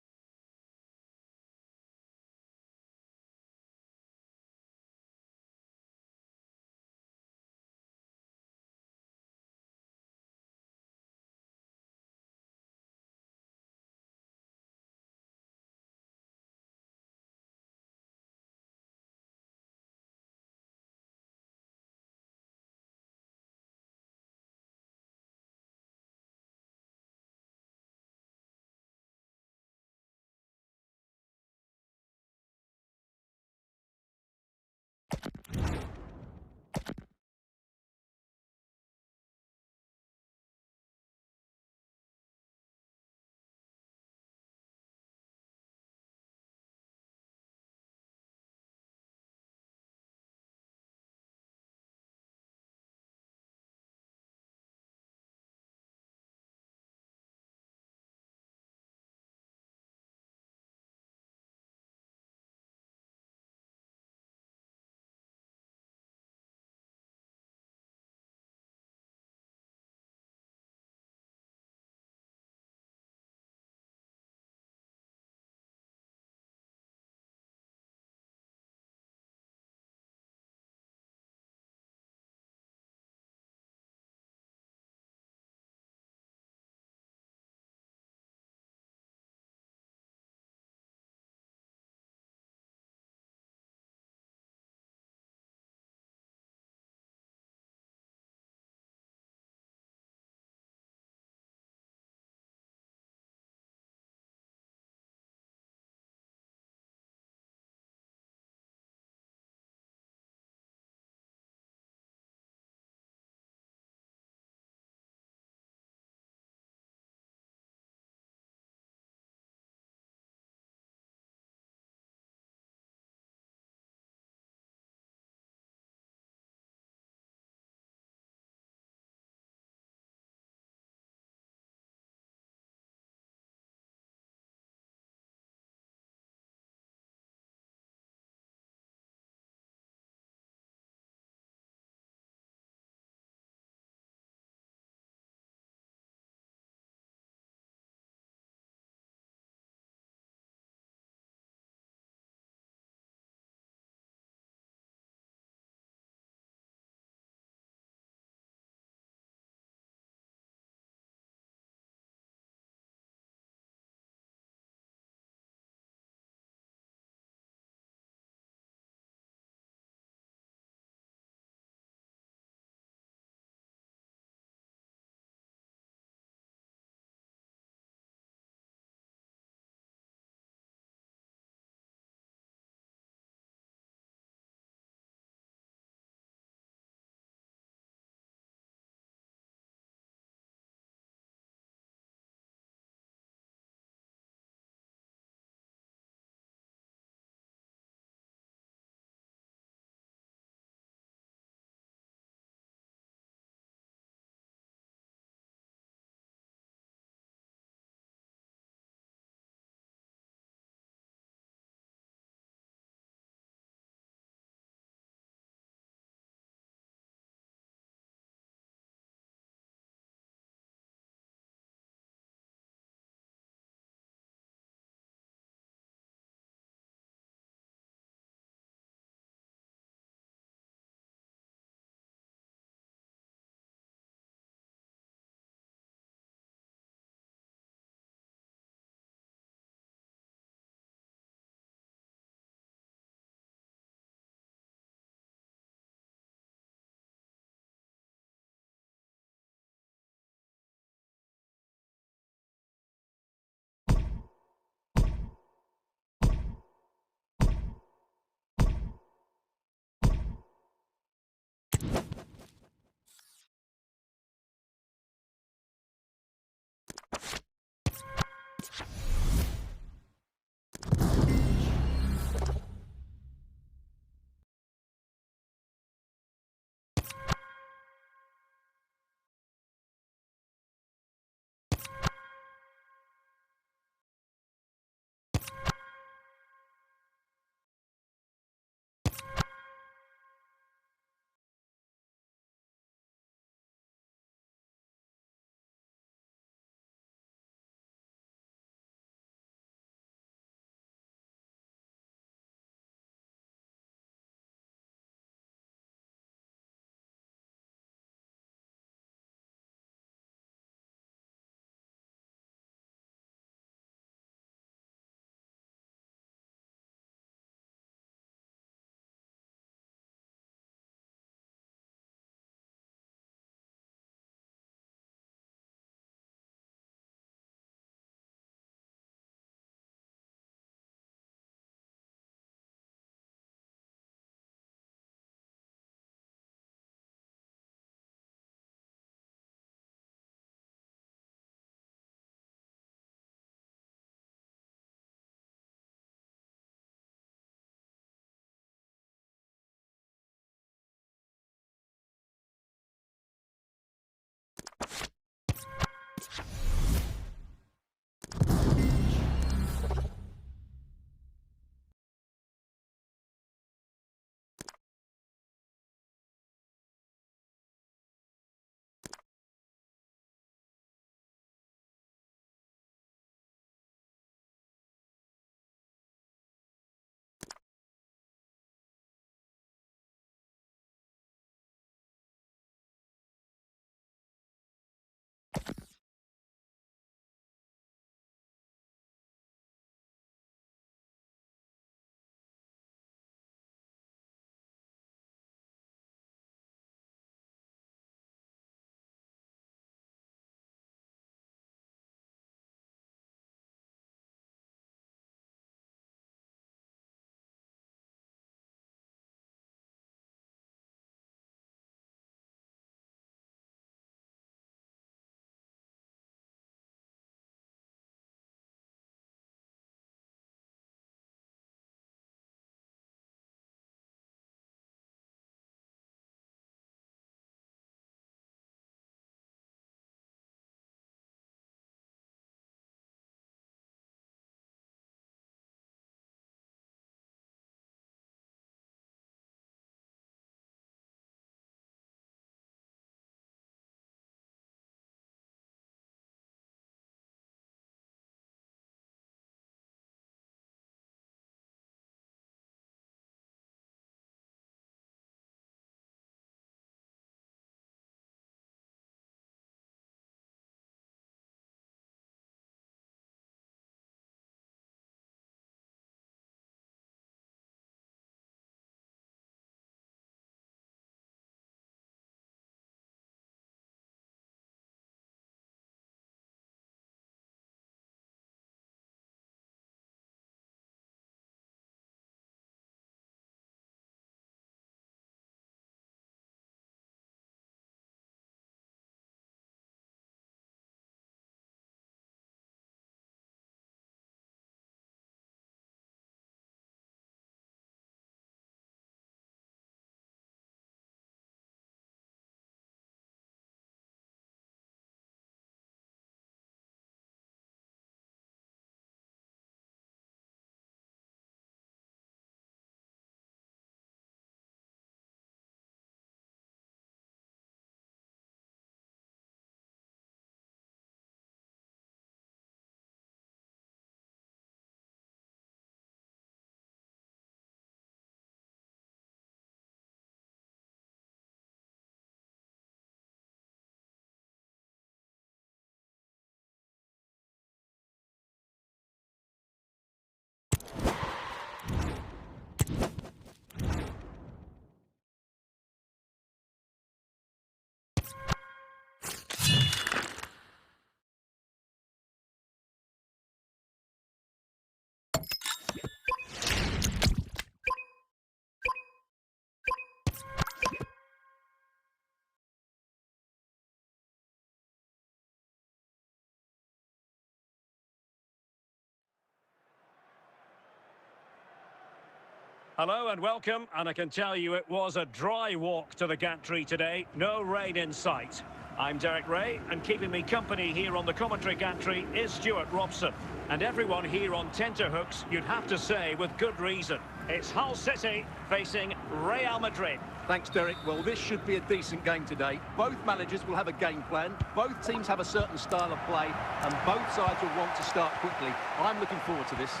B: Hello and welcome, and I can tell you it was a dry walk to the gantry today. No rain in sight. I'm Derek Ray, and keeping me company here on the commentary gantry is Stuart Robson. And everyone here on tenterhooks, you'd have to say with good reason. It's Hull City facing Real Madrid.
C: Thanks, Derek. Well, this should be a decent game today. Both managers will have a game plan. Both teams have a certain style of play, and both sides will want to start quickly. I'm looking forward to this.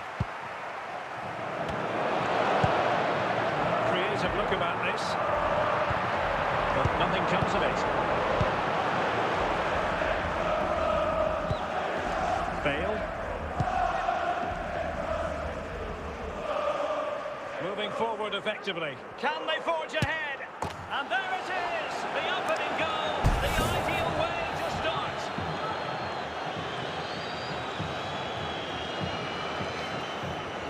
B: Creative look about this, but nothing comes of it. Bale. Moving forward effectively. Can they forge ahead? And there it is! The opening goal! The ideal way to start!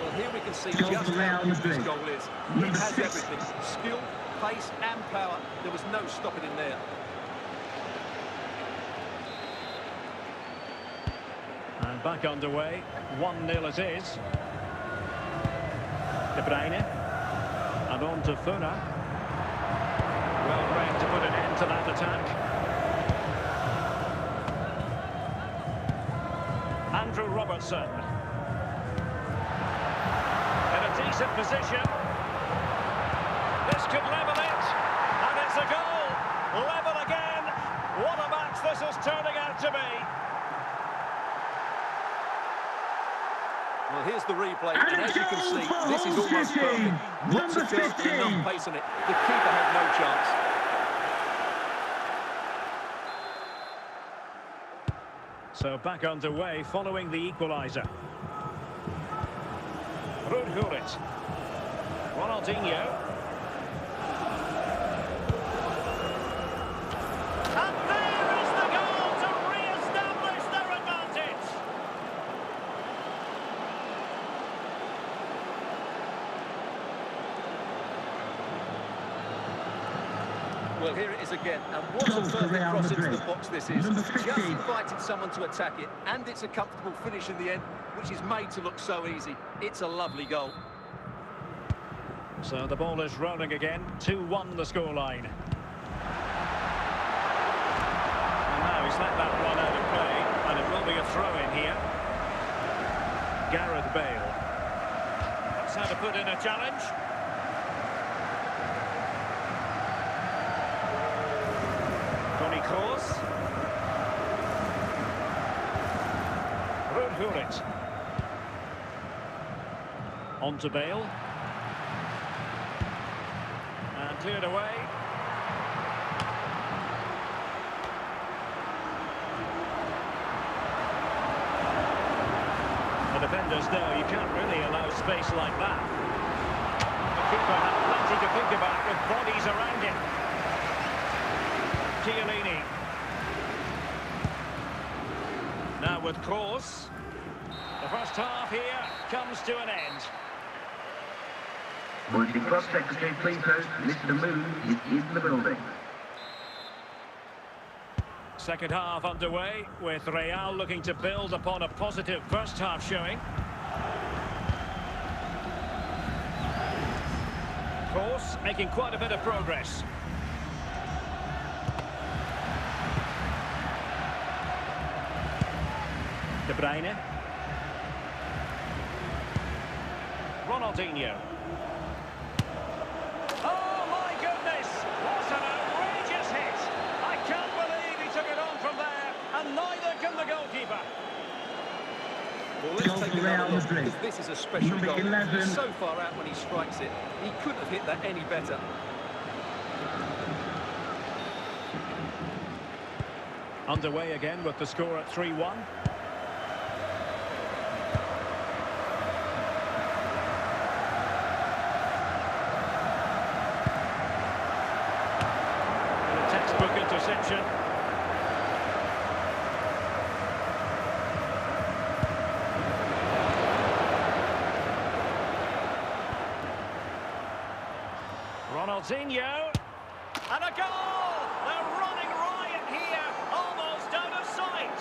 C: Well, here we can see just how good this goal is. It has everything. Skill, pace and power. There was no stopping in there.
B: And back underway. 1-0 it is. De Bruyne. And on to Funa. Well read to put an end to that attack. Andrew Robertson. In a decent position. This could level it. And it's a goal. Level again. What a match this is turning out to be.
C: Well, here's the replay, and as you can see, this is almost perfect. Lots of curve and enough pace on it. The keeper had no chance.
B: So back underway following the equaliser. Rudhurit. Ronaldinho. And there is the goal to re-establish their advantage.
C: Well, here it is again, and what a perfect cross into the box this is. Just invited someone to attack it, and it's a comfortable finish in the end, which is made to look so easy. It's a lovely goal.
B: So the ball is rolling again, 2-1 the scoreline. And now he's let that one out of play, and it will be a throw-in here. Gareth Bale. That's how to put in a challenge. Toni Kroos. Rudhurit. On to Bale. And cleared away. The defenders know you can't really allow space like that. The keeper had plenty to think about with bodies around him. Chiellini. Now with Kroos. The first half here comes to an end.
A: Would the club secretary please note Mr. Moon is in the building.
B: Second half underway with Real looking to build upon a positive first half showing. Kroos making quite a bit of progress. De Bruyne. Ronaldinho. Oh my goodness! What an outrageous hit! I can't believe he took it on from there, and neither can the goalkeeper.
C: Well, let's take another look, because this is a special
D: Number
C: goal.
D: 11.
C: He's so far out when he strikes it. He couldn't have hit that any better.
B: Underway again with the score at 3-1. Textbook interception. Ronaldinho. And a goal! They're running riot here, almost out of sight.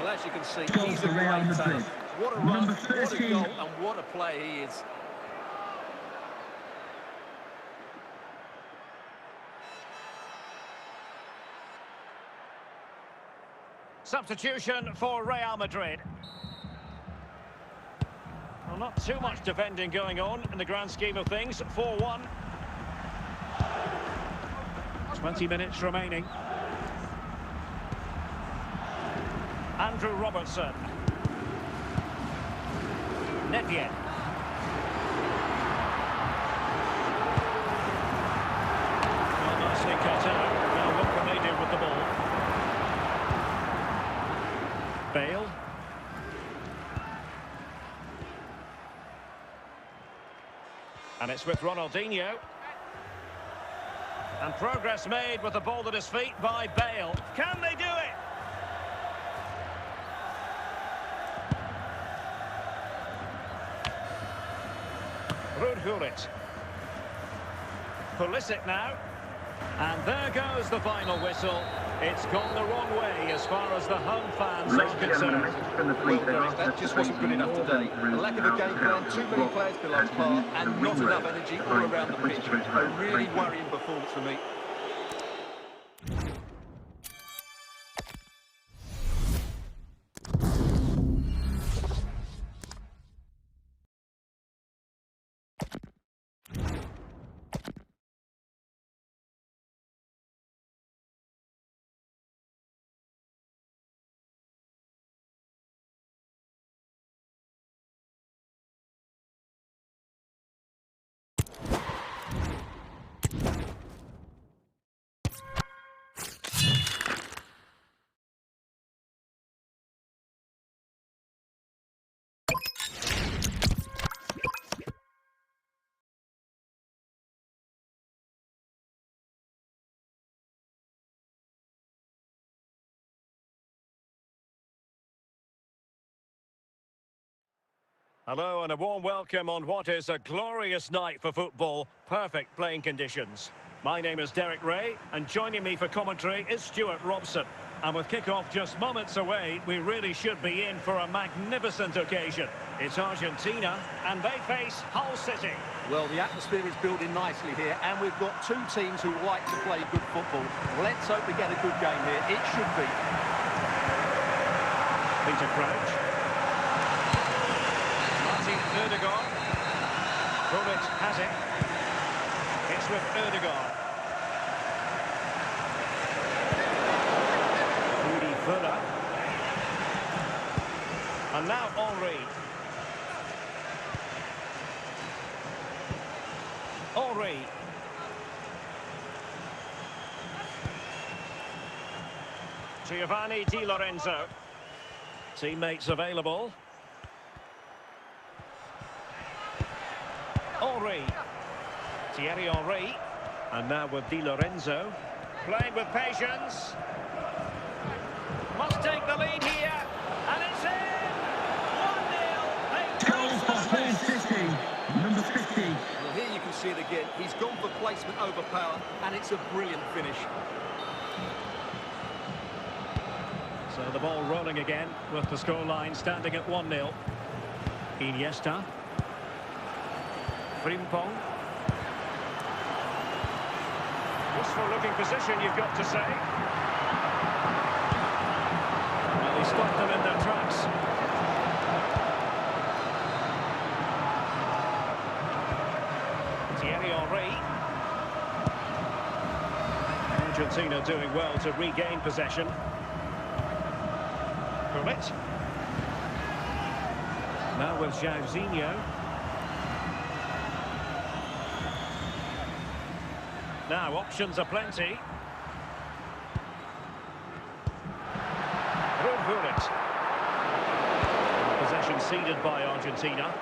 C: Well, as you can see,
D: Goal
C: he's a
D: for Real
C: great
D: Madrid.
C: talent. What a run,
D: Number
C: what a
D: 13.
C: goal, and what a player he is.
B: Substitution for Real Madrid. Well, not too much defending going on in the grand scheme of things. 4-1. 20 minutes remaining. Andrew Robertson. Nedved. Well, nicely cut out. Now what can they do with the ball? Bale. And it's with Ronaldinho. And progress made with the ball at his feet by Bale. Can they do it? Rudhulit. Pulisic now. And there goes the final whistle. It's gone the wrong way as far as the home fans are concerned.
C: Well, Derek, that just wasn't good enough today. A lack of a game plan, too many players below par, and not enough energy all around the pitch. A really worrying performance for me.
B: Hello and a warm welcome on what is a glorious night for football. Perfect playing conditions. My name is Derek Ray, and joining me for commentary is Stuart Robson. And with kick-off just moments away, we really should be in for a magnificent occasion. It's Argentina, and they face Hull City.
C: Well, the atmosphere is building nicely here, and we've got two teams who like to play good football. Let's hope we get a good game here. It should be.
B: Peter Crouch. Ødegaard. Bullet has it. It's with Ødegaard. Rudy Fuller. And now Henry. Henry. Giovanni Di Lorenzo. Teammates available. Henry. Thierry Henry. And now with Di Lorenzo. Playing with patience. Must take the lead here. And it's in! 1-0.
D: Goal for Hull City, number 50.
C: Well, here you can see it again. He's gone for placement over power, and it's a brilliant finish.
B: So the ball rolling again with the scoreline standing at 1-0. Iniesta. Frimpong. Useful looking position, you've got to say. Well, he stopped them in their tracks. Thierry Henry. Argentina doing well to regain possession. Bullet. Now with Jairzinho. Now, options are plenty. Rudhulit. Possession ceded by Argentina.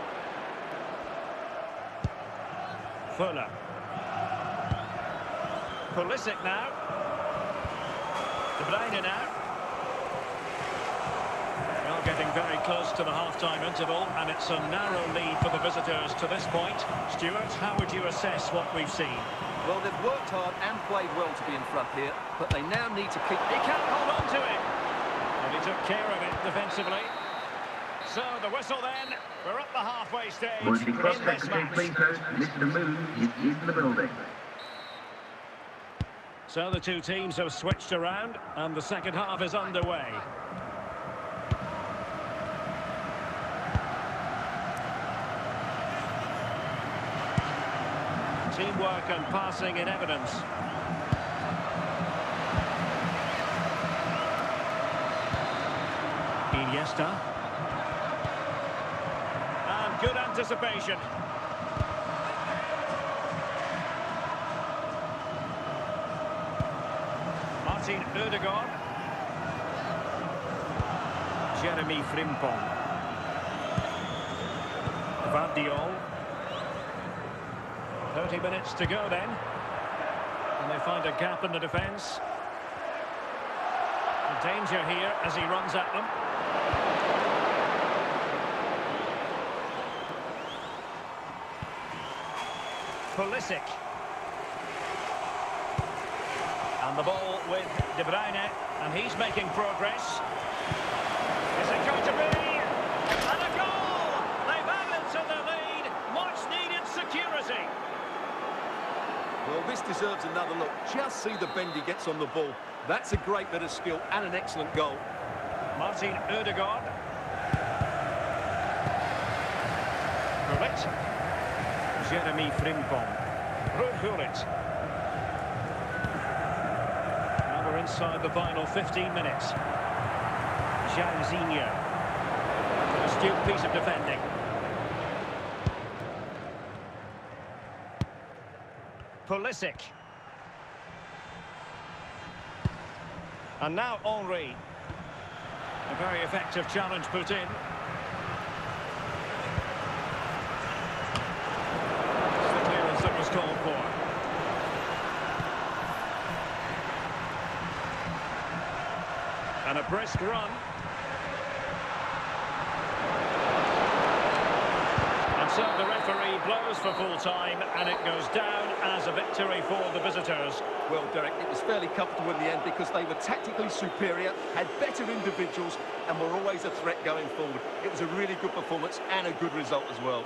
B: Fuller. Pulisic now. De Bruyne now. Well, getting very close to the half-time interval, and it's a narrow lead for the visitors to this point. Stuart, how would you assess what we've seen?
C: Well, they've worked hard and played well to be in front here, but they now need to keep...
B: He can't hold on to it. And But he took care of it defensively. So the whistle then. We're up the halfway stage
A: Would the
B: in
A: cross
B: this
A: secretary
B: match.
A: please host Mr. Moon is in the building.
B: So the two teams have switched around and the second half is underway. Teamwork and passing in evidence. Iniesta. And good anticipation. Martin Ødegaard. Jeremy Frimpong. Vardiol. 30 minutes to go then. And they find a gap in the defence. The danger here as he runs at them. Pulisic. And the ball with De Bruyne, and he's making progress. Is it going to be? And a goal! They've added to the lead. Much needed security.
C: Well, this deserves another look. Just see the bend he gets on the ball. That's a great bit of skill and an excellent goal.
B: Martin Ødegaard. Gullit. Jeremy Frimpong. Gullit. Now we're inside the final 15 minutes. Jairzinho. An astute piece of defending. Pulisic. And now Henry. A very effective challenge put in. It's the clearance that was called for. And a brisk run. And so the referee blows for full time, and it goes down as a victory for the visitors.
C: Well, Derek, it was fairly comfortable in the end because they were tactically superior, had better individuals, and were always a threat going forward. It was a really good performance and a good result as well.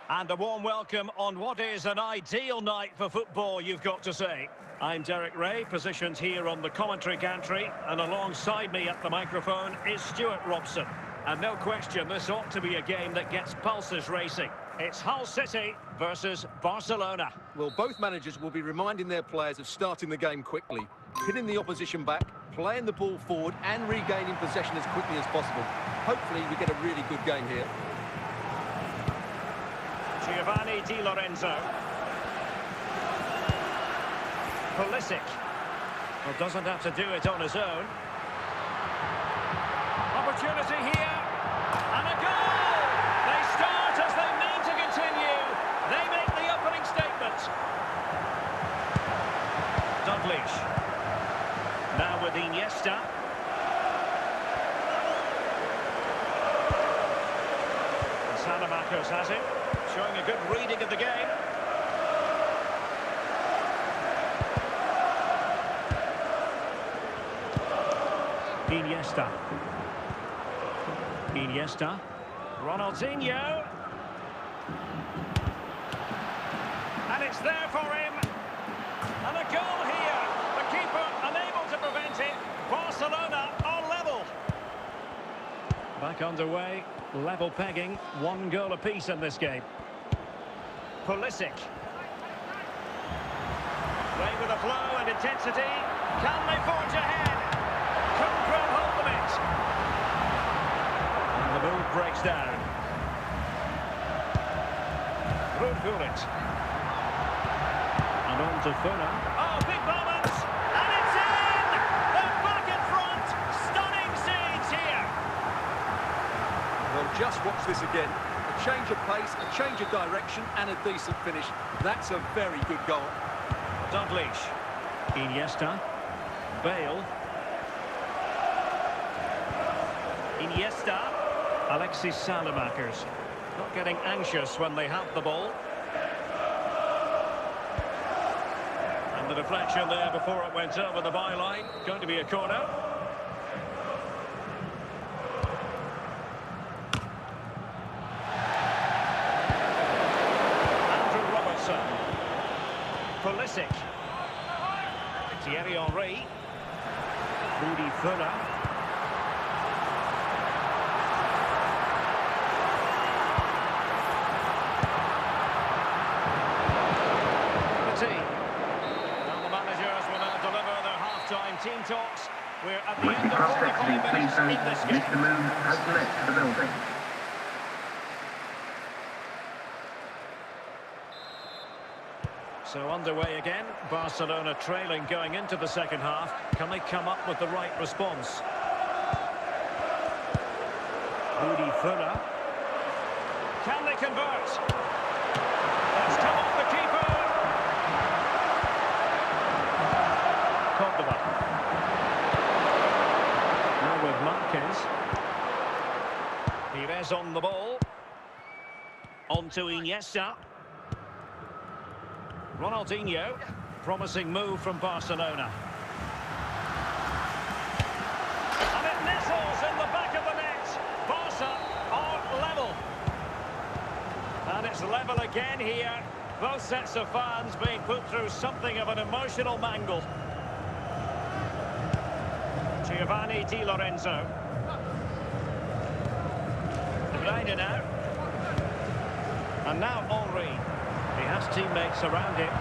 B: And a warm welcome on what is an ideal night for football, you've got to say. I'm Derek Ray, positioned here on the commentary gantry, and alongside me at the microphone is Stuart Robson. And no question, this ought to be a game that gets pulses racing. It's Hull City versus Barcelona.
C: Well, both managers will be reminding their players of starting the game quickly, pinning the opposition back, playing the ball forward and regaining possession as quickly as possible. Hopefully we get a really good game here.
B: Giovanni Di Lorenzo. Pulisic. Well, doesn't have to do it on his own. Opportunity here. And a goal! They start as they mean to continue. They make the opening statement. Dalglish. Marcus has it, showing a good reading of the game. Iniesta. Ronaldinho. And it's there for him. And a goal here. The keeper unable to prevent it. Barcelona are level. Back underway. Level pegging. 1 goal apiece in this game. Pulisic. Play with a flow and intensity. Can they forge ahead? Couldn't grab hold of it. And the move breaks down. Dracor. And on to Funa. Oh, big moment! And it's in! They're back in front! Stunning scenes here!
C: Well, just watch this again. A change of pace, a change of direction, and a decent finish. That's a very good goal.
B: Dalglish. Iniesta. Bale. Iniesta. Alexis Salamakers. Not getting anxious when they have the ball. And the deflection there before it went over the byline. Going to be a corner. Andrew Robertson. Pulisic. Thierry Henry. Rudy Funa. Now the managers will now deliver their half-time team talks. We're at the end of 45 minutes in this game.
A: Mr. Moon has left the building.
B: So underway again. Barcelona trailing going into the second half. Can they come up with the right response? Rudy Funa. Can they convert? It's come off the keeper. Cordoba. Now with Marquez. Pires on the ball. On to Iniesta. Ronaldinho. Promising move from Barcelona. And it nestles in the back of the net. Barca are level. And it's level again here. Both sets of fans being put through something of an emotional mangle. Giovanni Di Lorenzo. Reina now. And now Henry. He has teammates around him.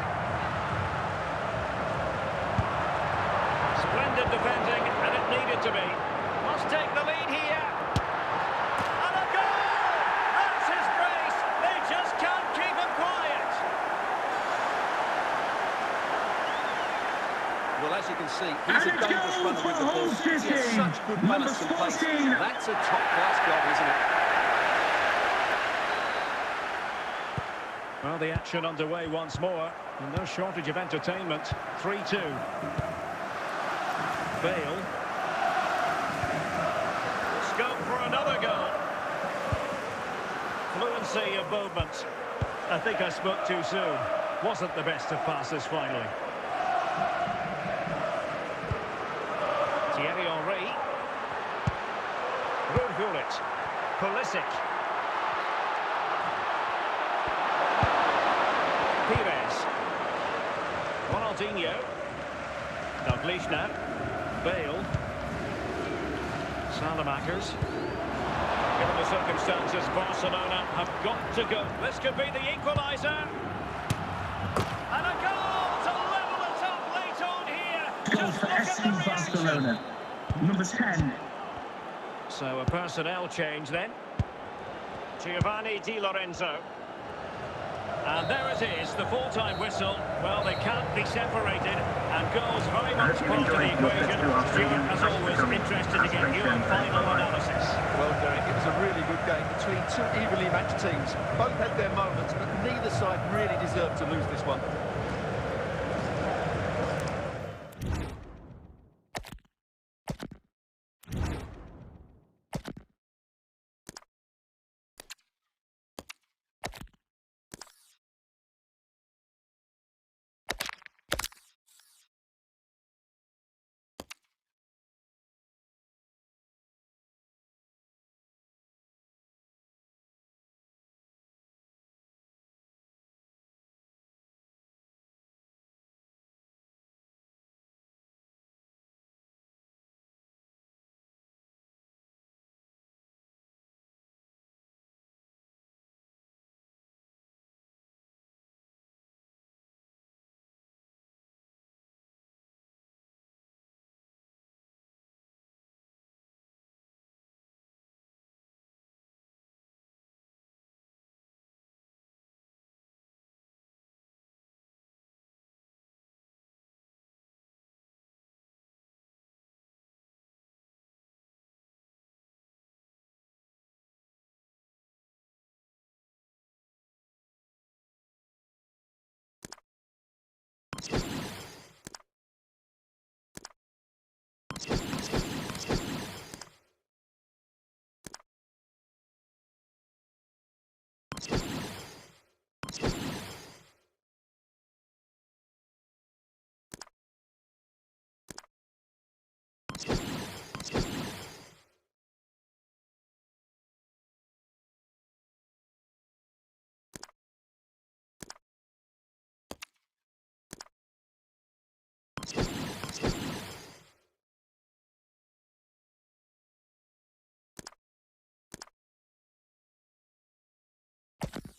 B: Splendid defending, and it needed to be. Must take the lead here. And a goal! That's his brace. They just can't keep him quiet.
C: Well, as you can see, he's a dangerous runner with the ball. He has such good balance and pace. That's a top-class goal, isn't it?
B: Well, the action underway once more, and no shortage of entertainment. 3-2. Bale. Scope for another goal. Fluency of movement. I think I spoke too soon. Wasn't the best of passes finally. Thierry Henry. Dracor. Pulisic. Pires. Ronaldinho. Dalglish now. Bale. Salamakers. Given the circumstances, Barcelona have got to go. This could be the equaliser. And a goal to level it up late on here.
D: Goal
B: Just
D: for
B: look at
D: SC
B: the reaction.
D: Barcelona. Number 10.
B: So a personnel change then. Giovanni Di Lorenzo. And there it is, the full-time whistle. Well, they can't be separated, and goals very much part of the equation. Stuart, as always, interested to get your final analysis.
C: Well, Derek, it was a really good game between two evenly matched teams. Both had their moments, but neither side really deserved to lose this one.
B: Matchday.